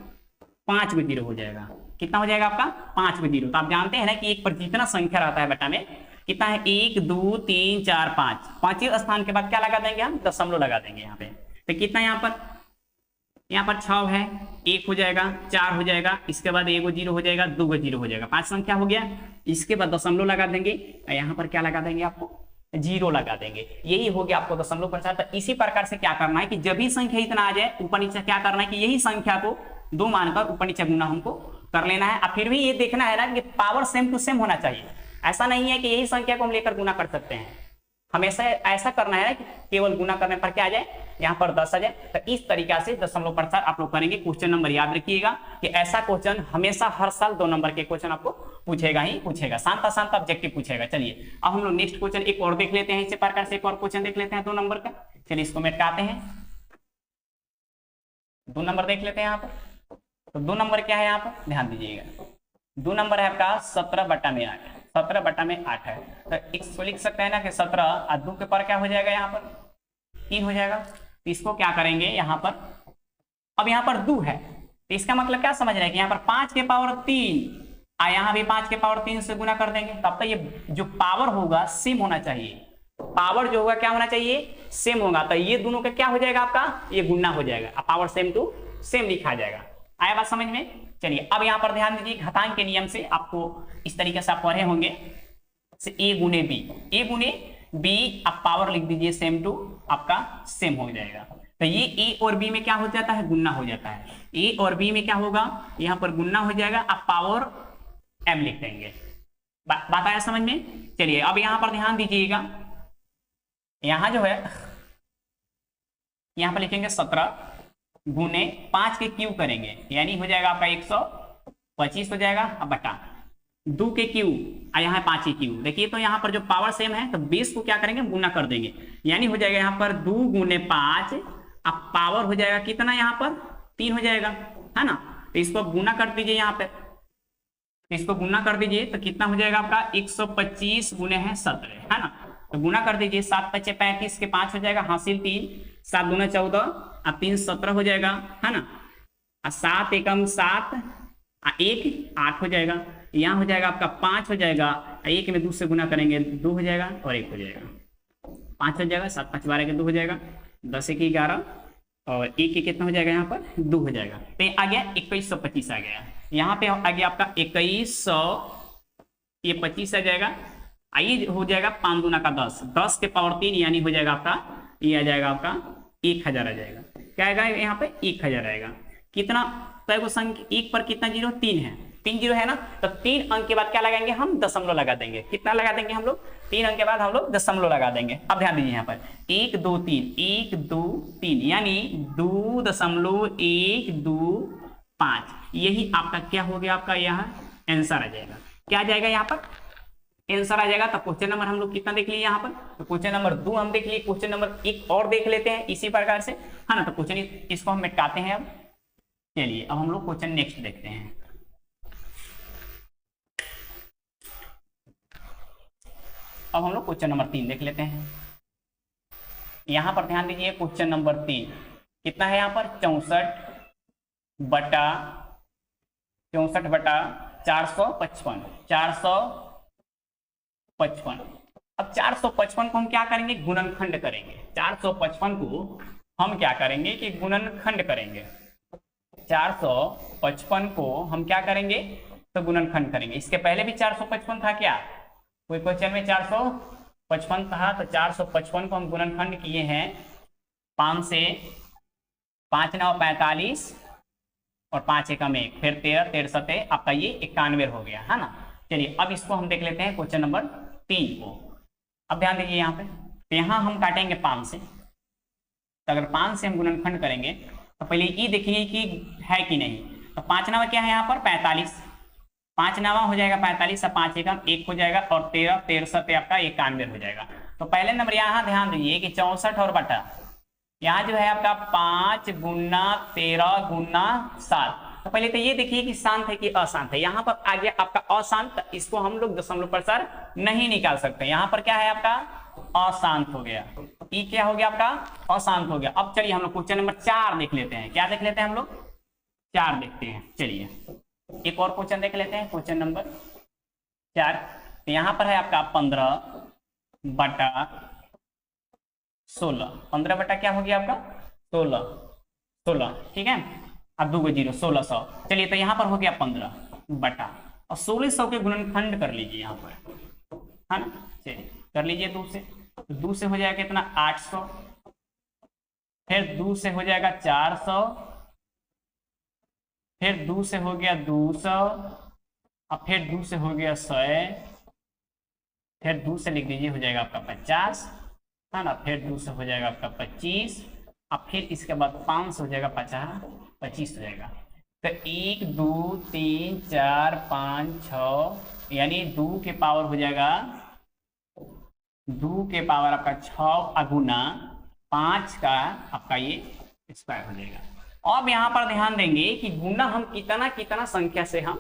5 में 0 हो जाएगा। कितना हो जाएगा आपका 5 में 0। तो आप जानते हैं ना कि एक पर जितना संख्या रहता है बटा में कितना है 1 2 3 4 5, पांचवें स्थान के बाद क्या लगा देंगे हम दशमलव लगा देंगे यहाँ पे। तो कितना यहाँ पर 6 है, 1 हो जाएगा, 4 हो जाएगा, इसके बाद 1 0 हो जाएगा, 2 0 हो जाएगा, 5 संख्या हो गया। इसके बाद दशमलव लगा देंगे, यहाँ पर क्या लगा देंगे आपको 0 लगा देंगे। यही हो गया आपको दशमलव प्रचार। तो इसी प्रकार से क्या करना है कि जब भी संख्या इतना आ जाए ऊपर नीचे क्या करना है कि यही संख्या को 2 मानकर ऊपर नीचे गुना हमको कर लेना है। अब फिर भी ये देखना है ना कि पावर सेम टू सेम होना चाहिए। ऐसा नहीं है कि यही संख्या को हम लेकर गुना कर सकते हैं, हमेशा ऐसा करना है कि केवल गुना करने पर क्या आ जाए यहाँ पर 10 आ जाए। तो इस तरीका से दशमलव प्रचार आप लोग करेंगे। क्वेश्चन नंबर याद रखिएगा कि ऐसा क्वेश्चन हमेशा हर साल 2 नंबर के क्वेश्चन आपको पूछेगा ही पूछेगा, शांत ऑब्जेक्टिव पूछेगा। चलिए अब हम लोग नेक्स्ट क्वेश्चन एक और देख लेते हैं। इसी प्रकार से एक और क्वेश्चन देख लेते हैं 2 नंबर का। चलिए इसको मेटकाते हैं, 2 नंबर देख लेते हैं यहाँ पर। तो 2 नंबर क्या है यहाँ पर ध्यान दीजिएगा। 2 नंबर है आपका 17 बटा में 8, 17 बटा में 8 है। तो इसको लिख सकते हैं ना कि 17 और 2 के पावर क्या हो जाएगा यहाँ पर 3 हो जाएगा। तो इसको क्या करेंगे यहाँ पर, अब यहाँ पर 2 है तो इसका मतलब क्या समझ रहे हैं कि यहाँ पर 5 के पावर 3 और यहाँ भी 5 के पावर 3 से गुना कर देंगे। तब तक ये जो पावर होगा सेम होना चाहिए, पावर जो होगा क्या होना चाहिए सेम होगा। तो ये दोनों का क्या हो जाएगा आपका ये गुना हो जाएगा, पावर सेम टू सेम लिखा जाएगा। आया बात समझ में। चलिए अब यहाँ पर ध्यान दीजिए, घातांक के नियम से आपको इस तरीके से आप पढ़े होंगे, ए गुने बी, ए गुने बी आप पावर लिख दीजिए सेम टू आपका सेम हो जाएगा। तो ये ए और बी में क्या हो जाता है गुना हो जाता है। ए और बी में क्या होगा यहाँ पर गुना हो जाएगा, आप पावर एम लिख देंगे। बात आया समझ में। चलिए अब यहाँ पर ध्यान दीजिएगा, यहाँ जो है यहाँ पर लिखेंगे 17 गुने 5 के क्यू करेंगे, यानी हो जाएगा आपका 125 हो जाएगा। अब बटा 2 के क्यू और यहाँ 5 के क्यू। देखिए तो यहाँ पर जो पावर सेम है तो बेस को क्या करेंगे गुना कर देंगे, यानी हो जाएगा यहाँ पर 2 गुने 5 अब पावर हो जाएगा कितना यहाँ पर 3 हो जाएगा, है ना। तो इसको गुना कर दीजिए, यहाँ पे इसको गुना कर दीजिए तो कितना हो जाएगा आपका 125 गुने है 17, है ना। तो गुना कर दीजिए, 7 5 35 के 5 हो जाएगा, हासिल 3, 7 दूना 14 और 3 17 हो जाएगा, है ना। और 7 एकम 7 और 1 8 हो जाएगा। यहाँ हो जाएगा आपका 5 हो जाएगा, 1 में 2 से गुना करेंगे 2 हो जाएगा और 1 हो जाएगा, 5 हो जाएगा, 7 5 12 के 2 हो जाएगा, 10 1 11 और एक के कितना हो जाएगा यहाँ पर 2 हो जाएगा, तो ये आ गया 2125 आ गया। यहाँ पे आ गया आपका 2100, ये 25 आ जाएगा, आइए हो जाएगा 5 दूना का 10, 10 के पावर 3 यानी हो जाएगा आपका, ये आ जाएगा आपका 1000 आ जाएगा। क्या आएगा यहाँ पे 1000 आएगा। कितना कई गो संख्या, एक पर कितना जीरो, 3 है, 3 जीरो है ना, तो 3 अंक के बाद क्या लगाएंगे हम, दशमलव लगा देंगे। कितना लगा देंगे हम लोग, 3 अंक के बाद हम लोग दशमलव लगा देंगे। अब ध्यान दीजिए यहाँ पर 1 2 3, 1 2 3 यानी 2.125, यही आपका क्या हो गया, आपका यहाँ आंसर आ जाएगा। क्या आ जाएगा यहाँ पर आंसर आ जाएगा। तो क्वेश्चन नंबर हम लोग कितना देख लिए यहाँ पर, तो क्वेश्चन नंबर 2 हम देख लिए। क्वेश्चन नंबर 1 और देख लेते हैं इसी प्रकार से, है ना। तो क्वेश्चन इसको हम मिटाते हैं। अब चलिए अब हम लोग क्वेश्चन नेक्स्ट देखते हैं। अब हम लोग क्वेश्चन नंबर 3 देख लेते हैं। यहां पर ध्यान दीजिए, क्वेश्चन नंबर 3 कितना है यहाँ पर, 64/455, 455। अब 455 को हम क्या करेंगे, गुणनखंड करेंगे। 455 को हम क्या करेंगे कि गुणनखंड करेंगे। 455 को हम क्या करेंगे, तो गुणनखंड करेंगे। इसके पहले भी 455 था क्या, कोई क्वेश्चन में 455 था, तो 455 को हम गुणनखंड किए हैं 5 से, 5 9 45 और 5 एकम 1, फिर 13 13 सते आपका ये 91 हो गया, है ना। चलिए अब इसको हम देख लेते हैं क्वेश्चन नंबर 3 को। अब ध्यान दीजिए यहाँ पे, तो यहाँ हम काटेंगे 5 से, तो अगर 5 से हम गुणनखंड करेंगे तो पहले ये देखिए कि है कि नहीं। तो 5 नवा क्या है यहाँ पर 45, 5 नवा हो जाएगा 45, 5 एकम 1 हो जाएगा और 13 13 सते आपका 91 हो जाएगा। तो पहले नंबर यहाँ ध्यान दीजिए कि 64 और बटा, यहाँ जो है आपका 5 गुना 13 गुना 7। तो पहले तो ये देखिए कि शांत है कि अशांत है। यहाँ पर आ गया आपका अशांत, इसको हम लोग दशमलव प्रसार नहीं निकाल सकते। यहाँ पर क्या है आपका अशांत हो गया, ये क्या हो गया आपका अशांत हो गया। अब चलिए हम लोग क्वेश्चन नंबर 4 देख लेते हैं। क्या देख लेते हैं हम लोग, 4 देखते हैं। चलिए एक और क्वेश्चन देख लेते हैं, क्वेश्चन नंबर 4। तो यहाँ पर है आपका 15/16, 15 बटा क्या हो गया आपका 16, 16 ठीक है। अब 2 0 1600। चलिए तो यहाँ पर हो गया 15 बटा, और 1600 के गुणनखंड कर लीजिए यहाँ पर, है ना। चलिए कर लीजिए 2 से, तो 2 से हो जाएगा कितना 800, फिर 2 से हो जाएगा 400, फिर 2 से हो गया 200, अब फिर 2 से हो गया 100, फिर 2 से लिख दीजिए हो जाएगा आपका 50, है ना। फिर 2 से हो जाएगा आपका 25, अब फिर इसके बाद 5 से हो जाएगा 50, 25 हो जाएगा। तो 1 2 3 4 5 6 यानी 2 के पावर हो जाएगा, 2 के पावर आपका 6 अगुना 5 का आपका ये स्क्वायर हो जाएगा। अब यहाँ पर ध्यान देंगे कि गुना हम कितना कितना संख्या से हम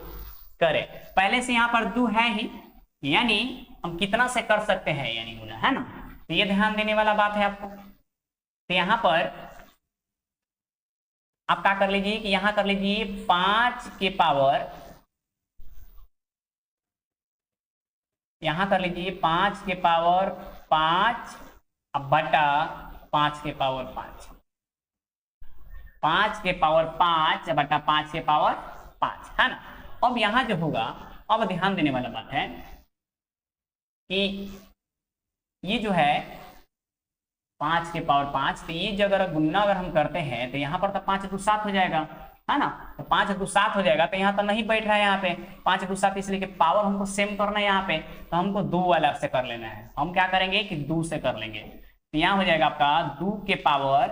करें। पहले से यहाँ पर 2 है ही, यानी हम कितना से कर सकते हैं, यानी गुना, है ना। तो ये ध्यान देने वाला बात है आपको। तो यहाँ पर आप क्या कर लीजिए कि यहाँ कर लीजिए 5 के पावर, यहाँ कर लीजिए 5 के पावर 5 अब बटा 5 के पावर 5, 5 के पावर 5 बटा 5 के पावर 5, है ना। अब यहाँ जो होगा, अब ध्यान देने वाला बात है कि ये जो है 5 के पावर 5, तो ये जो अगर गुना अगर हम करते हैं तो यहाँ पर तो 5 2 7 हो जाएगा, है ना। तो 5 2 7 हो जाएगा, तो यहाँ तो नहीं बैठ रहा है यहाँ पे 5 2 7, इसलिए कि पावर हमको सेम करना है यहाँ पे, तो हमको 2 वाला से कर लेना है। हम क्या करेंगे कि 2 से कर लेंगे। तो यहाँ हो जाएगा आपका 2 के पावर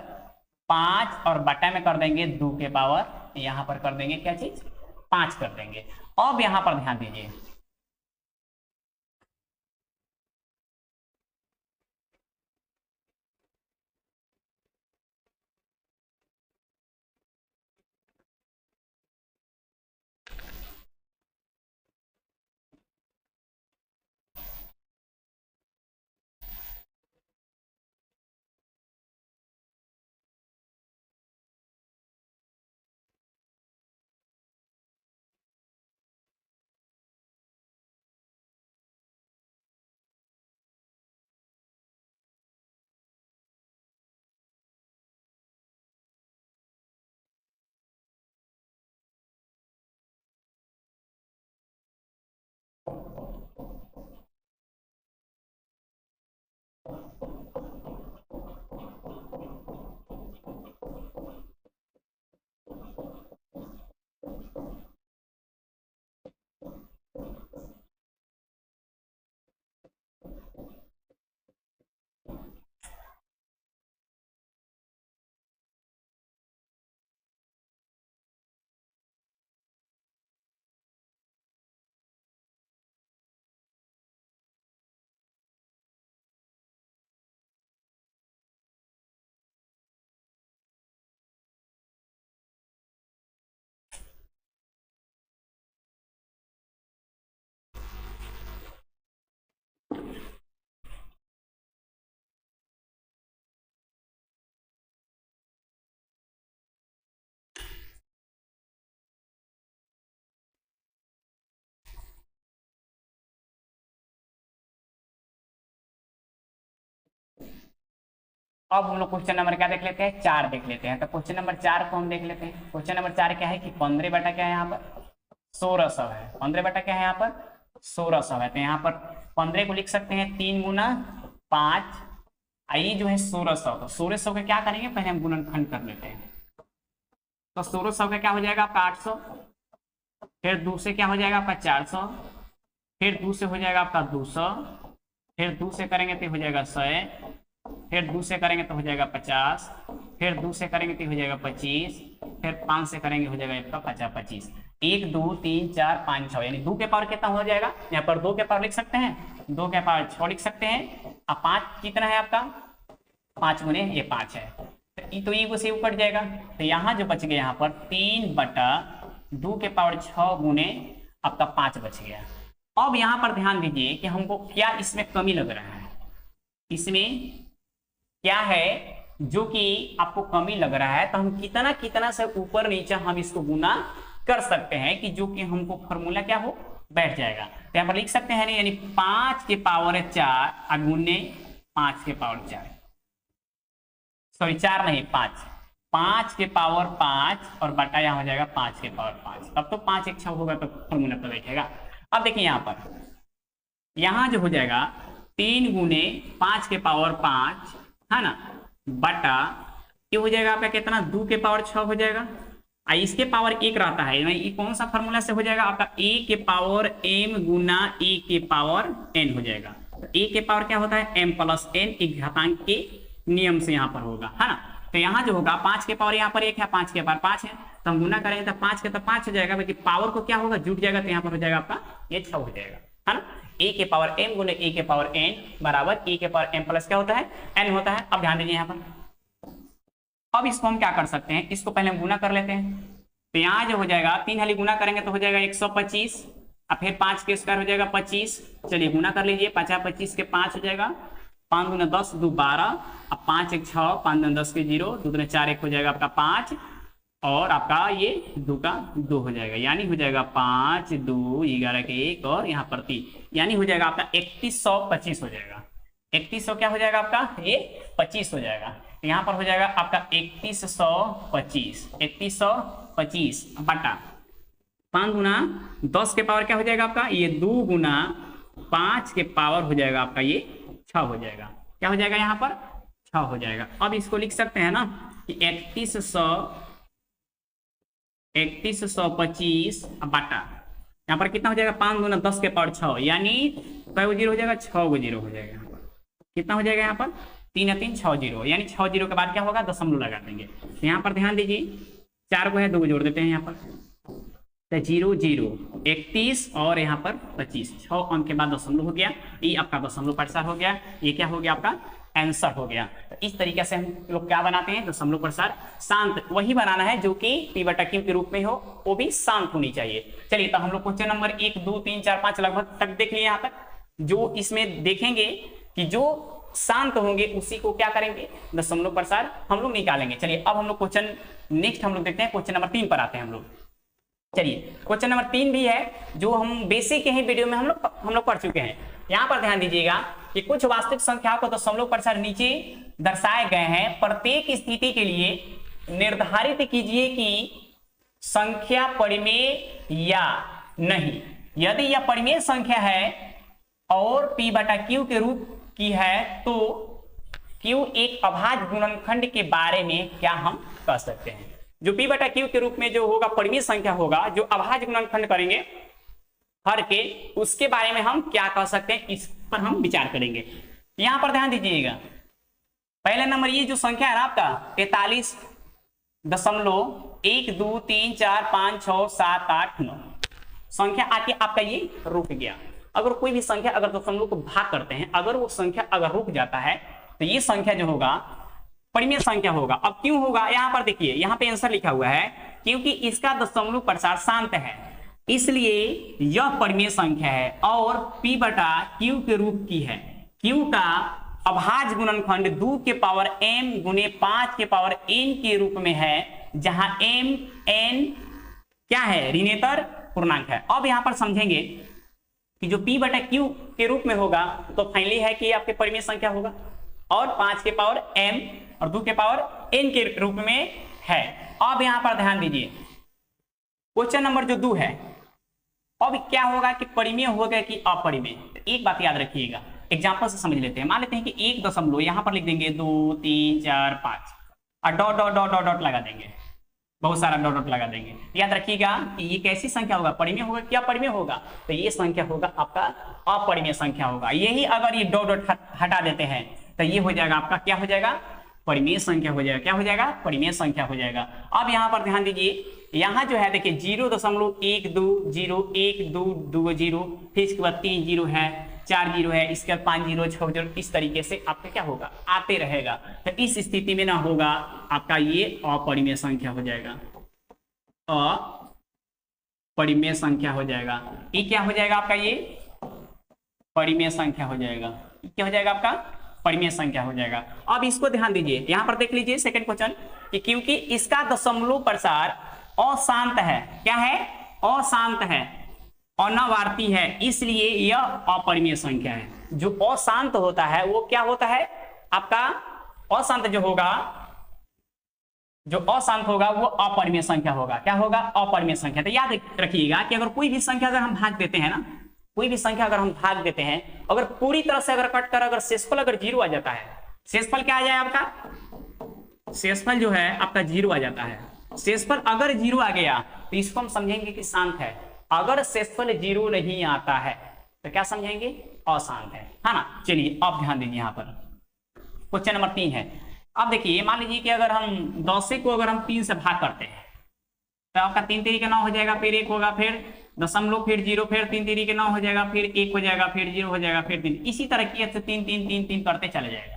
5 और बटा में कर देंगे 2 के पावर, यहाँ पर कर देंगे क्या चीज 5 कर देंगे। अब यहाँ पर ध्यान दीजिए, अब हम लोग क्वेश्चन नंबर क्या देख लेते हैं, 4 देख लेते हैं। तो क्वेश्चन नंबर 4 को हम देख लेते हैं। क्वेश्चन नंबर 4 क्या है कि 15 बटा क्या है यहाँ पर 1600 है। 15 बटा क्या है यहाँ पर 1600 है। तो यहाँ पर 15 को लिख सकते हैं 3 गुना 5, आई जो है 1600। तो 1600 का क्या करेंगे, पहले हम गुणनखंड कर लेते हैं। तो 1600 का क्या हो जाएगा आपका 800, फिर 2 से क्या हो जाएगा आपका 400, फिर 2 से हो जाएगा आपका 200, फिर 2 से करेंगे तो हो जाएगा 100, फिर 2 से करेंगे तो हो जाएगा 50, फिर 2 से करेंगे तो हो जाएगा 25, फिर 5 से करेंगे हो जाएगा आपका 50 25, 1 2 3 4 5 6, यानी 2 के पावर कितना हो जाएगा, यहाँ पर 2 के पावर लिख सकते हैं, 2 के पावर 6 लिख सकते हैं। अब 5 कितना है आपका 5 गुने ये 5 है, तो ये को से कट जाएगा। तो यहाँ जो बच गया यहाँ पर 3 बटा 2 के पावर 6 गुने आपका 5 बच गया। अब यहाँ पर ध्यान दीजिए कि हमको क्या इसमें कमी लग रहा है, इसमें क्या है जो कि आपको कमी लग रहा है। तो हम कितना कितना से ऊपर नीचे हम इसको गुना कर सकते हैं कि जो कि हमको फॉर्मूला क्या हो बैठ जाएगा। तो यहाँ पर लिख सकते हैं यानी 5 के पावर 4 गुने 5 के पावर 4, सॉरी 4 नहीं 5, 5 के पावर 5 और बटा यहाँ हो जाएगा 5 के पावर 5। अब तो 5 एक 6 होगा तो फॉर्मूला पर बैठेगा। अब देखिए यहाँ पर यहाँ जो हो जाएगा 3 गुने 5 के पावर 5 है ना, बटा ये हो जाएगा आपका कितना 2 के पावर 6 हो जाएगा। इसके पावर 1 रहता है, ये कौन सा फॉर्मूला से हो जाएगा आपका a के पावर m गुना a के पावर n हो जाएगा। तो a के पावर क्या होता है m प्लस n, एक घातांक के नियम से यहाँ पर होगा है ना। तो यहाँ जो होगा 5 के पावर यहाँ पर 1 है, 5 के पावर 5 है, तो हम गुना करेंगे तो 5 के तो 5 हो जाएगा, बाकी पावर को क्या होगा जुट जाएगा, तो यहाँ पर हो जाएगा आपका ये 6 हो जाएगा है ना। a के पावर m गुने a के पावर n बराबर a के पावर m प्लस क्या होता है n होता है। अब ध्यान दीजिए यहाँ पर, अब इसको हम क्या कर सकते हैं, इसको पहले हम गुना कर लेते हैं। तो यहाँ जो हो जाएगा 3 हाली गुना करेंगे तो हो जाएगा 125, अब फिर 5 के स्क्वायर हो जाएगा 25। चलिए गुना कर लीजिए, 50 25 के 5 हो जाएगा, 5 दूना 10 2 12, अब 5 1 6, 5 दूना 10 के 0, 2 दूना 4 1 हो जाएगा आपका 5, और आपका ये 2 का 2 हो जाएगा, यानी हो जाएगा 5 2 11 के 1 और यहाँ पर 3, यानी हो जाएगा आपका 3125 हो जाएगा। 3100 क्या हो जाएगा आपका ये 25 हो जाएगा। यहाँ पर हो जाएगा आपका 3125 बटा 5 गुना 10 के पावर क्या हो जाएगा आपका ये 2 गुना 5 के पावर हो जाएगा आपका ये 6 हो जाएगा। क्या हो जाएगा यहाँ पर 6 हो जाएगा। अब इसको लिख सकते हैं ना कि 3125 बटा यहाँ पर कितना हो जाएगा 5 गुना 10 के पावर 6, यानी कई गो जीरो हो जाएगा 6 गो जीरो हो जाएगा। यहाँ पर कितना हो जाएगा यहाँ पर 3 या 3 6 जीरो, यानी 6 जीरो के बाद क्या होगा दशमलव लगा देंगे। तो यहाँ पर ध्यान दीजिए 4 को है 2 को जोड़ देते हैं यहाँ पर, तो 0 0 31 और यहाँ पर 25, 6 अंक के बाद दशमलव हो गया, ये आपका दशमलव प्रसार हो गया, ये क्या हो गया आपका आंसर हो गया। तो इस तरीके से हम लोग क्या बनाते हैं दशमलव प्रसार शांत, वही बनाना है जो कि p बटा q के रूप में हो, वो भी शांत होनी चाहिए। चलिए तो हम लोग क्वेश्चन नंबर 1 2 3 4 5 लगभग तक देख लिए। यहाँ तक जो इसमें देखेंगे कि जो शांत होंगे उसी को क्या करेंगे दशमलव प्रसार हम लोग निकालेंगे। चलिए अब हम लोग क्वेश्चन नेक्स्ट हम लोग देखते हैं, क्वेश्चन नंबर 3 पर आते हैं हम लोग। चलिए क्वेश्चन नंबर 3 भी है जो हम बेसिक के ही वीडियो में हम लोग पढ़ चुके हैं। यहाँ पर ध्यान दीजिएगा कि कुछ वास्तविक संख्याओं को दशमलव प्रसार नीचे दर्शाए गए हैं, प्रत्येक स्थिति के लिए निर्धारित कीजिए कि संख्या परिमेय या नहीं। यदि यह परिमेय संख्या है और p बटा q के रूप की है तो Q एक अभाज्य गुणनखंड के बारे में क्या हम कह सकते हैं। जो P बटा Q के रूप में जो होगा परिमेय संख्या होगा, जो अभाज्य गुणनखंड करेंगे हर के, उसके बारे में हम क्या कह सकते हैं, इस पर हम विचार करेंगे। यहां पर ध्यान दीजिएगा, पहले नंबर ये जो संख्या है ना आपका 43.123456789 संख्या आके आपका ये रुक गया। अगर कोई भी संख्या अगर दशमलव को भाग करते हैं, अगर वो संख्या अगर रुक जाता है तो ये संख्या जो होगा परिमेय संख्या होगा। अब क्यों होगा, यहां पर देखिए, यहां पे आंसर लिखा हुआ है क्योंकि इसका दशमलव प्रसार शांत है, इसलिए यह परिमेय संख्या है और P बटा Q के रूप की है। Q का अभाज्य गुणनखंड 2 के पावर m गुने 5 के पावर n के रूप में है, जहां m n क्या है, ऋणेतर पूर्णांक है। अब यहां पर समझेंगे कि जो P बटा Q के रूप में होगा तो फाइनली है कि आपके परिमेय संख्या होगा और 5 के पावर m और 2 के पावर n के रूप में है। अब यहां पर ध्यान दीजिए, क्वेश्चन नंबर जो 2 है, अब क्या होगा कि परिमेय होगा कि अपरिमेय। एक बात याद रखिएगा, एग्जांपल से समझ लेते हैं। मान लेते हैं कि 1 दशमलव यहां पर लिख देंगे 2 3 4 5 और dot dot dot dot dot लगा देंगे, बहुत सारा डॉट डॉट लगा देंगे। याद रखिएगा कि ये कैसी संख्या होगा, परिमेय होगा क्या परिमेय होगा, तो ये संख्या होगा आपका अपरिमेय संख्या होगा। यही अगर ये डॉट डॉट हटा देते हैं तो ये हो जाएगा आपका क्या हो जाएगा, परिमेय संख्या हो जाएगा। क्या हो जाएगा, परिमेय संख्या हो जाएगा। अब यहाँ पर ध्यान दीजिए, यहाँ जो है देखिए 0.12012220, फिर इसके बाद 3 जीरो है, 4 जीरो है, इसके बाद 5 जीरो 6 जीरो, इस तरीके से आपका क्या होगा, आते रहेगा। तो इस स्थिति में ना होगा आपका ये अपरिमेय संख्या हो जाएगा, अपरिमेय संख्या हो जाएगा। ये क्या हो जाएगा आपका, ये परिमेय संख्या हो जाएगा। क्या हो जाएगा आपका, परिमेय संख्या हो जाएगा। अब इसको ध्यान दीजिए, यहां पर देख लीजिए सेकंड क्वेश्चन कि क्योंकि इसका दशमलव प्रसार अशांत है, क्या है, अशांत है, अनावर्ती है, इसलिए यह अपरिमेय संख्या है। जो अशांत होता है वो क्या होता है आपका, अशांत जो होगा, जो अशांत होगा वो अपरिमेय संख्या होगा। क्या होगा, अपरिमेय संख्या। तो याद रखिएगा कि अगर कोई भी संख्या अगर हम भाग देते हैं ना, कोई भी संख्या अगर हम भाग देते हैं, अगर पूरी तरह से अगर कट कर अगर शेषफल अगर 0 आ जाता है, शेषफल क्या आ जाए आपका, शेषफल जो है आपका 0 आ जाता है। शेषफल अगर 0 आ गया तो इसको हम समझेंगे कि शांत है। अगर शेषफल 0 नहीं आता है तो क्या समझेंगे, अशांत है ना। चलिए अब ध्यान दीजिए, यहाँ पर क्वेश्चन नंबर 3 है। अब देखिए, मान लीजिए कि अगर हम 10 को अगर हम 3 से भाग करते हैं तो आपका 3 3 के 9 हो जाएगा, फिर 1 होगा, फिर दशमलव, फिर 0, फिर 3 3 के 9 हो जाएगा, फिर 1 हो जाएगा, फिर 0 हो जाएगा, फिर 3, इसी तरह की 3 3 3 3 करते चले जाएगा।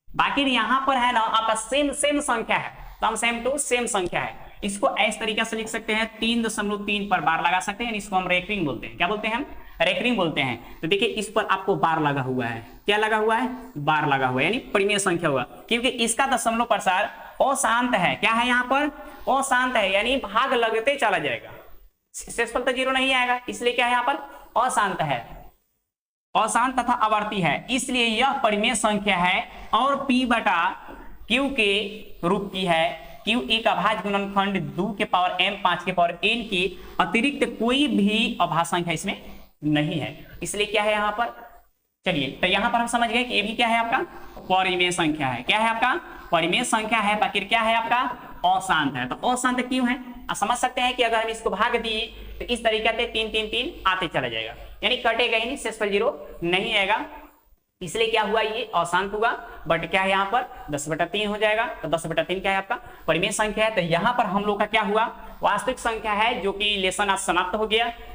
बाकी यहाँ पर है ना आपका सेम संख्या है, तो हम सेम टू सेम संख्या है, इसको इस तरीके से लिख सकते हैं, 3.3 पर बार लगा सकते हैं। इसको हम रेकरिंग बोलते हैं। क्या बोलते हैं हम, रेकरिंग बोलते हैं। तो देखिए इस पर आपको बार लगा हुआ है, क्या लगा हुआ है, बार लगा हुआ है, यानी परिमेय संख्या होगा। क्योंकि इसका दशमलव प्रसार अशांत है, क्या है यहाँ पर, अशांत है, यानी भाग लगते चला जाएगा, शेषफल तो 0 नहीं आएगा, इसलिए क्या है यहाँ पर, अशांत है, अशांत तथा आवर्ती है, इसलिए यह परिमेय संख्या है और P बटा Q के रूप की है। Q एक अभाज्य गुणनखंड 2 के पावर m 5 के पावर n की अतिरिक्त कोई भी अभाज्य संख्या इसमें नहीं है, इसलिए क्या है यहाँ पर। चलिए तो यहाँ पर हम समझ गए कि ये भी क्या है आपका, परिमेय संख्या है। क्या है आपका, परिमेय संख्या है, बाकी क्या है आपका, अशांत है। तो अशांत क्यों है, आप समझ सकते हैं कि अगर हम इसको भाग दिए तो इस तरीके से 3 3 3 आते चला जाएगा, यानी कटेगा ही नहीं, शेषफल 0 नहीं आएगा, इसलिए क्या हुआ, ये अशांत हुआ। बट क्या है यहाँ पर 10/3 हो जाएगा। तो 10/3 क्या है आपका, परिमेय संख्या है। तो यहाँ पर हम लोग का क्या हुआ, वास्तविक संख्या है, जो कि लेसन आज समाप्त हो गया।